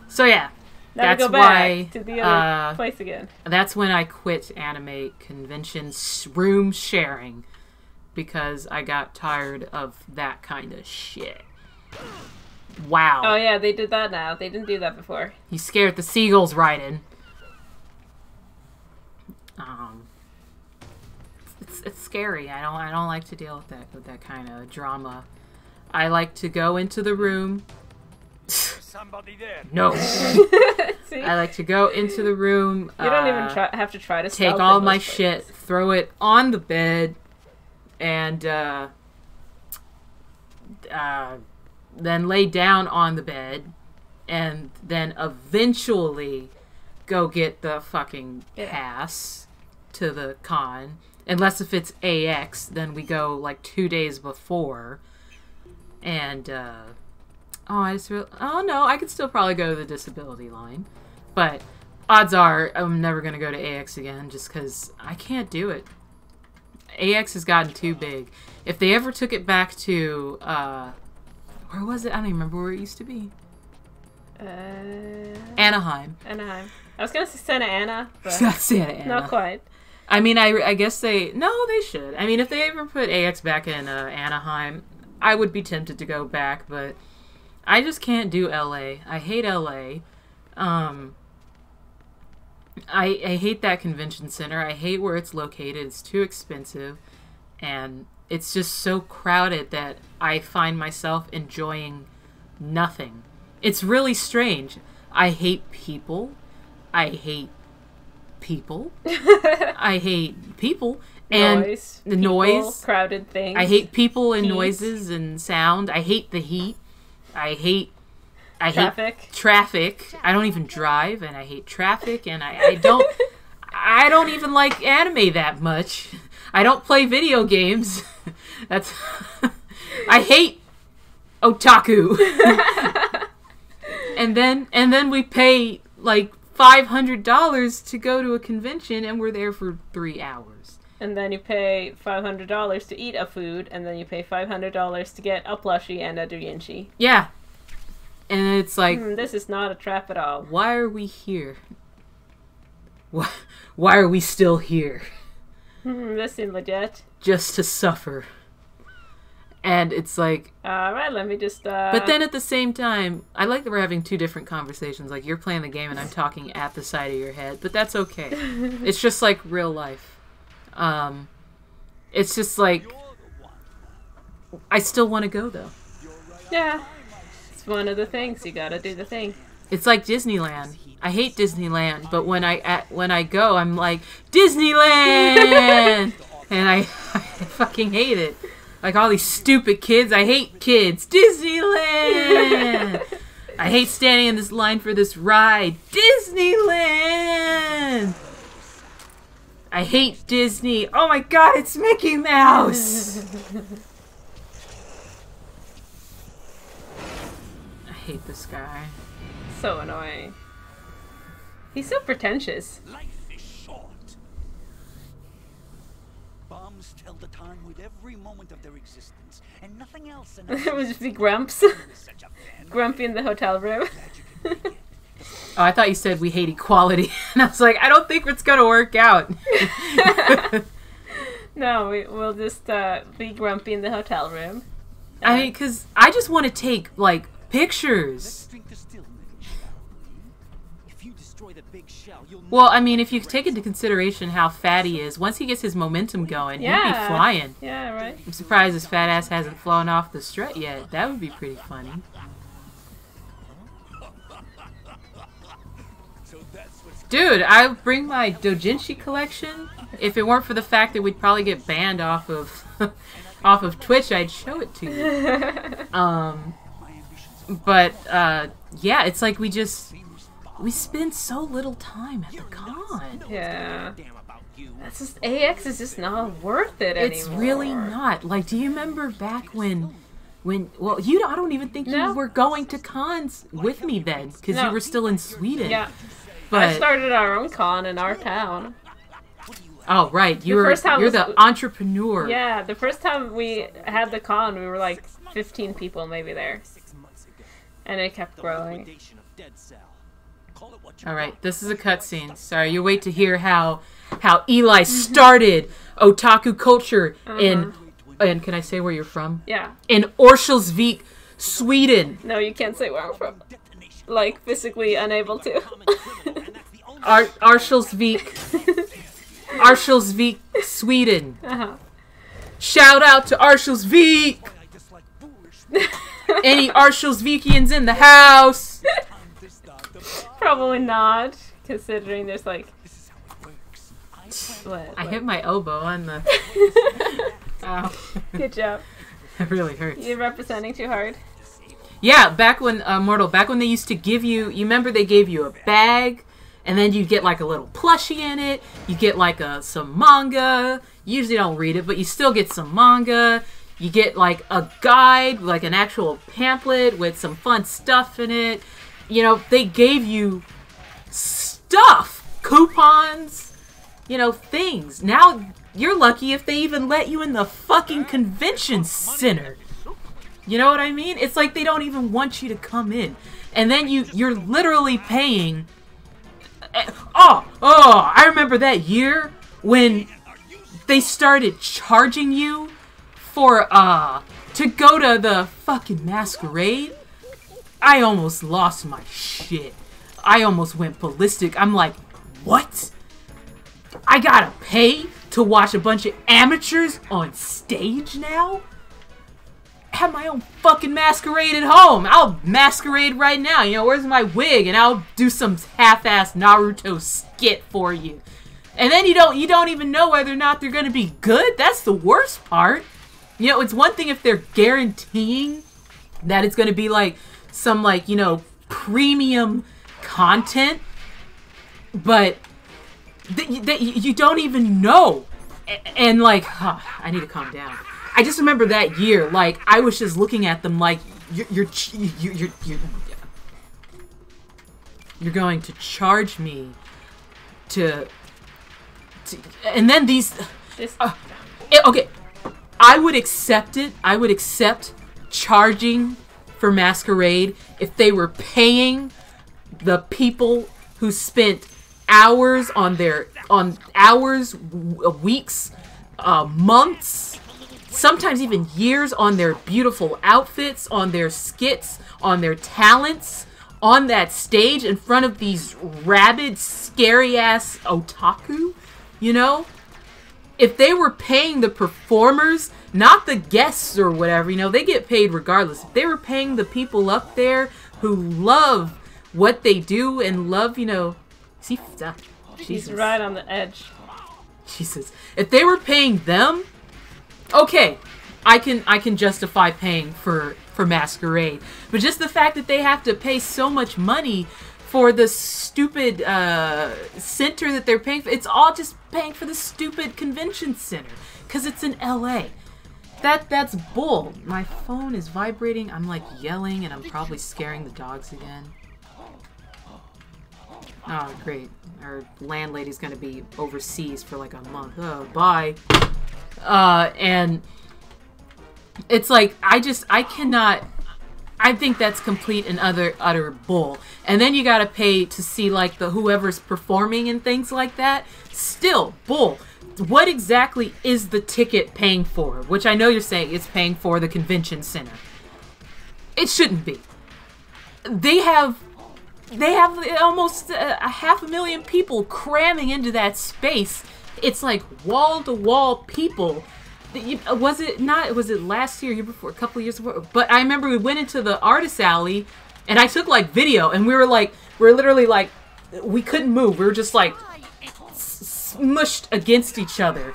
So yeah, Now that's we go back why to the other place again. that's when I quit anime convention room sharing, because I got tired of that kind of shit. Wow. Oh yeah, they did that now. They didn't do that before. He scared the seagulls, Raiden. It's scary. I don't like to deal with that kind of drama. I like to go into the room. Somebody there. No. See? I like to go into the room. You don't even have to try to take stealth all in my those shit, places. throw it on the bed, and then lay down on the bed, and then eventually go get the fucking pass to the con. Unless if it's AX, then we go like 2 days before. And oh no, I could still probably go to the disability line, but odds are I'm never gonna go to AX again, just because I can't do it. AX has gotten too big. If they ever took it back to where was it? I don't even remember where it used to be. Anaheim. Anaheim. I was gonna say Santa Ana, but Santa Ana. not quite. I mean, I guess they should. I mean, if they ever put AX back in Anaheim, I would be tempted to go back, but I just can't do LA. I hate LA. I hate that convention center. I hate where it's located. It's too expensive, and it's just so crowded that I find myself enjoying nothing. It's really strange. I hate people. I hate people. I hate people. And Noise, the people, noise. crowded things. I hate people and heat. noises and sound. I hate the heat. I hate Traffic. Traffic. I don't even drive, and I hate traffic, and I don't even like anime that much. I don't play video games. That's I hate otaku. and then we pay like $500 to go to a convention, and we're there for 3 hours. And then you pay $500 to eat a food, and then you pay $500 to get a plushie and a doujinshi. Yeah. And it's like, this is not a trap at all. why are we here? Why are we still here? This seems legit. Just to suffer. And it's like... Alright, let me just... But then at the same time, I like that we're having two different conversations. Like, you're playing the game and I'm talking at the side of your head. But that's okay. It's just like real life. It's just like... I still want to go, though. Yeah. It's one of the things. You gotta do the thing. It's like Disneyland. I hate Disneyland, but when I go, I'm like, Disneyland! And I fucking hate it. Like all these stupid kids. I hate kids. Disneyland! I hate standing in this line for this ride. Disneyland! I hate Disney. Oh my god, it's Mickey Mouse! I hate this guy. So annoying. He's so pretentious. Life is short. Bombs tell the time with every moment of their existence, and nothing else. It was just be Grumps. Grumpy in the hotel room. Oh, I thought you said we hate equality. And I was like, I don't think it's going to work out. No, we'll just be Grumpy in the hotel room. I mean, because I just want to take, like, pictures. Well, I mean, if you take into consideration how fat he is, once he gets his momentum going, he'd be flying. Yeah, right. I'm surprised his fat ass hasn't flown off the strut yet. That would be pretty funny. Dude, I would bring my doujinshi collection. If it weren't for the fact that we'd probably get banned off of off of Twitch, I'd show it to you. But yeah, it's like we spend so little time at the con. Yeah. That's just, AX is just not worth it anymore. It's really not. Like, do you remember back when Well, I don't even think No. you were going to cons with me then, because No. you were still in Sweden. Yeah. But I started our own con in our town. oh right, The first time you're was- the entrepreneur. Yeah, the first time we had the con, we were like 15 people maybe there. And it kept growing. Liquidation of Dead Cell. Call it what you All right, want. this is a cutscene. Sorry, you wait to hear how Eli started otaku culture in. And can I say where you're from? Yeah. In Örnsköldsvik, Sweden. No, you can't say where I'm from. Like, physically unable to. Örnsköldsvik, Sweden. Uh-huh. Shout out to Örnsköldsvik. Any Örnsköldsvikians in the house? Probably not, considering there's like... What? I hit my elbow on the... Ow. Good job. That really hurts. You're representing too hard. Yeah, back when, Mortal, back when they used to give you remember they gave you a bag, and then you get like a little plushie in it, you get like some manga, you usually don't read it, but you still get some manga, you get like a guide, like an actual pamphlet with some fun stuff in it, you know, they gave you stuff, coupons, you know, things. Now, you're lucky if they even let you in the fucking convention center. You know what I mean? It's like they don't even want you to come in. And then you're literally paying... I remember that year when they started charging you for, to go to the fucking masquerade. I almost lost my shit. I almost went ballistic. I'm like, what? I gotta pay to watch a bunch of amateurs on stage now? Have my own fucking masquerade at home. I'll masquerade right now. You know, where's my wig? And I'll do some half-ass Naruto skit for you. And then you don't even know whether or not they're gonna be good. That's the worst part. You know, it's one thing if they're guaranteeing that it's gonna be like some like, you know, premium content, but you don't even know. And like, I need to calm down. I just remember that year, like, I was just looking at them like, you're going to charge me to and then these, okay, I would accept it. I would accept charging for Masquerade if they were paying the people who spent hours weeks, months, sometimes even years on their beautiful outfits, on their skits, on their talents, on that stage in front of these rabid, scary-ass otaku, you know? If they were paying the performers, not the guests or whatever, you know, they get paid regardless. If they were paying the people up there who love what they do and love, you know... See, He's right on the edge. Jesus. If they were paying them, okay, I can justify paying for Masquerade. But just the fact that they have to pay so much money for the stupid center that they're paying for, it's all just paying for the stupid convention center because it's in LA. That's bull. My phone is vibrating. I'm like yelling and I'm probably scaring the dogs again. Oh, great. Our landlady's gonna be overseas for like a month. Oh, bye. And it's like, I cannot, I think that's complete and utter bull. And then you gotta pay to see like whoever's performing and things like that. Still, bull. What exactly is the ticket paying for? Which I know you're saying it's paying for the convention center. It shouldn't be. They have almost 500,000 people cramming into that space. It's like wall-to-wall people. Was it last year, year before, a couple of years before? But I remember we went into the artist alley, and I took like video, and we were literally like, we couldn't move. We were just like smushed against each other.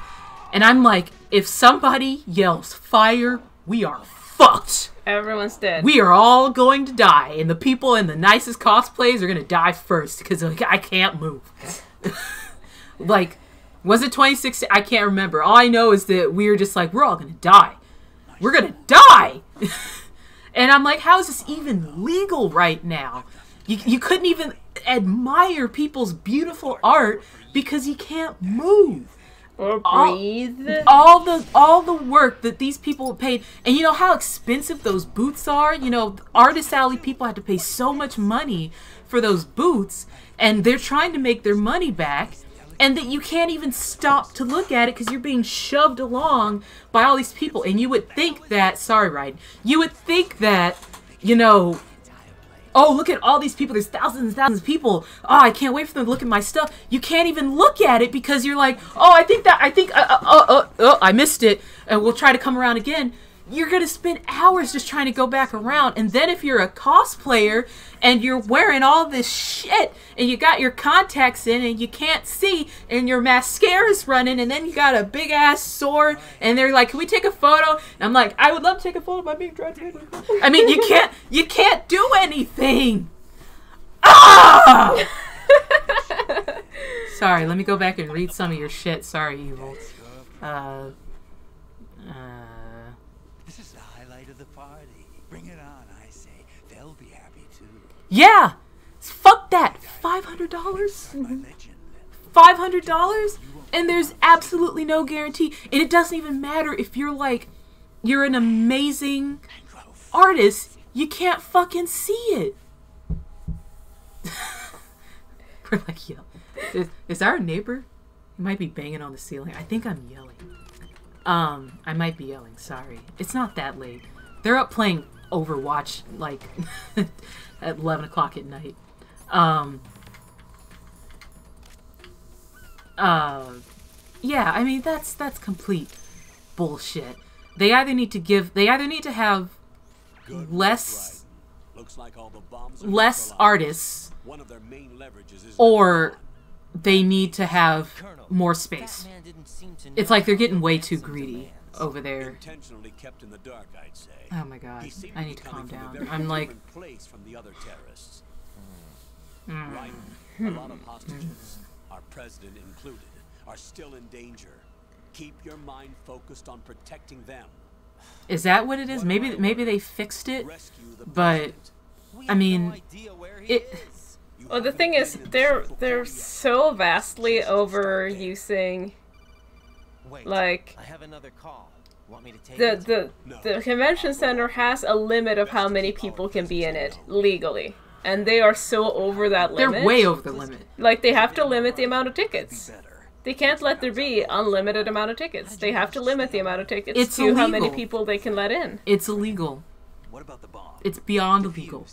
And I'm like, if somebody yells fire, we are fucked. Everyone's dead. We are all going to die, and the people in the nicest cosplays are going to die first because like, I can't move. Like, was it 2016? I can't remember. All I know is that we were just like, we're all going to die. We're going to die! And I'm like, how is this even legal right now? You couldn't even admire people's beautiful art because you can't move. Or breathe. All the work that these people paid, and you know how expensive those boots are. You know, Artist Alley people had to pay so much money for those boots, and they're trying to make their money back, and that you can't even stop to look at it because you're being shoved along by all these people. And you would think that, sorry, Raiden, you would think that, you know, oh, look at all these people. There's thousands and thousands of people. Oh, I can't wait for them to look at my stuff. You can't even look at it because you're like, oh, I missed it. And we'll try to come around again. You're going to spend hours just trying to go back around. And then if you're a cosplayer and you're wearing all this shit and you got your contacts in and you can't see and your mascara's running and then you got a big ass sword and they're like, can we take a photo? And I'm like, I would love to take a photo by being transgender. I mean, you can't do anything. Ah! Sorry, let me go back and read some of your shit. Sorry, Evil. This is the highlight of the party. Bring it on, I say. They'll be happy too. Yeah! Fuck that! $500? $500? And there's absolutely no guarantee. And it doesn't even matter if you're like, you're an amazing artist. You can't fucking see it. We're like, yo. Is our neighbor? He might be banging on the ceiling. I think I'm yelling. I might be yelling. Sorry. It's not that late. They're up playing Overwatch, like, at 11 o'clock at night. Yeah, I mean, that's complete bullshit. They either need to have less artists, or they need to have more space. It's like they're getting way too greedy over there. Intentionally kept in the dark, I'd say. Oh my god, I need to calm down. I'm like, place from the other terrorists. Right. A lot of hostages, our president included, are still in danger. Keep your mind focused on protecting them. Is that what it is? Maybe they fixed it, but I mean, it. Well, the thing is, they're so vastly overusing, like, I have another call. Want me to take the convention center has a limit of how many people can be in it legally, and they are so over that limit. They're way over the limit. Like, they have to limit the amount of tickets. They can't let there be unlimited amount of tickets. They have to limit the amount of tickets to how many people they can let in. It's illegal. What about the bomb? It's beyond illegal.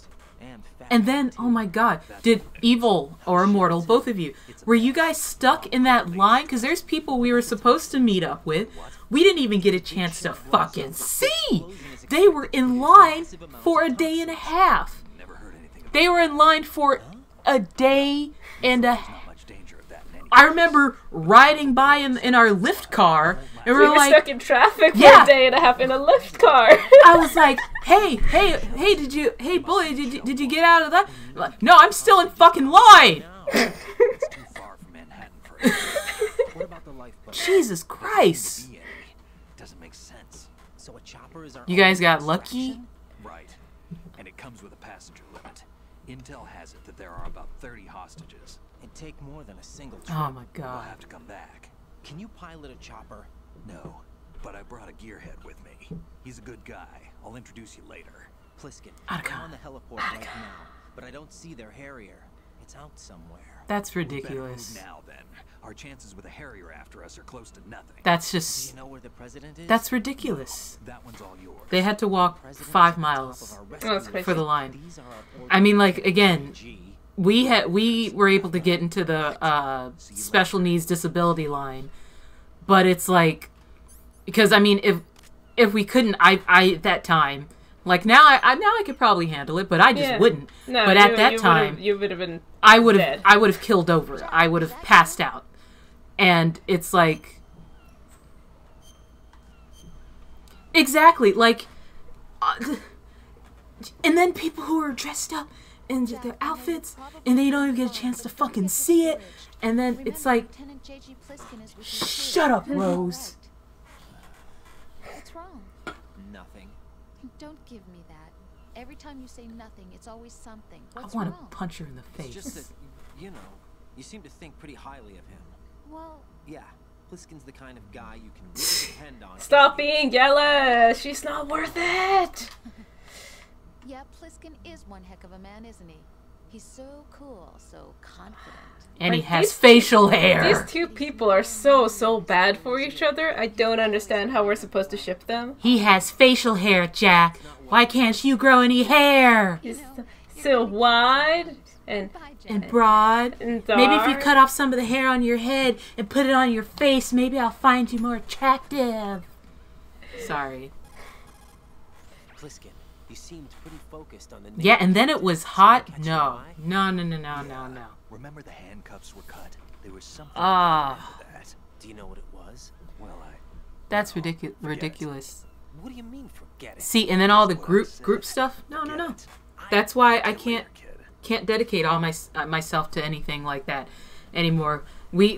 And then, oh my god, did Evil or Immortal, both of you, were you guys stuck in that line? Because there's people we were supposed to meet up with. We didn't even get a chance to fucking see. They were in line for a day and a half. They were in line for a day and a half. I remember riding by in our lift car, and we were like, stuck in traffic for a day and a half in a lift car. I was like, hey, bully, did you get out of that? Like, no, I'm still in fucking line. It's too far from Manhattan for What about the lifeboat? Jesus Christ. Doesn't make sense. So a chopper is our You guys only got lucky? distraction? Right. And it comes with a passenger limit. Intel has it that there are about 30 hostages. It'd take more than a single trip. Oh my We'll god. have to come back. Can you pilot a chopper? No, but I brought a gearhead with me. He's a good guy. I'll introduce you later. Pliskin, Attica. I'm on the heliport right now, but I don't see their Harrier. It's out somewhere. That's Better ridiculous. move now, then. Our chances with a Harrier after us are close to nothing. That's Do just, you know where the president is? that's ridiculous. That one's all yours. They had to walk President's 5 on top of miles our Oh, that's rescue crazy. for the line. These are our I mean, like, again, G. we were able to get into the special needs disability line, but it's like, because I mean, if we couldn't, I at that time, like now I could probably handle it, but I just wouldn't. No, but at that time, you would have been. I would dead. have killed over. I would have passed out, and it's like, exactly, like, and then people who are dressed up in their outfits, and they don't even get a chance to fucking see it, and then it's like, shut up, Rose. What's wrong? Nothing. Don't give me that. Every time you say nothing, it's always something. I What's want to wrong? punch her in the face. It's just that, you know, you seem to think pretty highly of him. Well, Yeah, Pliskin's the kind of guy you can really depend on. Stop being jealous. She's not worth it. yeah, Pliskin is one heck of a man, isn't he? He's so cool, so confident. And he Like, has these- facial hair. These two people are so bad for each other. I don't understand how we're supposed to ship them. He has facial hair, Jack. Why can't you grow any hair? He's so wide and Bye, Jack. And broad. and Maybe if you dark. cut off some of the hair on your head and put it on your face, maybe I'll find you more attractive. Sorry. Pliskin, you seemed pretty focused on the Yeah, and then it was hot. Catch your No. eye? No. Remember the handcuffs were cut? There was something Ah. to that. Do you know what it was? Well, That's ridiculous. What do you mean forget it? See, and then all the group stuff. No. That's why I can't dedicate all myself to anything like that anymore. We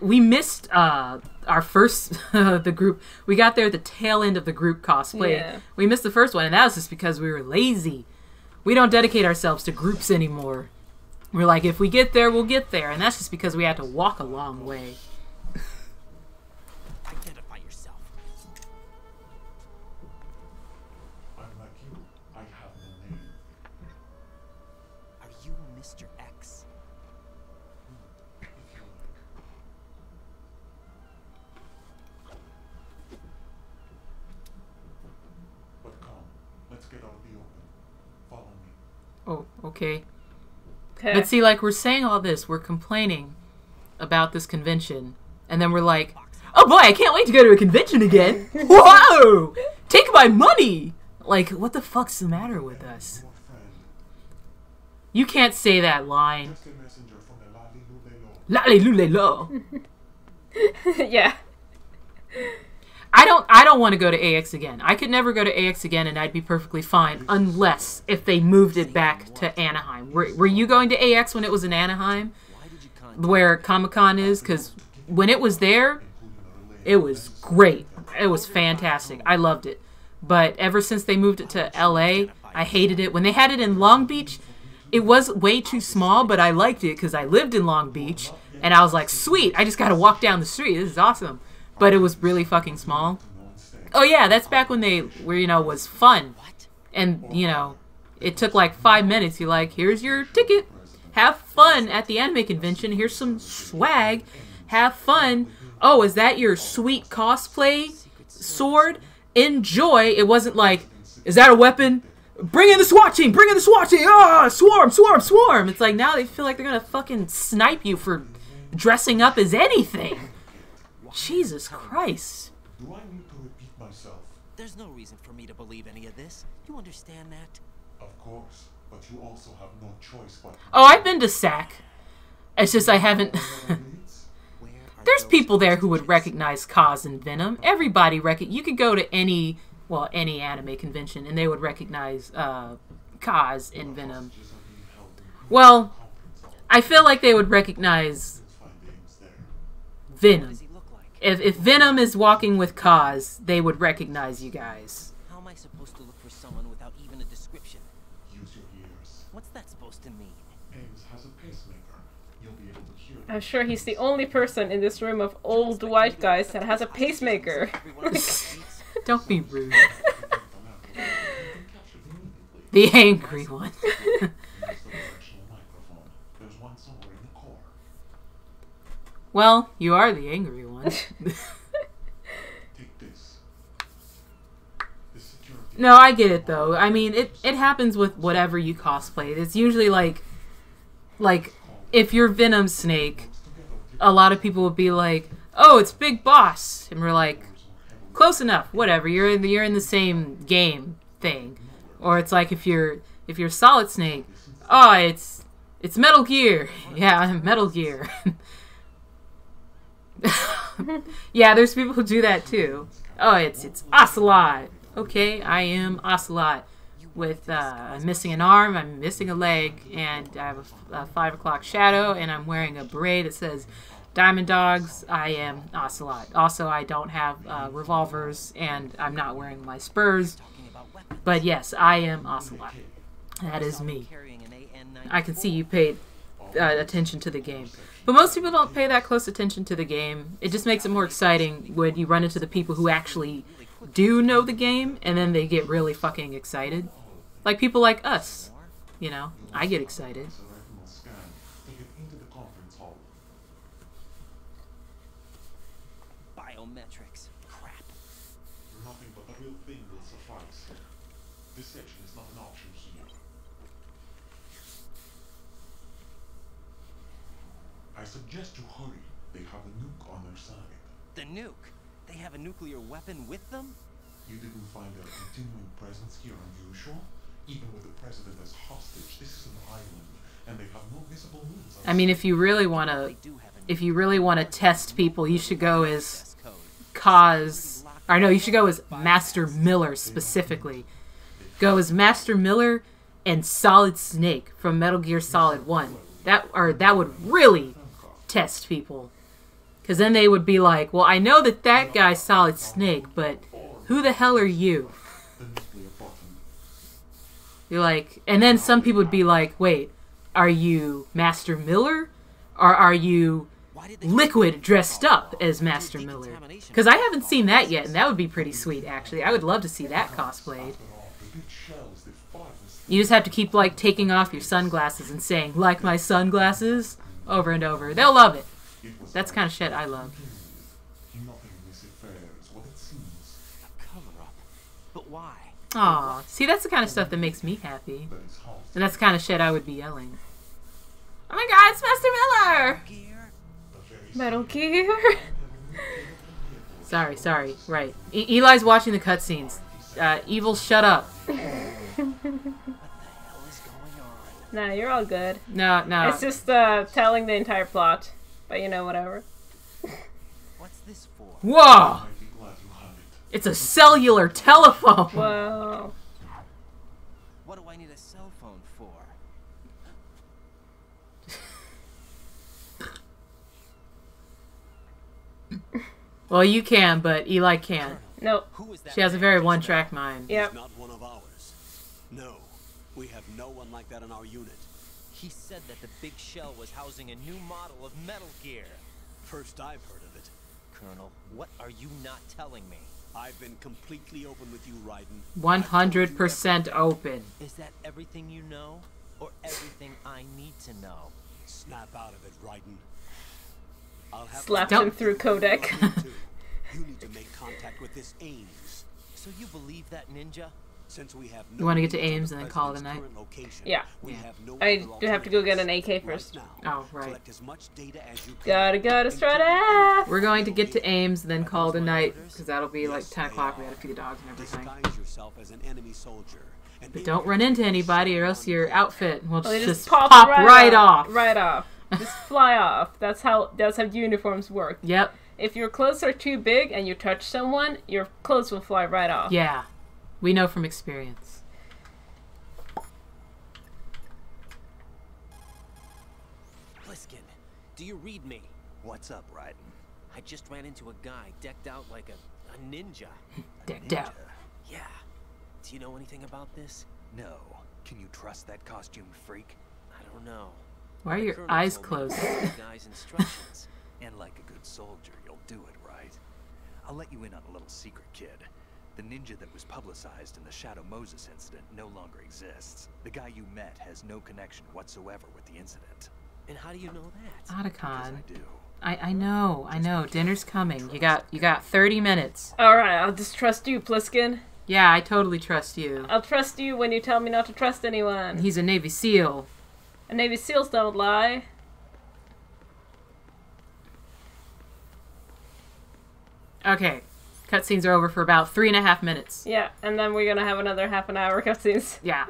missed our first the group. We got there at the tail end of the group cosplay. Yeah. We missed the first one, and that was just because we were lazy. We don't dedicate ourselves to groups anymore. We're like, if we get there, we'll get there, and that's just because we had to walk a long way. Identify yourself. I'm like you. I have no name. Are you Mr. X? If you like. But come, let's get out of the open. Follow me. Oh, okay. Okay. But see, like, we're saying all this, we're complaining about this convention, and then we're like, oh boy, I can't wait to go to a convention again. Whoa! Take my money! Like, what the fuck's the matter with us? Your friend, You can't say that line. just a messenger from the Lali Lulelo. Lale-lule-lo. Yeah. I don't want to go to AX again. I could never go to AX again and I'd be perfectly fine unless if they moved it back to Anaheim. Were you going to AX when it was in Anaheim? Why did you contact Where Comic-Con is? Because when it was there, it was great. It was fantastic. I loved it. But ever since they moved it to LA, I hated it. When they had it in Long Beach, it was way too small, but I liked it because I lived in Long Beach. And I was like, sweet, I just got to walk down the street. This is awesome. But it was really fucking small. Oh yeah, that's back when they were, was fun. And, it took like 5 minutes. You're like, here's your ticket. Have fun at the anime convention. Here's some swag. Have fun. Oh, is that your sweet cosplay sword? Enjoy. It wasn't like, is that a weapon? Bring in the SWAT team! Bring in the SWAT team! Ah, swarm! It's like now they feel like they're gonna fucking snipe you for dressing up as anything. Jesus Christ. Do I need to repeat myself? There's no reason for me to believe any of this. You understand that? Of course, but you also have no choice but. Oh, I've been to SAC. It's just I haven't... Where are There's those people there who would messages? recognize Kaz and Venom. Everybody You could go to any anime convention and they would recognize Kaz and Venom. Well, I feel like they would recognize What Venom. does he look like? If Venom is walking with Kaz, they would recognize you guys. How am I supposed to look for someone without even a description? Use your ears. What's that supposed to mean? Ames has a pacemaker. You'll be able to hear. I'm sure he's the only person in this room of old white guys that has a pacemaker. Everyone else eats. Don't be rude. The angry one. Use the directional microphone. There's one somewhere in the core. Well, you are the angry one. Take this. The security. No, I get it though. I mean, it happens with whatever you cosplay. It's usually like if you're Venom Snake, a lot of people would be like, "Oh, it's Big Boss," and we're like, "Close enough. Whatever. You're in the same game thing." Or it's like if you're Solid Snake, "Oh, it's Metal Gear." Yeah, I'm Metal Gear. Yeah, there's people who do that too. Oh, it's Ocelot. Okay, I am Ocelot. With I'm missing an arm, I'm missing a leg, and I have a 5 o'clock shadow, and I'm wearing a beret that says Diamond Dogs, I am Ocelot. Also, I don't have revolvers, and I'm not wearing my spurs. But yes, I am Ocelot. That is me. I can see you paid attention to the game. But most people don't pay that close attention to the game. It just makes it more exciting when you run into the people who actually do know the game, and then they get really fucking excited. Like people like us. You know, I get excited. Biometrics. Crap. Nothing but the real thing will suffice. Deception is not an option here. I suggest you hurry. They have a nuke on their side. The nuke? They have a nuclear weapon with them? You didn't find their continuing presence here unusual? Even with the president as hostage, this is an island, and they have no visible moons. I mean, if you really want to test people, you should go as you should go as Master Miller specifically. Go as Master Miller and Solid Snake from Metal Gear Solid 1. That would really test people. Because then they would be like, well, I know that guy's Solid Snake, but who the hell are you? You're like, and then some people would be like, wait, are you Master Miller? Or are you Liquid dressed up as Master Miller? Because I haven't seen that yet, and that would be pretty sweet, actually. I would love to see that cosplayed. You just have to keep, like, taking off your sunglasses and saying, like my sunglasses, over and over. They'll love it. That's kind of shit I love. But why? Aw, see, that's the kind of stuff that makes me happy. And that's the kind of shit I would be yelling. Oh my god, it's Master Miller! Metal Gear? Sorry, right. Eli's watching the cutscenes. Evil, shut up. Nah, you're all good. No. It's just telling the entire plot. But you know, whatever. What's this for? Whoa! It's a cellular telephone! Whoa. What do I need a cell phone for? Well, you can, but Eli can't. Nope. She has a very one-track mind. Yep. He's not one of ours. No, we have no one like that in our unit. He said that the big shell was housing a new model of Metal Gear. First I've heard of it. Colonel, what are you not telling me? I've been completely open with you, Raiden. 100% open. Is that everything you know? Or everything I need to know? Snap out of it, Raiden. I'll have Slapped him through codec. You need to make contact with this Ames. So you believe that ninja? Since we have no You want to get to Ames and then call it a night? Yeah. I do have to go get an AK first. Oh, right. Gotta destroy that. We're going to get to Ames and then call it a night, because that'll be like 10 o'clock. We gotta feed the dogs and everything. But don't run into anybody, or else your outfit will just pop right off. Right off. Just fly off. That's how uniforms work. Yep. If your clothes are too big and you touch someone, your clothes will fly right off. Yeah. We know from experience. Pliskin, do you read me? What's up, Raiden? I just ran into a guy decked out like a ninja. Decked out. Yeah. Do you know anything about this? No. Can you trust that costume freak? I don't know. Why are your eyes closed? Guy's instructions. And like a good soldier, you'll do it, right? I'll let you in on a little secret, kid. The ninja that was publicized in the Shadow Moses incident no longer exists. The guy you met has no connection whatsoever with the incident. And how do you know that? Otacon. I do. I know. Dinner's coming. You got 30 minutes. Alright, I'll just trust you, Pliskin. Yeah, I totally trust you. I'll trust you when you tell me not to trust anyone. He's a Navy SEAL. And Navy SEALs don't lie. Okay. Cutscenes are over for about 3.5 minutes. Yeah, and then we're gonna have another half an hour cutscenes. Yeah.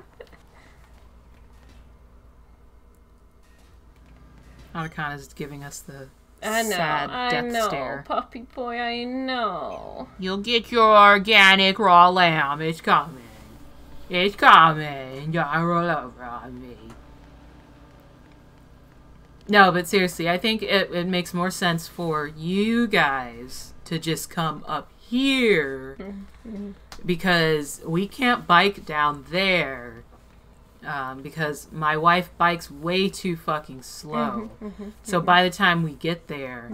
Otacon is giving us the sad death stare. Puppy boy, I know. You'll get your organic raw lamb. It's coming. It's coming. Don't roll over on me. No, but seriously, I think it makes more sense for you guys to just come up here because we can't bike down there because my wife bikes way too fucking slow. So by the time we get there,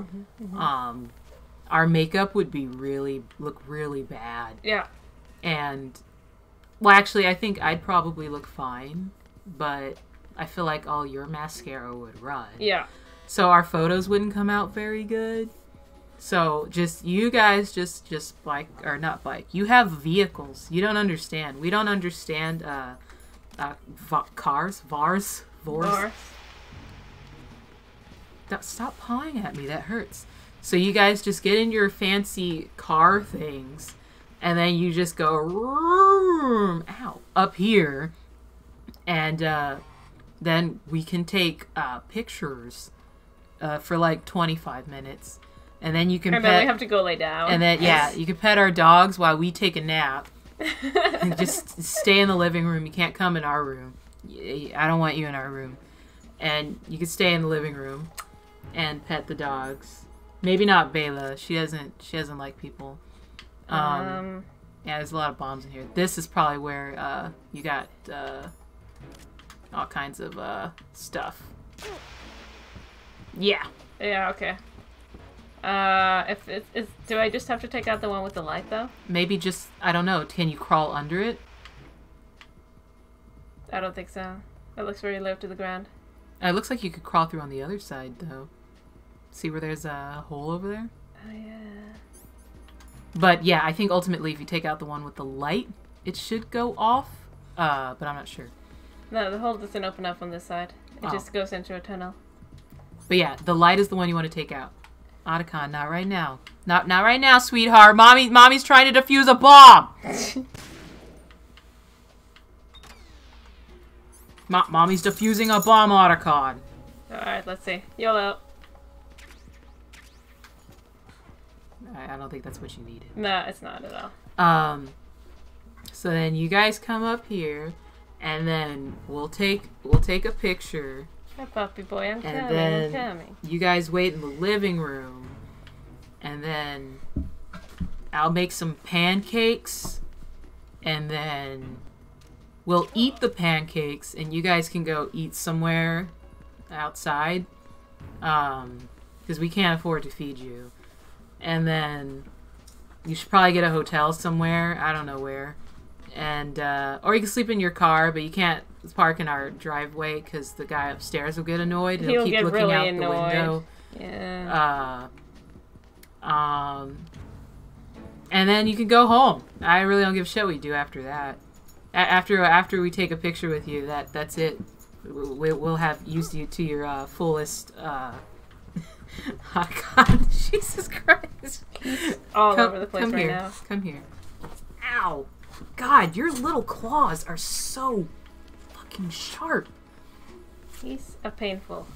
our makeup would be look really bad. Yeah. And, well, actually, I think I'd probably look fine, but I feel like all your mascara would run. Yeah. So our photos wouldn't come out very good. So just, you guys just bike, or not bike. You have vehicles. You don't understand. We don't understand, cars? Vars? Vors? Stop pawing at me. That hurts. So you guys just get in your fancy car things, and then you just go, ow, up here, and then we can take pictures for like 25 minutes. And then you can then we have to go lay down. And then, yeah, you can pet our dogs while we take a nap. And just stay in the living room. You can't come in our room. I don't want you in our room. And you can stay in the living room and pet the dogs. Maybe not Bela. She doesn't like people. Yeah, there's a lot of bombs in here. This is probably where you got all kinds of stuff. Yeah. Yeah, okay. Do I just have to take out the one with the light, though? Maybe just, I don't know, can you crawl under it? I don't think so. It looks very low to the ground. It looks like you could crawl through on the other side, though. See where there's a hole over there? Oh, yeah. But, yeah, I think ultimately if you take out the one with the light, it should go off, but I'm not sure. No, the hole doesn't open up on this side. It just goes into a tunnel. But, yeah, the light is the one you want to take out. Otacon, not right now. Not right now, sweetheart. Mommy's trying to defuse a bomb. Mommy's defusing a bomb, Otacon. Alright, let's see. YOLO. I don't think that's what you needed. No, it's not at all. So then you guys come up here, and then we'll take a picture. Hi, puppy boy. I'm and coming. then I'm coming. You guys wait in the living room, and then I'll make some pancakes, and then we'll eat the pancakes, and you guys can go eat somewhere outside, because we can't afford to feed you. And then you should probably get a hotel somewhere. I don't know where. And, or you can sleep in your car, but you can't park in our driveway because the guy upstairs will get annoyed and he'll keep looking really out annoyed. the window. Yeah. And then you can go home. I really don't give a shit what you do after that. After we take a picture with you, that's it. We'll have used you to your fullest, oh God, Jesus Christ. All over the place right now. Come here. Ow. God, your little claws are so fucking sharp. He's a painful.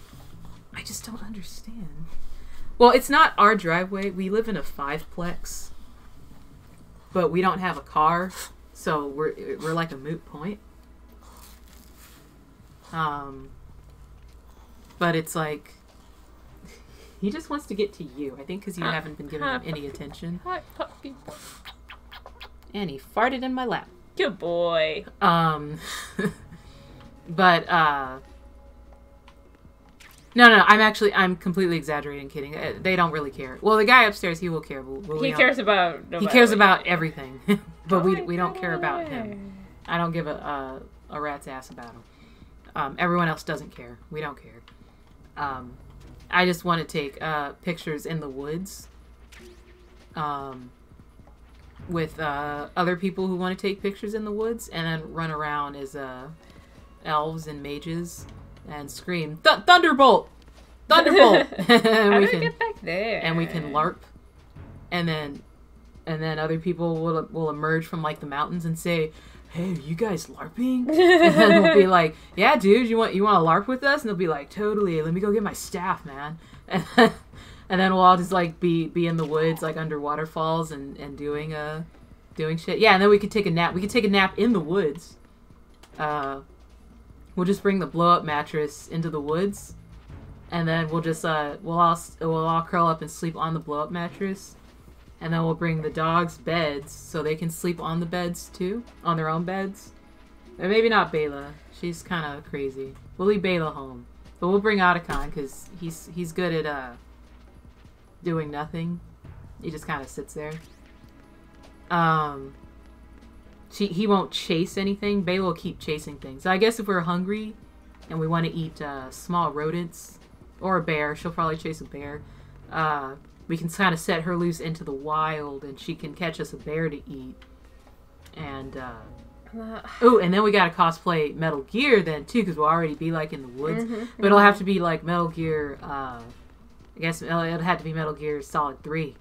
I just don't understand. Well, it's not our driveway. We live in a 5-plex. But we don't have a car, so we're like a moot point. But it's like he just wants to get to you. I think because you haven't been giving him any attention. Hi, puppy. And he farted in my lap. Good boy. But, No, I'm completely exaggerating, kidding. They don't really care. Well, the guy upstairs, he will care. But he cares about... He cares about everything. But we don't care about him. I don't give a rat's ass about him. Everyone else doesn't care. We don't care. I just want to take pictures in the woods. With other people who want to take pictures in the woods, and then run around as elves and mages and scream, Thunderbolt! Thunderbolt! How do we get back there? And we can LARP, and then other people will emerge from like the mountains and say, "Hey, are you guys LARPing?" And then we'll be like, "Yeah, dude, you want to LARP with us?" And they'll be like, "Totally. Let me go get my staff, man." And then we'll all just like be in the woods, like under waterfalls and doing shit. Yeah, and then we could take a nap. We could take a nap in the woods. We'll just bring the blow up mattress into the woods, And then we'll just we'll all curl up and sleep on the blow-up mattress. And then we'll bring the dogs beds so they can sleep on the beds too, on their own beds. Or maybe not Bela. She's kind of crazy. We'll leave Bela home, but we'll bring Otacon because he's good at doing nothing. He just kind of sits there. He won't chase anything. Bela will keep chasing things. So I guess if we're hungry and we want to eat small rodents or a bear, she'll probably chase a bear. We can kind of set her loose into the wild, and she can catch us a bear to eat. And oh, and then we gotta cosplay Metal Gear then too, because we'll already be like in the woods. But it'll have to be like Metal Gear. I guess it'll have to be Metal Gear Solid 3.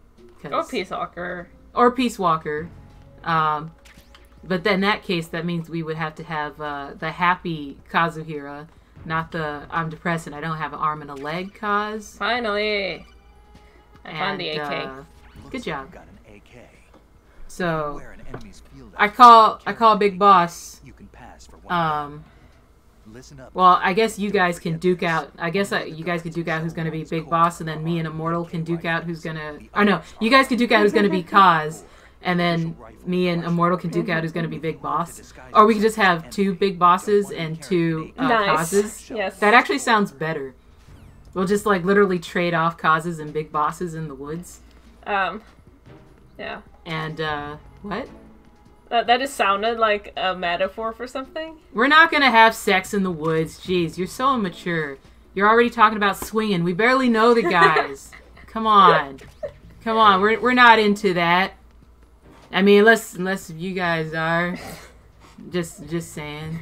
Or Peace Walker. Or Peace Walker. But then in that case, that means we would have to have the happy Kazuhira, not the I'm depressed and I don't have an arm and a leg Kaz. Finally! I found the AK. Good job. Got an AK. So Where an enemy's field I call Big Boss. you can pass for one. Listen up. Well, I guess you guys can duke out. I guess you guys can duke out who's going to be Big Boss, and then me and Immortal can duke out who's going to... Oh, no. You guys can duke out who's going to be Kaz, and then me and Immortal can duke out who's going to be Big Boss. Or we can just have 2 Big Bosses and 2 Nice. Kazes. Yes. That actually sounds better. We'll just, like, literally trade off Kazes and Big Bosses in the woods. Yeah. And, what? That just sounded like a metaphor for something. We're not gonna have sex in the woods. Jeez, you're so immature. You're already talking about swinging. We barely know the guys. Come on. Come on, we're not into that. I mean, unless you guys are. Just saying.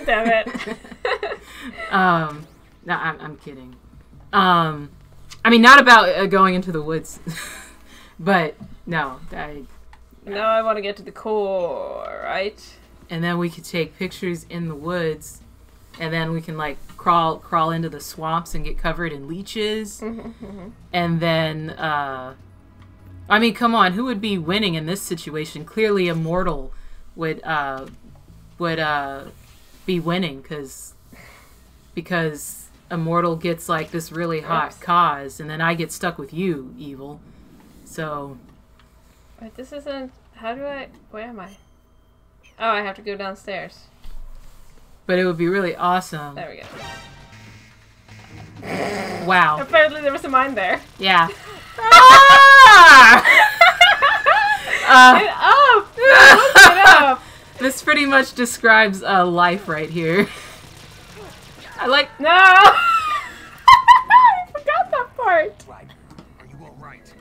Damn it. No, I'm kidding. I mean, not about going into the woods. But, no, Now I want to get to the core, right? And then we could take pictures in the woods, and then we can like crawl into the swamps and get covered in leeches. And then, I mean, come on, who would be winning in this situation? Clearly, Immortal would be winning because Immortal gets like this really hot cause, and then I get stuck with you, Evil. So. Wait, this isn't... How do I... Where am I? Oh, I have to go downstairs. But it would be really awesome. There we go. Wow. Apparently there was a mine there. Yeah. Get up! Get up! This pretty much describes life right here. I like... No! I forgot that part. Are you alright?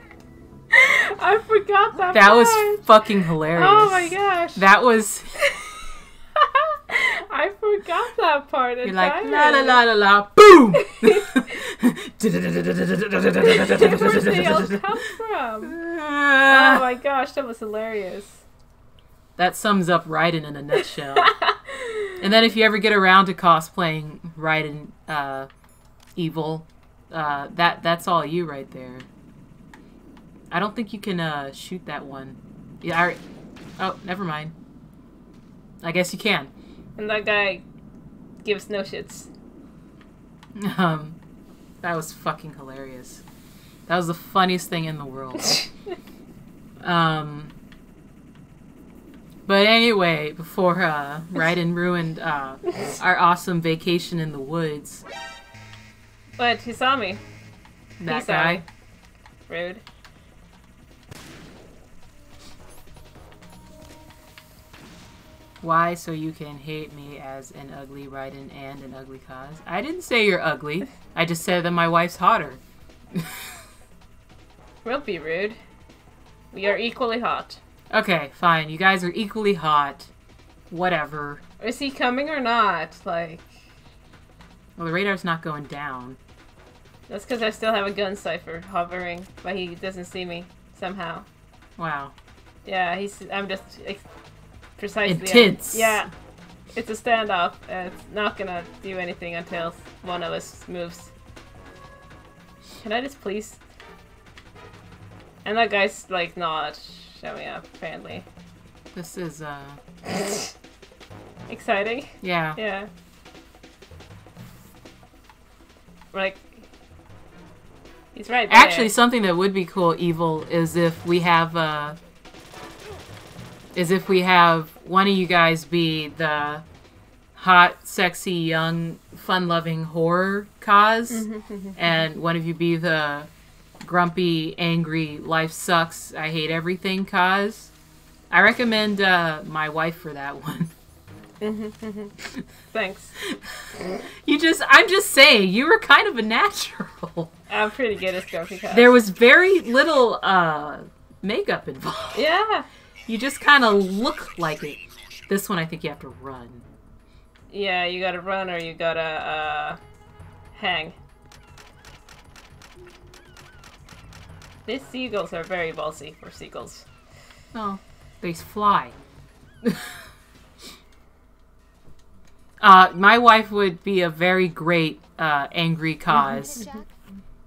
I forgot that part. That was fucking hilarious. Oh my gosh. That was... I forgot that part. You're like, la la la la la, boom! Where'd they all come from? Oh my gosh, that was hilarious. That sums up Raiden in a nutshell. And then if you ever get around to cosplaying Raiden Evil, that's all you right there. I don't think you can shoot that one. Yeah. Oh, never mind. I guess you can. And that guy gives no shits. That was fucking hilarious. That was the funniest thing in the world. But anyway, before Raiden ruined our awesome vacation in the woods. But he saw me. That he saw guy. me. Rude. Why? So you can hate me as an ugly Raiden and an ugly Kaz? I didn't say you're ugly. I just said that my wife's hotter. We'll be rude. We are equally hot. Okay, fine. You guys are equally hot. Whatever. Is he coming or not? Like... Well, the radar's not going down. That's because I still have a gun cipher hovering, but he doesn't see me somehow. Wow. Yeah, I'm just precisely... Intense. Yeah. It's a standoff. It's not gonna do anything until one of us moves. Can I just please... And that guy's, like, not showing up, apparently. This is, Exciting? Yeah. Yeah. Like, he's right there. Actually, something that would be cool, Evil, is if we have one of you guys be the hot, sexy, young, fun-loving horror Kaz, and one of you be the grumpy, angry, life sucks, I hate everything Kaz. I recommend my wife for that one. Thanks. I'm just saying, you were kind of a natural. I'm pretty good at Grumpy Kaz. There was very little makeup involved. Yeah. You just kind of look like it. This one, I think you have to run. Yeah, you gotta run or you gotta, hang. These seagulls are very ballsy for seagulls. Oh, they fly. My wife would be a very great angry Kaz.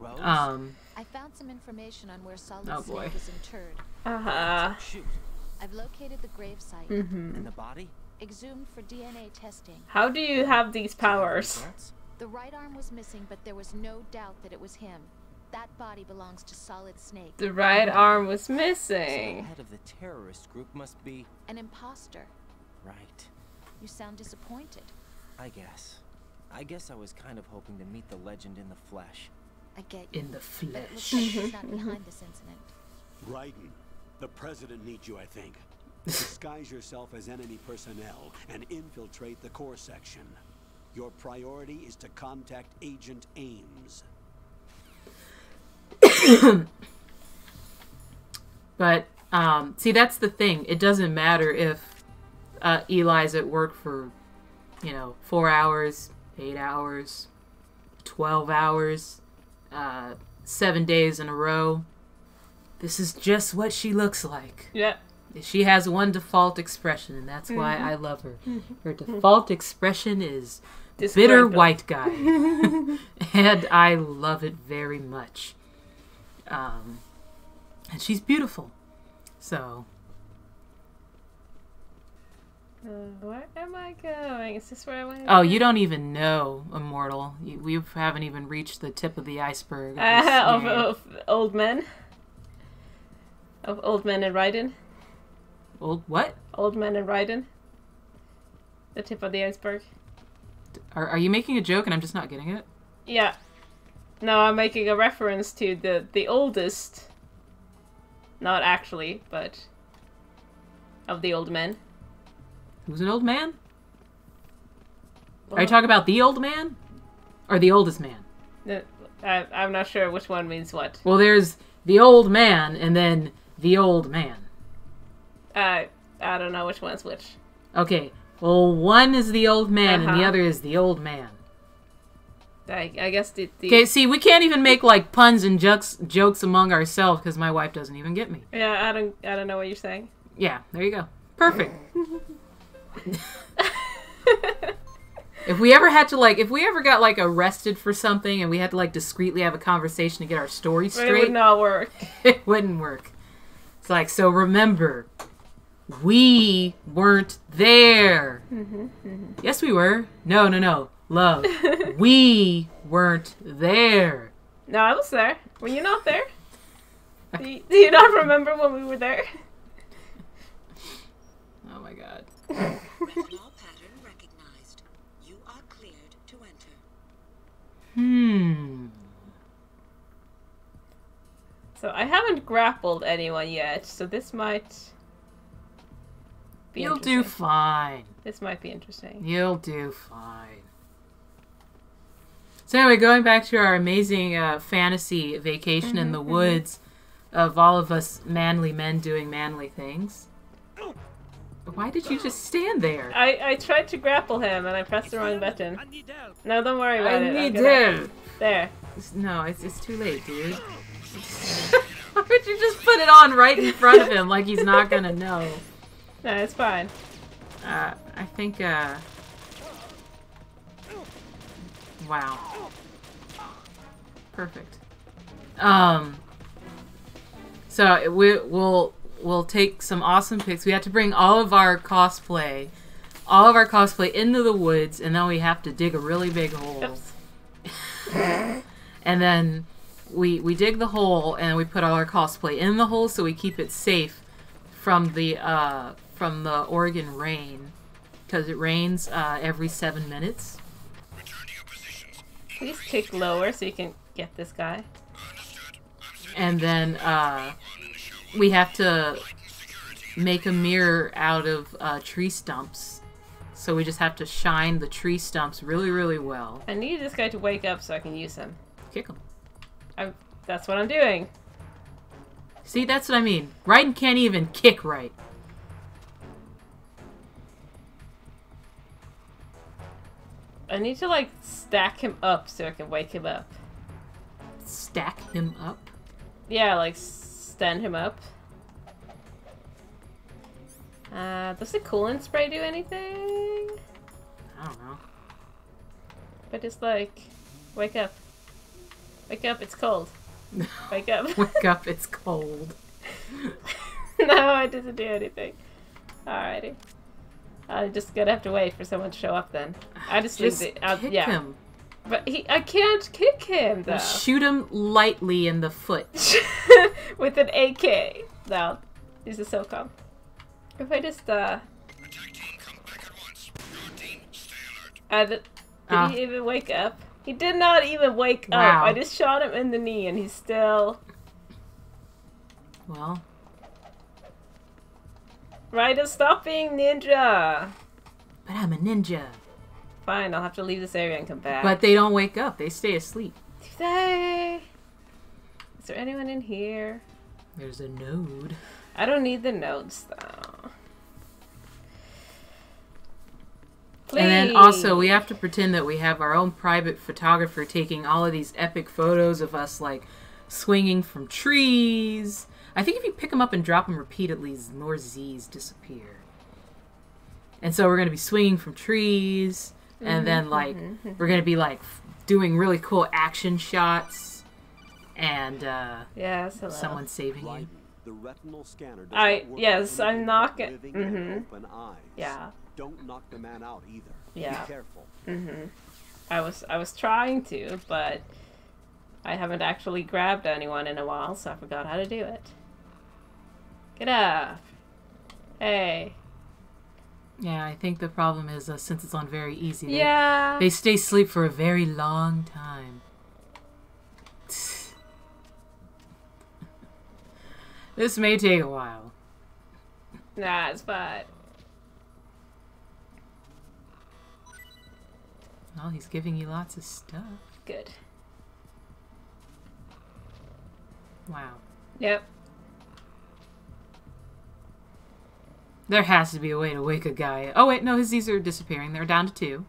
I found some information on where Solid Snake was interred. Shoot. I've located the gravesite. And the body? Exhumed for DNA testing. How do you have these powers? The right arm was missing, but there was no doubt that it was him. That body belongs to Solid Snake. The right arm was So missing. the head of the terrorist group must be... An imposter. Right. You sound disappointed. I guess I was kind of hoping to meet the legend in the flesh. I get you. In the But it looks flesh. like he's not behind this incident. Raiden, the president needs you, I think. Disguise yourself as enemy personnel and infiltrate the core section. Your priority is to contact Agent Ames. But, see, that's the thing. It doesn't matter if Eli's at work for, 4 hours, 8 hours, 12 hours, 7 days in a row. This is just what she looks like. Yeah. She has one default expression, and that's why I love her. Her default expression is bitter white guy. And I love it very much. And she's beautiful. So. Where am I going? Is this where I want to Oh, go? you don't even know, Immortal. We haven't even reached the tip of the iceberg. Of old men? Of old men and Raiden? Old what? Old men and Raiden? The tip of the iceberg? Are you making a joke and I'm just not getting it? Yeah. No, I'm making a reference to the oldest. Not actually, but of the old men. Who's an old man? Are you talking about the old man? Or the oldest man? I'm not sure which one means what. Well, there's the old man and then the old man. I don't know which one's which. Okay. Well, one is the old man and the other is the old man. I guess the... Okay, see, we can't even make, like, puns and jokes among ourselves because my wife doesn't even get me. Yeah, I don't know what you're saying. Yeah, there you go. Perfect. If we ever got, like, arrested for something and we had to, like, discreetly have a conversation to get our story straight. It would not work. It wouldn't work. It's like, so remember, we weren't there. Yes, we were. No. Love. We weren't there. No, I was there. Were you not there? Do you not remember when we were there? Oh my god. Retinol pattern recognized. You are cleared to enter. So I haven't grappled anyone yet, so this might be You'll do fine. This might be interesting. You'll do fine. So anyway, going back to our amazing fantasy vacation in the woods of all of us manly men doing manly things. Why did you just stand there? I tried to grapple him and I pressed the wrong button. No, don't worry about it. I need help. There. No, it's too late, dude. Why would you just put it on right in front of him like he's not gonna know? No, it's fine. I think, wow. Perfect. So we'll take some awesome pics. We have to bring all of our cosplay into the woods, and then we have to dig a really big hole. Oops. And then we dig the hole and we put all our cosplay in the hole so we keep it safe from the Oregon rain, because it rains every 7 minutes. Please kick lower so you can get this guy. And then we have to make a mirror out of tree stumps. So we just have to shine the tree stumps really, really well. I need this guy to wake up so I can use him. Kick him. That's what I'm doing. See, that's what I mean. Raiden can't even kick right. I need to, like, stack him up so I can wake him up. Stack him up? Yeah, like, stand him up. Does the coolant spray do anything? I don't know. But just, like, wake up. Wake up, it's cold. Wake up. Wake up, it's cold. No, it doesn't do anything. Alrighty. I'm just gonna have to wait for someone to show up then. I just kick yeah. him. But I can't kick him though. Shoot him lightly in the foot. With an AK. No, this is so calm. If I just did he even wake up? He did not even wake up. I just shot him in the knee and he's still... Well... Raiden, stop being ninja! But I'm a ninja. Fine, I'll have to leave this area and come back. But they don't wake up. They stay asleep. Do they? Is there anyone in here? There's a node. I don't need the nodes, though. Please. And then also, we have to pretend that we have our own private photographer taking all of these epic photos of us, like, swinging from trees. I think if you pick them up and drop them repeatedly, more Z's disappear. And so we're going to be swinging from trees, and then, like, we're going to be, like, doing really cool action shots, and, yes, hello. Someone saving you. The retinal scanner does not work yes, I'm not gonna... open eyes. Yeah. Don't knock the man out either. Yeah. Be careful. I was trying to, but I haven't actually grabbed anyone in a while, so I forgot how to do it. Get up. Hey. Yeah, I think the problem is, since it's on very easy, they stay asleep for a very long time. This may take a while. Nah, it's fine. Well, he's giving you lots of stuff. Good. Wow. Yep. There has to be a way to wake a guy. Oh wait, no, his Z's are disappearing. They're down to 2.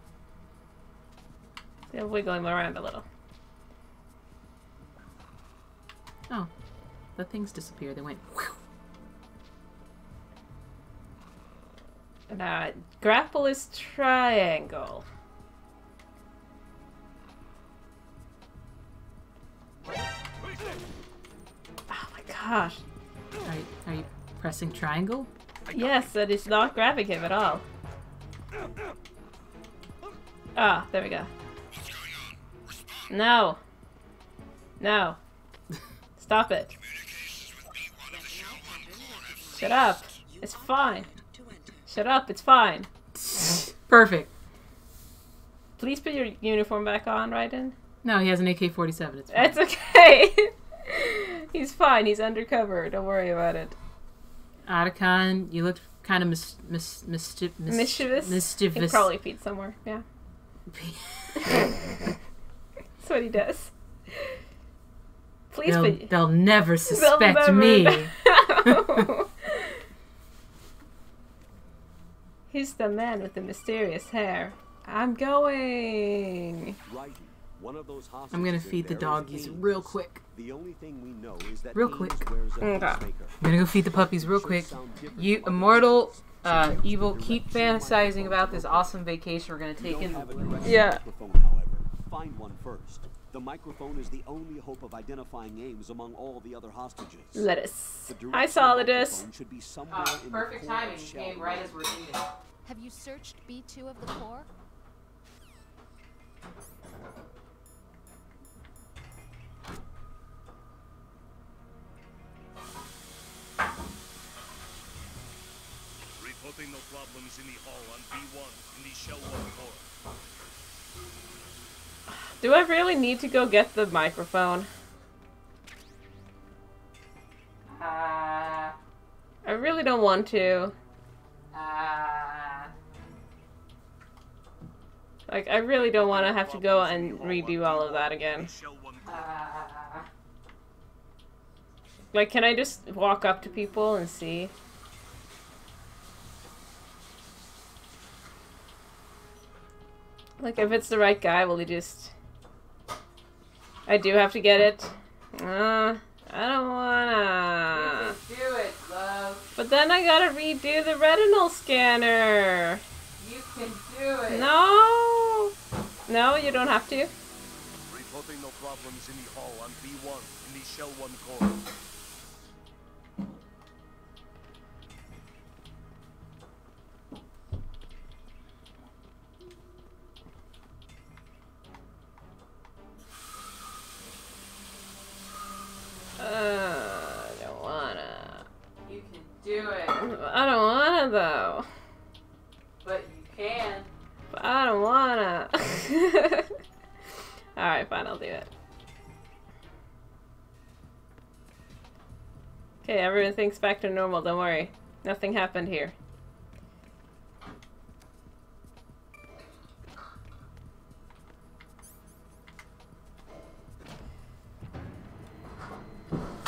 They'll wiggle him around a little. Oh. The things disappeared. They went whew. And, grapple is triangle. Oh my gosh. Are you pressing triangle? Yes, that is not grabbing him at all. Ah, there we go. No. No. Stop it. Shut up. It's fine. Shut up, it's fine. Perfect. Please put your uniform back on, Raiden. No, he has an AK-47. It's fine. It's okay. He's fine. He's undercover. Don't worry about it. Otacon, you look kind of mischievous. Mischievous? He can probably feed somewhere, yeah. That's what he does. Please they'll never suspect me. He's the man with the mysterious hair. I'm going. I'm gonna feed the doggies real quick. The only thing we know is that real quick. Okay. I'm gonna go feed the puppies real quick. You, Immortal, Evil, keep fantasizing about this awesome vacation we're gonna take in. Yeah. Find one first. The microphone is the only hope of identifying Ames among all the other hostages. Lettuce. Hi, Solidus. Should be somewhere in perfect timing. You came right as we're eating. Have you searched B2 of the core? problems in the hall on B1 in the Shell 1 core. Do I really need to go get the microphone? I really don't want to. Like, I really don't want to have to go and redo all of that again. Like, can I just walk up to people and see? Like, if it's the right guy, will he just... I do have to get it. I don't wanna. You can do it, love. But then I gotta redo the retinal scanner. You can do it. No! No, you don't have to. Reporting no problems in the hall on B1 in the Shell 1 core. I don't wanna. You can do it. I don't wanna though. But you can. But I don't wanna. Alright, fine, I'll do it. Okay, everything's back to normal, don't worry. Nothing happened here.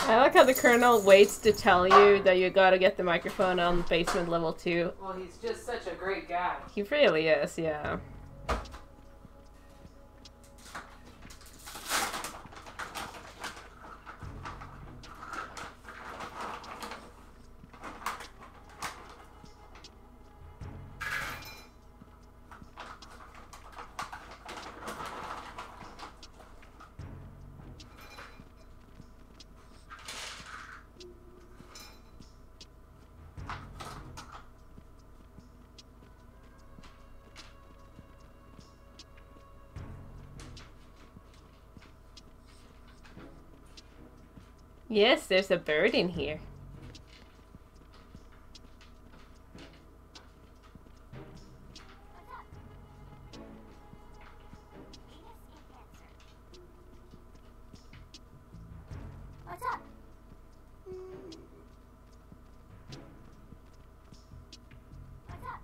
I like how the Colonel waits to tell you that you gotta get the microphone on basement level 2. Well, he's just such a great guy. He really is, yeah. Yes, there's a bird in here. What's up? What's up?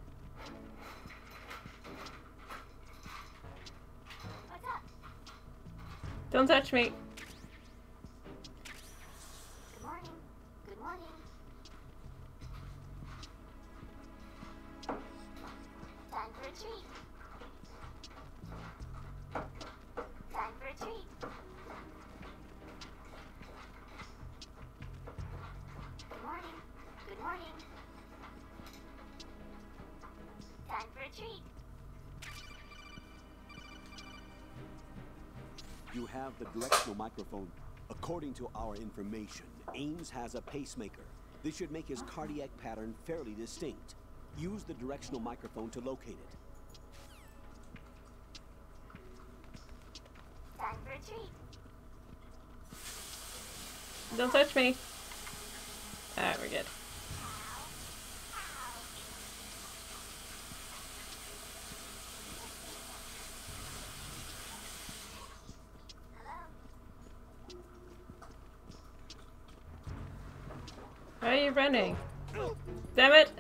What's up? Don't touch me. Good morning. Good morning. Time for a treat. Time for a treat. Good morning. Good morning. Time for a treat. You have the directional microphone. According to our information, Ames has a pacemaker. This should make his cardiac pattern fairly distinct. Use the directional microphone to locate it. Time for a treat. Don't touch me. Alright, we're good. Why are you running? Damn it!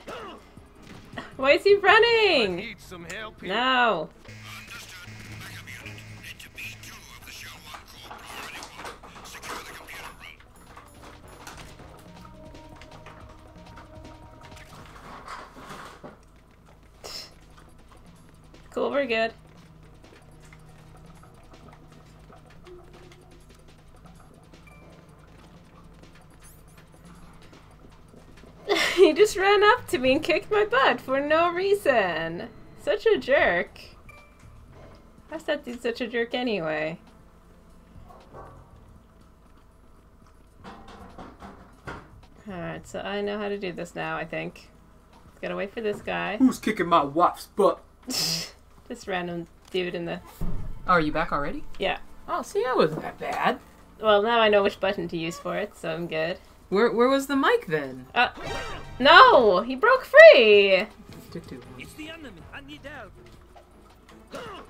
Why is he running? Need some help here. No. Cool, we're good. He just ran up to me and kicked my butt for no reason. Such a jerk. How's that dude such a jerk anyway? Alright, so I know how to do this now, I think. Gotta wait for this guy. Who's kicking my wife's butt? This random dude in the... Oh, are you back already? Yeah. Oh, see, that wasn't that bad. Well, now I know which button to use for it, so I'm good. Where was the mic then? No! He broke free! Stick to one. It's the enemy. I need help.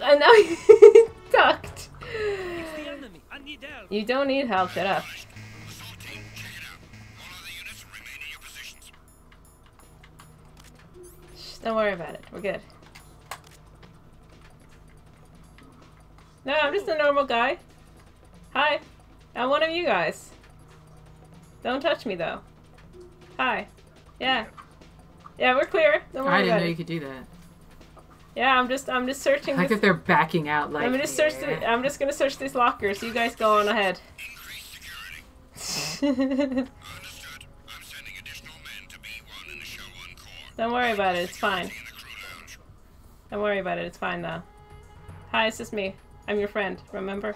I know he ducked. It's the enemy. I need help. You don't need help. Shut up. Shh, don't worry about it. We're good. No, I'm just a normal guy. Hi. I'm one of you guys. Don't touch me though. Hi. Yeah. Yeah, we're clear. Don't worry I didn't about know it. you could do that. Yeah, I'm just searching. I like this. that they're backing out. Like I'm just I'm just gonna search these lockers. You guys go on ahead. Don't worry about it. It's fine. Don't worry about it. It's fine though. Hi, it's just me. I'm your friend. Remember?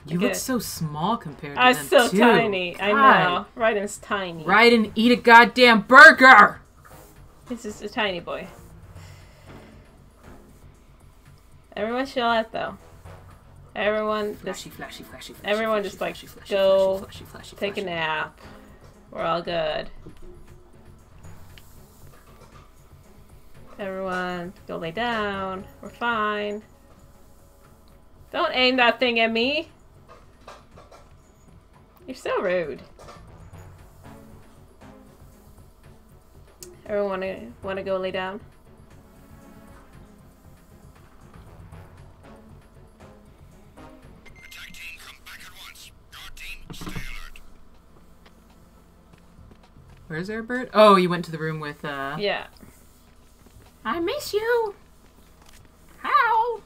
You look so small compared to I'm them so too. tiny. God. I know. Raiden's tiny. Raiden, eat a goddamn burger. He's just a tiny boy. Everyone chill out though. Everyone Flashy, just flashy, flashy, flashy, everyone flashy, just like flashy, flashy, go flashy, flashy, take flashy. a nap. We're all good. Everyone go lay down. We're fine. Don't aim that thing at me. You're so rude. Everyone wanna go lay down? Attack team, come back at once. Guard team, stay alert. Where's there a bird? Oh, you went to the room with Yeah. I miss you. How?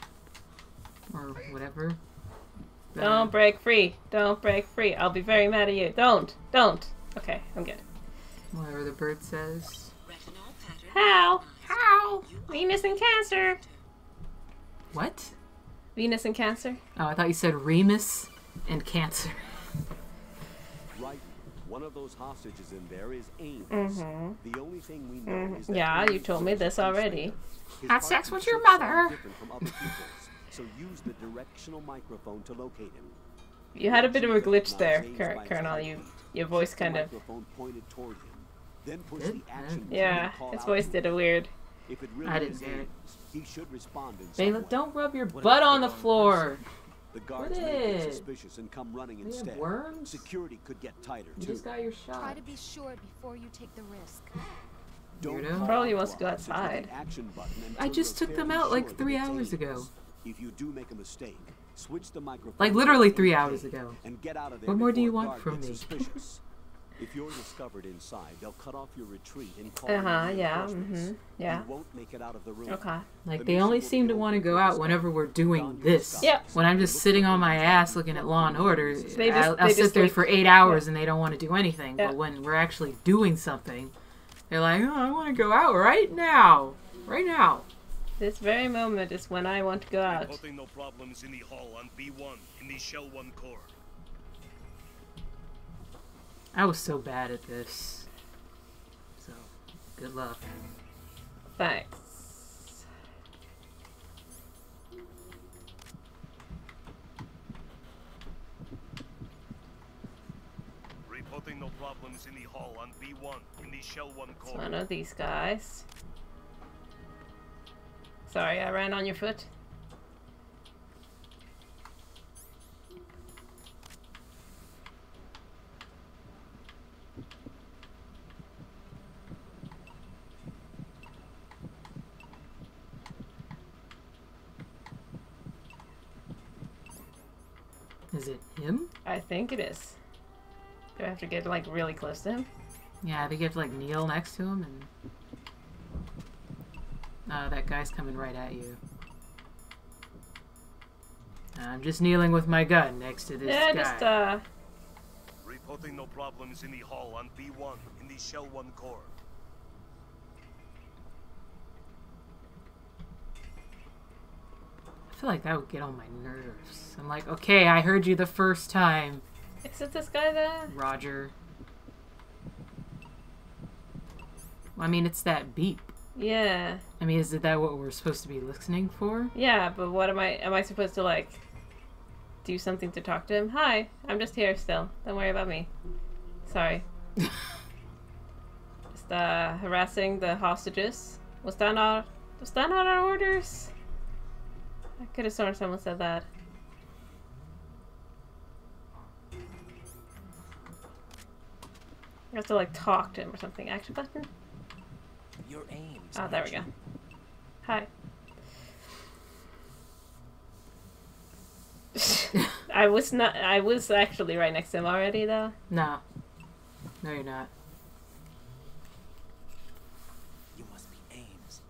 Or whatever. Don't break free. Don't break free. I'll be very mad at you. Don't. Don't. Okay, I'm good. Whatever the bird says. How? How? Venus and Cancer. What? Venus and Cancer? Oh, I thought you said Remus and Cancer. Right. One of those hostages in there is Ames. Mm-hmm. The only thing we know is that Yeah, you Ames told me is this already. His Had sex heartbeat with your should sound mother. different from other people's, so use the directional microphone to locate him. You had a bit of a glitch Recognize there, Ames by his Colonel. heartbeat. Your voice Keep the kind of... microphone pointed toward him. Then push Did? the action button Yeah, and call his out voice to did him. a weird... If it really I didn't is hear it. Ames, he should respond in some Bayla, way. don't rub your What butt if on the the wrong floor. The guards What may get is? suspicious and come running We have instead. worms? Security could get tighter You too. just got your Try shot. to be sure before you take the risk. Don't Weirdo. call Probably out wants to go loud, so hit the outside. action button I until just you're took them fairly out like sure 3 that it's hours ago. Ames. If you do make a mistake, switch the microphone. Like to literally the 3 AK hours ago. And get out of there What more do before you a want guard from gets me? suspicious. If you're discovered inside, they'll cut off your retreat and call Uh-huh, in yeah, reinforcements. yeah. You won't make it out of the room. Okay. Like they only seem to want to go out whenever we're doing this. Yep. When I'm just sitting on my ass looking at Law and Order, They just- I'll they sit just there leave. for 8 hours and they don't want to do anything. Yeah. But when we're actually doing something, they're like, "Oh, I want to go out right now, right now." This very moment is when I want to go out. Reporting no problems in the hall on B1 in the Shell 1 core. I was so bad at this. So, good luck. Thanks. Reporting no problems in the hall on B1 in the Shell 1 It's core. one of these guys. Sorry, I ran on your foot. Is it him? I think it is. Do I have to get like really close to him? Yeah, they get to like kneel next to him and... that guy's coming right at you. I'm just kneeling with my gun next to this Yeah, guy. just Reporting no problems in the hall on B1 in the Shell 1 core. I feel like that would get on my nerves. I'm like, okay, I heard you the first time, is it this guy there? Roger. Well, I mean, it's that beep. Yeah. I mean, is that what we're supposed to be listening for? Yeah, but what am I supposed to like do something to talk to him? Hi, I'm just here still. Don't worry about me. Sorry. Just harassing the hostages. Was that not our orders? I could have sworn someone said that. I have to like talk to him or something. Action button? Your aims. Oh, there we go. Hi. I was actually right next to him already though. No. No, you're not. You must be Ames.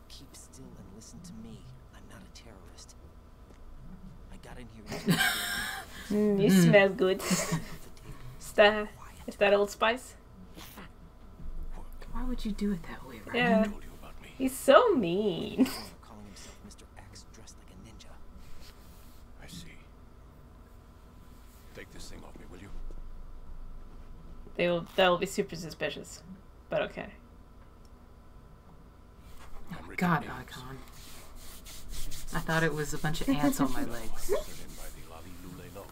Keep still and listen to me. I'm not a terrorist. I got in here. You smell good. Is that Old Spice? Why would you do it that way, right? Yeah. He's so mean. Calling himself Mr. X, dressed like a ninja. I see. Take this thing off me, will you? That will be super suspicious, but okay. Oh, God, Icon. I thought it was a bunch of ants on my legs.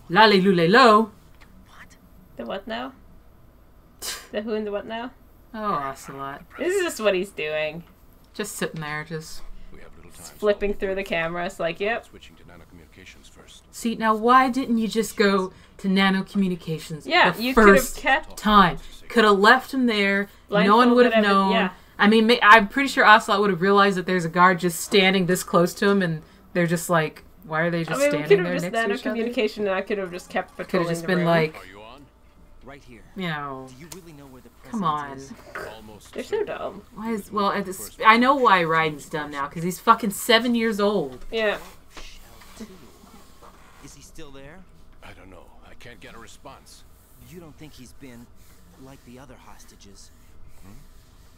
Lolly Lule Lo. The what now? The who and the what now? Oh, Ocelot. This is just what he's doing. Just sitting there, just flipping through the cameras, like, yep. Switching to nanocommunications first. See, now why didn't you just go to nanocommunications the you first kept time? Could have left him there. No one would have known. Yeah. I mean, I'm pretty sure Ocelot would have realized that there's a guard just standing this close to him, and they're just like, why are they just standing there next to each other? Nanocommunication, and I could have just kept patrolling Could have just the been room. like, right here. You know, do you really know where the come on. They're so dumb. Why is I know why Raiden's dumb now, because he's fucking 7 years old. Yeah. Is he still there? I don't know. I can't get a response. You don't think he's been like the other hostages?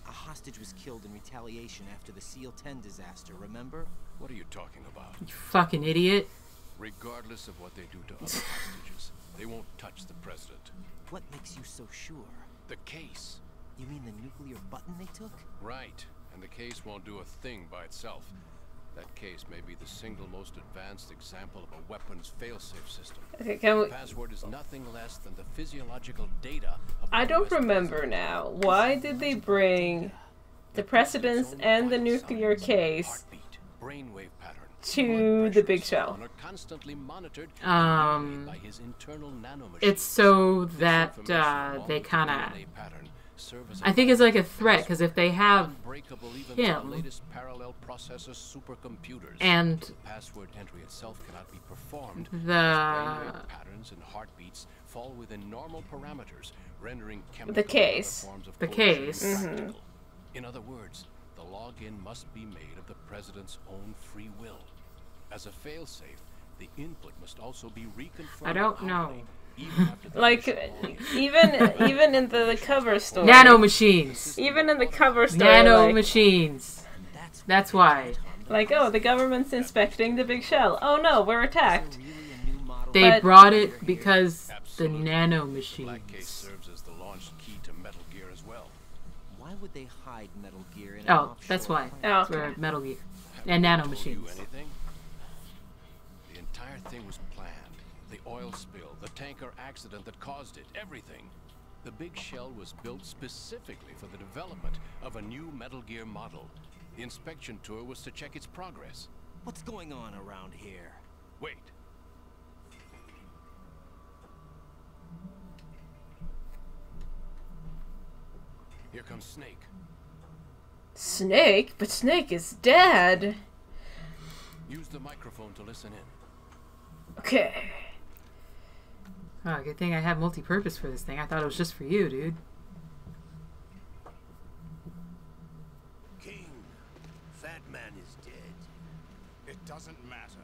A hostage was killed in retaliation after the SEAL 10 disaster, remember? What are you talking about? You fucking idiot. Regardless of what they do to other hostages, they won't touch the president. What makes you so sure? The case. You mean the nuclear button they took? Right. And the case won't do a thing by itself. That case may be the single most advanced example of a weapons failsafe system. Okay, can we... The password is nothing less than the physiological data of I don't remember now. Why did they bring the precedents and the nuclear case brainwave pattern to the Big Shell? It's so that they kind of... I think it's like a threat, because if they have him and password entry itself cannot be performed, the patterns and heartbeats fall within normal parameters, rendering the case. In other words, the login must be made of the president's own free will. As a failsafe, the input must also be reconfirmed. I don't know. Like, even in the cover story. Nano machines. Even in the cover story. Nano machines. That's why. Like, oh, the government's inspecting the Big Shell. Oh no, we're attacked. They brought it because the nano machines. Black case serves as the launch key to Metal Gear as well. Why would they hide Metal Gear in Oh, that's why. Oh, okay. Metal Gear. And nano machines. The entire thing was planned. The oil spill, the tanker accident that caused it, everything. The Big Shell was built specifically for the development of a new Metal Gear model. The inspection tour was to check its progress. What's going on around here? Wait. Here comes Snake. Snake? But Snake is dead. Use the microphone to listen in. Okay. Oh, good thing I have multi-purpose for this thing. I thought it was just for you, dude. King, Fat Man is dead. It doesn't matter.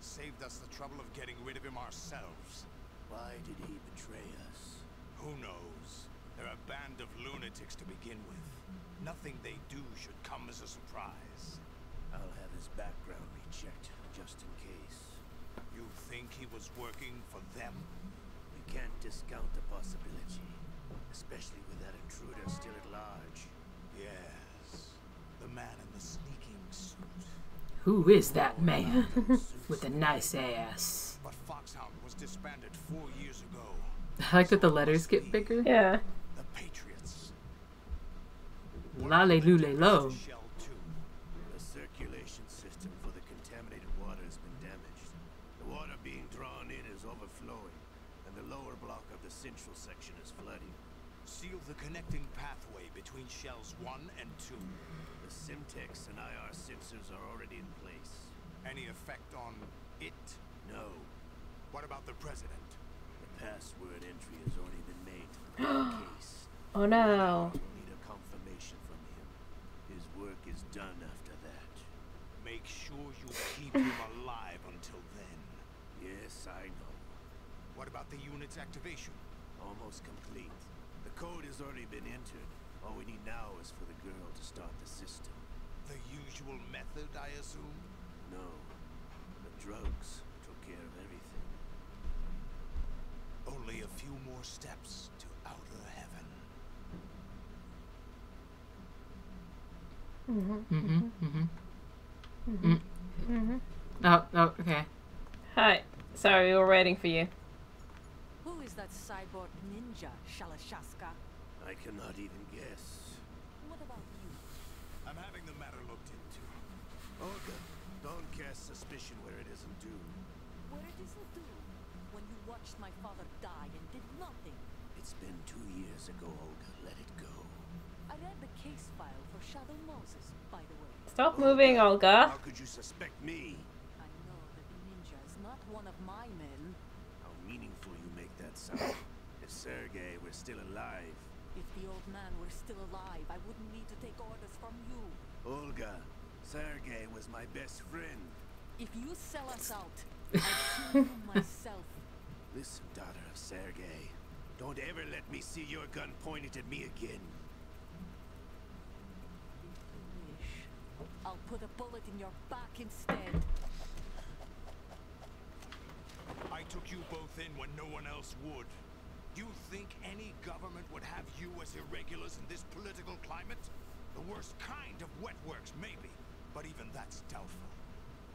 Saved us the trouble of getting rid of him ourselves. Why did he betray us? Who knows? They're a band of lunatics to begin with. Nothing they do should come as a surprise. I'll have his background rechecked, just in case. You think he was working for them? We can't discount the possibility, especially with that intruder still at large. Yes, the man in the sneaking suit. Who is that man with a nice ass? But Foxhound was disbanded 4 years ago. I like that the letters get bigger. Yeah. The Patriots. Lale lule lo. Shell 2. The circulation system for the contaminated water has been damaged. The water being drawn in is overflowing, and the lower block of the central section is flooding. Seal the connecting pathway between shells 1 and 2. The Simtex and IR sensors are already in place. Any effect on it? No. What about the president? The password entry has already been made to the black case. Oh no. We'll need a confirmation from him. His work is done after that. Make sure you keep him alive until then. Yes, I know. What about the unit's activation? Almost complete. The code has already been entered. All we need now is for the girl to start the system. The usual method, I assume? No. The drugs took care of everything. Only a few more steps to outer heaven. Oh, okay. Hi. Sorry, we were waiting for you. Who is that cyborg ninja, Shalashaska? I cannot even guess. What about you? I'm having the matter looked into. Olga, don't cast suspicion where it isn't due. Where it isn't due? When you watched my father die and did nothing. It's been 2 years ago, Olga. Let it go. I read the case file for Shadow Moses, by the way. Stop moving, Olga. How could you suspect me? I know that the ninja is not one of my men. How meaningful you make that sound. If Sergei were still alive. If the old man were still alive, I wouldn't need to take orders from you. Olga, Sergei was my best friend. If you sell us out, I'll kill you myself. Listen, daughter of Sergei. Don't ever let me see your gun pointed at me again. Wish. I'll put a bullet in your back instead. I took you both in when no one else would. You think any government would have you as irregulars in this political climate? The worst kind of wet works, maybe, but even that's doubtful.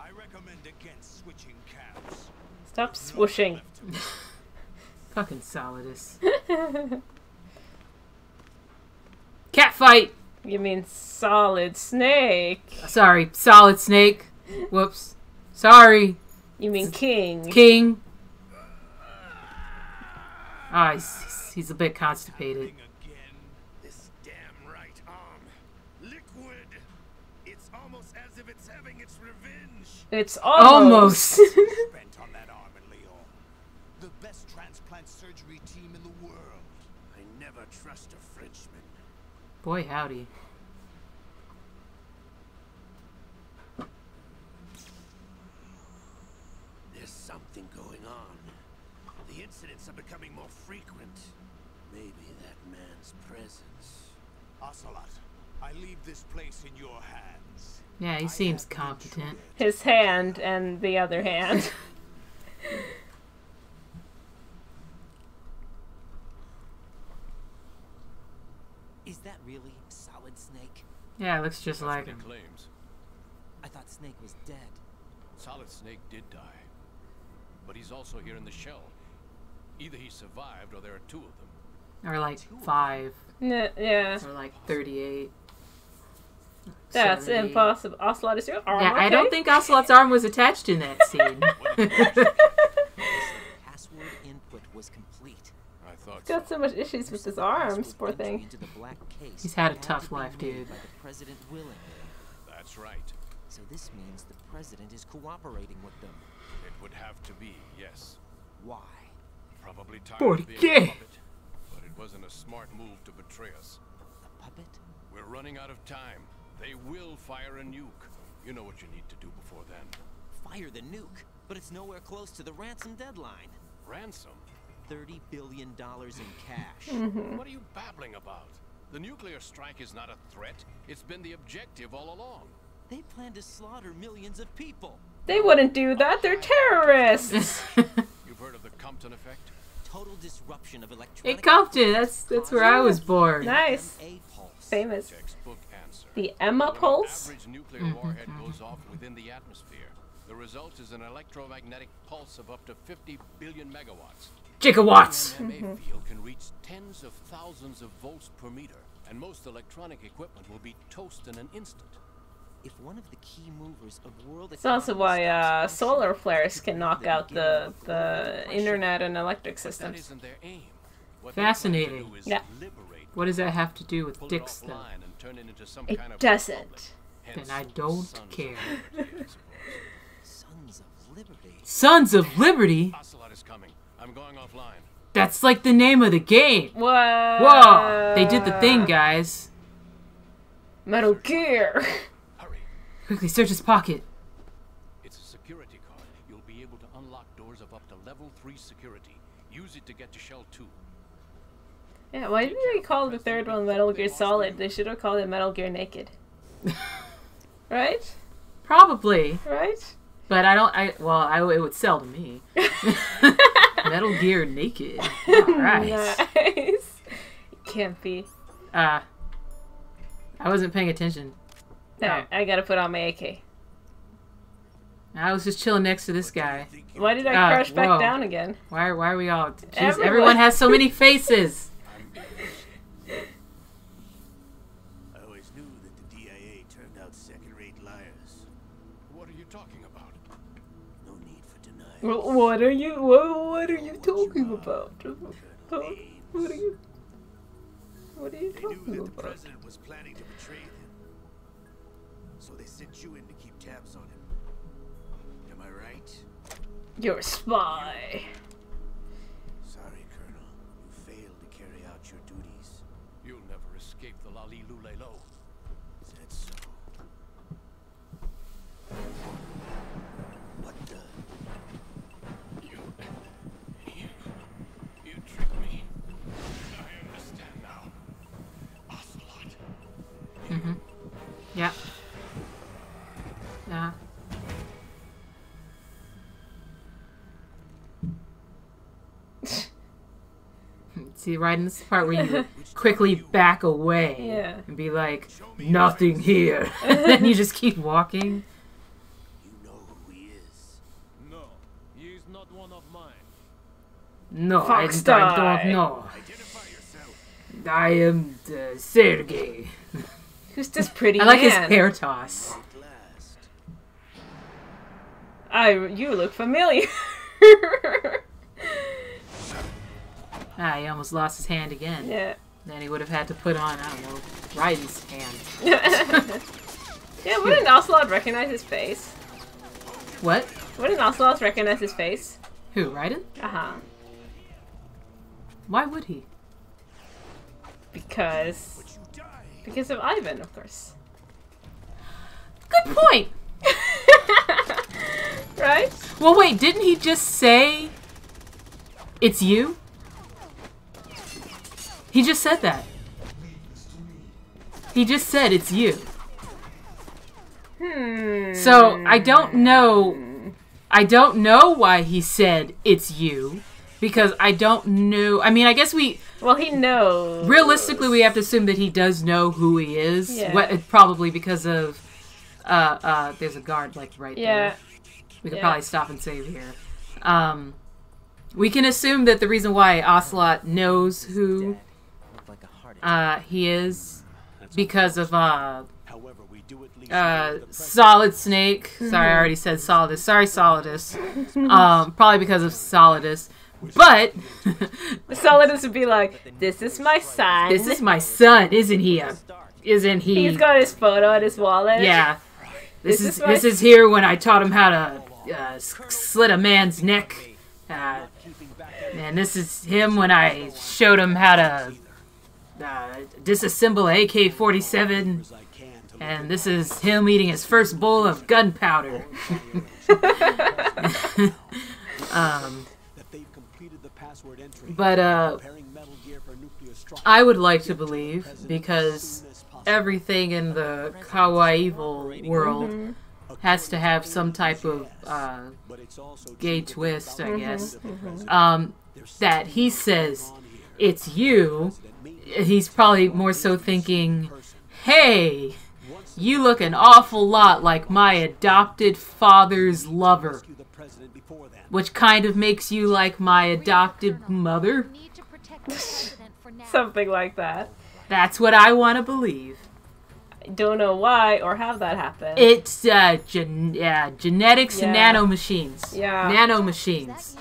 I recommend against switching cabs. Stop swooshing. Fucking Solidus. Cat fight! You mean Solid Snake. Sorry, Solid Snake. Whoops. Sorry. You mean King. King. Ah, he's a bit constipated. This damn right arm. Liquid. It's almost as if it's having its revenge. It's almost. Spent on that arm in Lyon. The best transplant surgery team in the world. I never trust a Frenchman. Boy, howdy. There's something going on. The incidents are becoming more frequent. Maybe that man's presence. Ocelot, I leave this place in your hands. Yeah, he seems competent. His hand and the other hand. Is that really Solid Snake? Yeah, it looks just That's like what him. he claims. I thought Snake was dead. Solid Snake did die. But he's also here in the shell. Either he survived or there are 2 of them. Or like 5. Yeah. Or like 38. That's 70. impossible. Ocelot, is your arm Yeah, okay? I don't think Ocelot's arm was attached in that scene. Password input was complete. I thought He's got so much issues with his arms, poor thing. Into the black case He's had a had tough to be life, made dude. By the president willingly. That's right. So this means the president is cooperating with them. It would have to be, yes. Why? Probably tired ¿Por of being qué? a puppet. But it wasn't a smart move to betray us. A puppet? We're running out of time. They will fire a nuke. You know what you need to do before then. Fire the nuke, but it's nowhere close to the ransom deadline. Ransom? $30 billion in cash. What are you babbling about? The nuclear strike is not a threat. It's been the objective all along. They plan to slaughter millions of people. They wouldn't do that. They're terrorists. You've heard of the Compton effect? Total disruption of Hey, electronic... Compton, that's where I was born. Nice. MA pulse. Famous. Textbook answer. The Emma When pulse? an average nuclear warhead goes off within the atmosphere, the result is an electromagnetic pulse of up to 50 billion megawatts. Gigawatts. The MMA field can reach tens of thousands of volts per meter and most electronic equipment will be toast in an instant. If one of the key movers of world It's also why solar flares can knock out the internet and electric systems. Fascinating. Yeah. What does that have to do with dicks, though? It doesn't. Then I don't care. Sons of Liberty. Sons of Liberty? Ocelot is coming. I'm going offline. That's like the name of the game. Whoa. Whoa. They did the thing, guys. Metal Gear. Quickly, search his pocket. It's a security card. You'll be able to unlock doors of up to level 3 security. Use it to get to Shell 2. Yeah, why didn't they call the third one Metal Gear Solid? They should have called it Metal Gear Naked. Right? Probably. Right? But it would sell to me. Metal Gear Naked. Alright. Nice. It can't be. I wasn't paying attention. No, I gotta put on my AK. I was just chilling next to this guy. Why did I crouch back down again? Why are we all... Jeez, everyone has so many faces! I always knew that the DIA turned out second-rate liars. What are you talking about? No need for denial. What are you talking about? What are you talking They knew that the about? president was planning to betray them. So they sent you in to keep tabs on him. Am I right? You're a spy. Sorry, Colonel. You failed to carry out your duties. You'll never escape the Lali Lule Lo. Is that so? What the? You tricked me. I understand now. Ocelot. Mm-hmm. Yeah. Yeah. See, right in this part where you quickly back away and be like, nothing here. And then you just keep walking. You know who he is. No, he is not one of mine. No, I don't know. Identify yourself. I am Sergey. Who's this pretty I like man? his hair toss. You look familiar. He almost lost his hand again. Yeah. Then he would have had to put on, I don't know, Raiden's hand. Yeah, wouldn't Ocelot recognize his face? What? Wouldn't Ocelot recognize his face? Who, Raiden? Uh-huh. Why would he? Because of Ivan, of course. Good point! Right? Well, wait, didn't he just say it's you? He just said that. He just said it's you. So, I don't know why he said it's you. Because I don't know... I mean, I guess we... Well, he knows. Realistically, we have to assume that he does know who he is. Yeah. Probably because of... there's a guard, like, right there. We could probably stop and save here. We can assume that the reason why Ocelot knows who he is because of Solid Snake. Sorry, I already said Solidus. Sorry, Solidus. Probably because of Solidus. But Solidus would be like, "This is my son. This is my son, isn't he? Isn't he?" He's got his photo in his wallet. Yeah. This is here when I taught him how to slit a man's neck. And this is him when I showed him how to disassemble a AK-47. And this is him eating his first bowl of gunpowder. But I would like to believe, because everything in the Kawaii world has to have some type of gay twist, I guess. That he says, it's you. He's probably more so thinking, hey, you look an awful lot like my adopted father's lover. Which kind of makes you like my adopted mother. Something like that. That's what I want to believe. I don't know why or how that happened. It's genetics and nanomachines. Yeah. Nanomachines.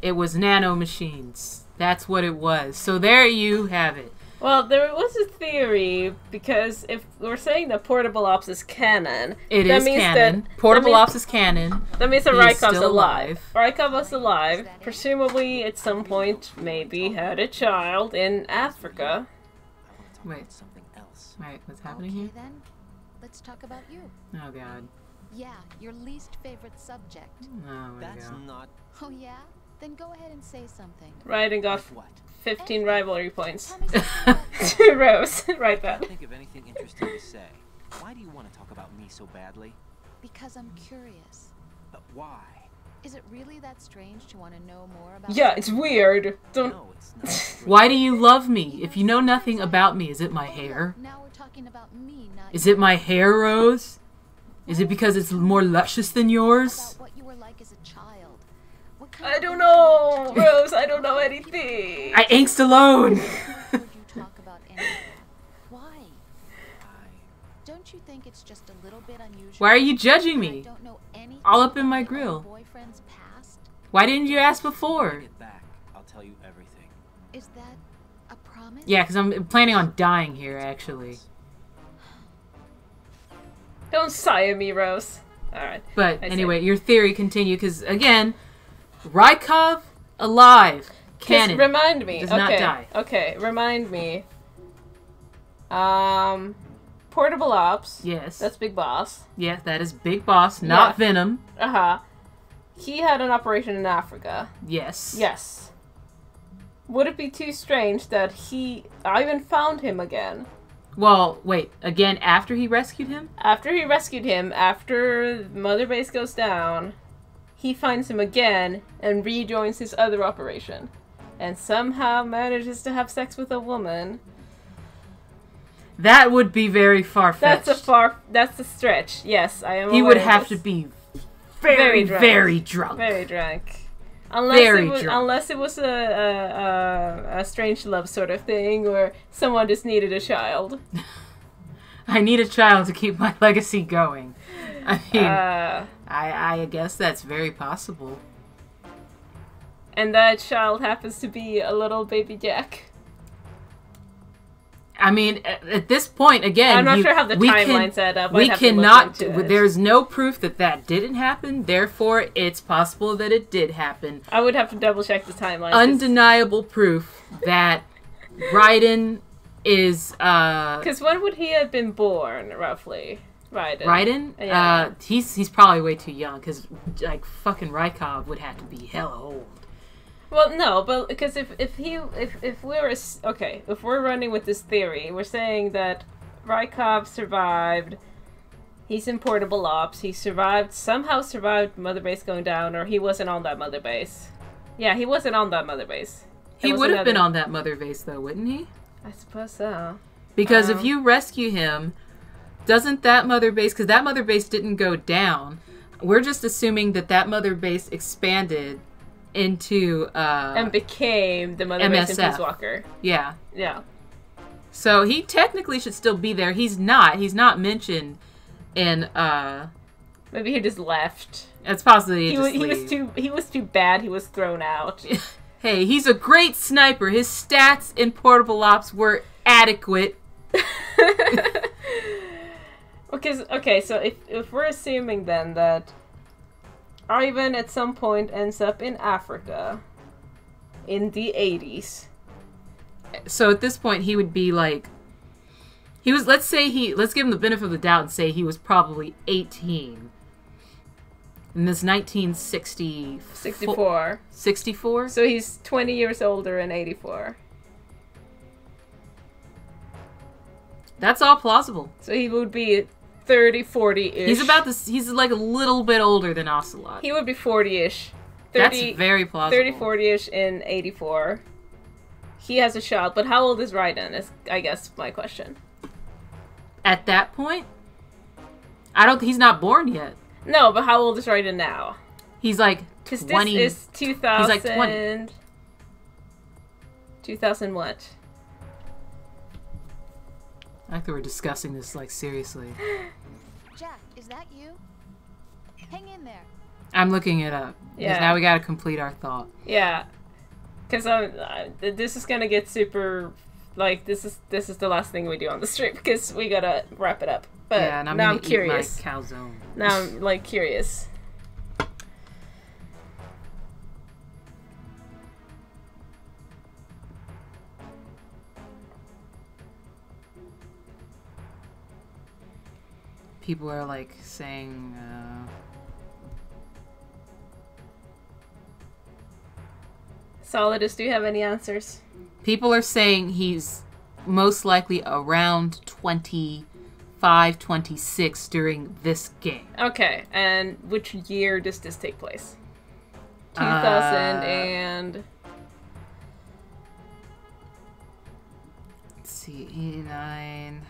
It was nanomachines. That's what it was. So there you have it. Well, there was a theory, because if we're saying that Portable Ops is canon... It is canon. Portable Ops is canon. That means that He's Rykov's still alive. Rykov was alive. Presumably, at some point, maybe had a child in Africa. Wait. Something else. Wait, what's happening here? Then, let's talk about you. Oh, God. Yeah, your least favorite subject. Oh, That's not... Oh, yeah? Then go ahead and say something. Raiden got Like what? 15 rivalry points. To Rose. Right that. Think of anything interesting to say. Why do you want to talk about me so badly? Because I'm curious. But why? Is it really that strange to want to know more about? Yeah, it's weird. Don't. No, it's not. Why do you love me? If you know nothing about me, is it my hair? Now we're talking about me, not Is it my hair, Rose? Is it because it's more luscious than yours? what you were like as a child. I don't know, Rose. I don't know anything. I angst alone. Talk about anything. Why? Don't you think it's just a little bit unusual? Why are you judging me? I don't know anything All up in my about grill. boyfriend's past? Why didn't you ask before? Get back. I'll tell you everything. Is that a promise? Yeah, because I'm planning on dying here, actually. Don't sire me, Rose. Alright. But anyway, your theory continue, because again, Rykov alive. Canon. Remind me. Does okay. not die. Okay, remind me. Portable Ops. Yes. That's Big Boss. Yes, that is Big Boss, not Yeah. Venom. Uh-huh. He had an operation in Africa. Yes. Yes. Would it be too strange that Ivan found him again? Well, wait, again after he rescued him? After he rescued him, after Mother Base goes down, he finds him again and rejoins his other operation. And somehow manages to have sex with a woman. That would be very far-fetched. That's a stretch. Yes, I am. He would have to be very drunk. Very drunk. Very drunk. Drunk. Unless it was a strange love sort of thing, or someone just needed a child. I need a child to keep my legacy going. I mean, I guess that's very possible. And that child happens to be a little baby Jack. I mean, at this point, again, I'm not sure how the timelines add up. We cannot. There's no proof that that didn't happen. Therefore, it's possible that it did happen. I would have to double check the timeline. Undeniable proof that Raiden is. Because when would he have been born, roughly? Raiden? Yeah. He's probably way too young. Because like fucking Rykov would have to be hella old. Well, no, but because if we're running with this theory, we're saying that Rykov survived. He's in Portable Ops. He somehow survived Mother Base going down, or he wasn't on that Mother Base. Yeah, he wasn't on that Mother Base. He would have been on that Mother Base, though, wouldn't he? I suppose so. Because if you rescue him, doesn't that Mother Base... Because that Mother Base didn't go down. We're just assuming that Mother Base expanded into and became the Mother Base in Peace Walker. Yeah. Yeah. So he technically should still be there. He's not. He's not mentioned in maybe he just left. It's possibly he was too bad. He was thrown out. Hey, he's a great sniper. His stats in Portable Ops were adequate. Okay, so if we're assuming then that Ivan at some point ends up in Africa in the 80s. So at this point he would be like, let's give him the benefit of the doubt and say he was probably 18. In this 64. 64? So he's 20 years older in 84. That's all plausible. So he would be 30, 40-ish. He's like a little bit older than Ocelot. He would be 40-ish. That's very plausible. 30, 40-ish in 84. He has a child, but how old is Raiden is, I guess, my question. At that point? He's not born yet. No, but how old is Raiden now? He's like 'cause 20. This is 2000. He's like 20. 2000 what? I thought we were discussing this like seriously. Jack, is that you? Hang in there. I'm looking it up. Yeah. Now we gotta complete our thought. Yeah. Because this is gonna get super, like, this is the last thing we do on the stream, because we gotta wrap it up. But yeah, and I'm now gonna I'm curious. Eat my calzone. Now I'm, like, curious. People are, like, saying, Solidus, do you have any answers? People are saying he's most likely around 25, 26 during this game. Okay, and which year does this take place? 2000 and... Let's see, 89...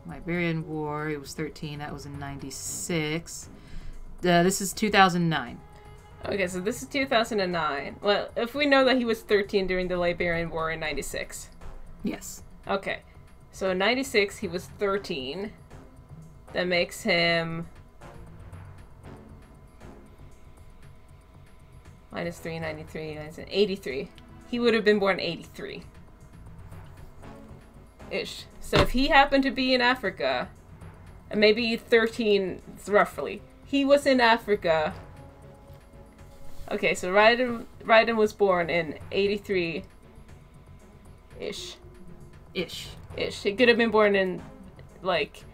Liberian War, it was 13, that was in 96. This is 2009. Okay, so this is 2009. Well, if we know that he was 13 during the Liberian War in 96. Yes. Okay, so in 96 he was 13. That makes him... minus 3, 93, 83. He would have been born 83. Ish. So if he happened to be in Africa, and maybe 13 roughly, he was in Africa. Okay, so Raiden was born in 83 ish. Ish. He could have been born in like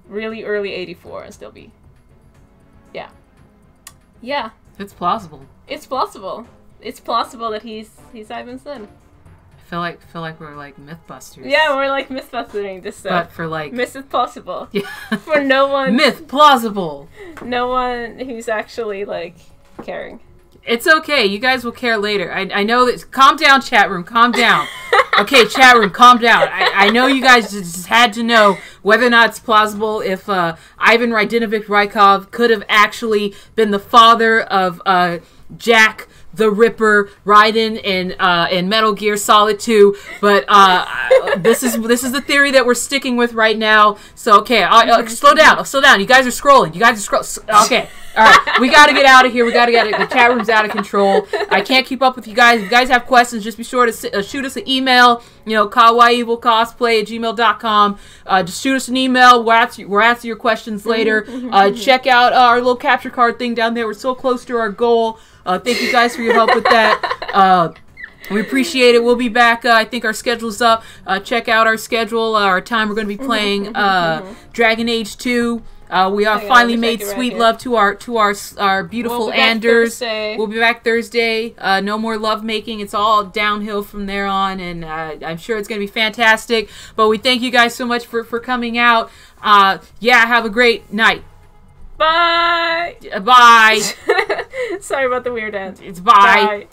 really early 84 and still be. Yeah. Yeah. It's plausible. It's plausible. It's plausible that he's Ivan's son. I feel like we're like Mythbusters. Yeah, we're like Mythbustering this stuff. But for like... Myth is possible. Yeah. For no one... Myth plausible. No one who's actually, like, caring. It's okay. You guys will care later. I know that... Calm down, chat room. Calm down. Okay, chat room, calm down. I know you guys just had to know whether or not it's plausible if Ivan Raidinovich Rykov could have actually been the father of Jack the Ripper Raiden in Metal Gear Solid 2, but this is the theory that we're sticking with right now. So okay, slow down. You guys are scrolling. Okay, all right, we got to get out of here. We got to get it. The chat room's out of control. I can't keep up with you guys. If you guys have questions, just be sure to shoot us an email. kawaiiEvilCosplay@gmail.com. Just shoot us an email. We'll answer your questions later. Check out our little capture card thing down there. We're so close to our goal. Thank you guys for your help with that. We appreciate it. We'll be back. I think our schedule's up. Check out our schedule. Our time we're going to be playing Dragon Age 2. We are finally made sweet love to our beautiful Anders. We'll be back Thursday. No more love making. It's all downhill from there on, and I'm sure it's going to be fantastic. But we thank you guys so much for coming out. Yeah, have a great night. Bye. Bye. Sorry about the weird end. It's bye.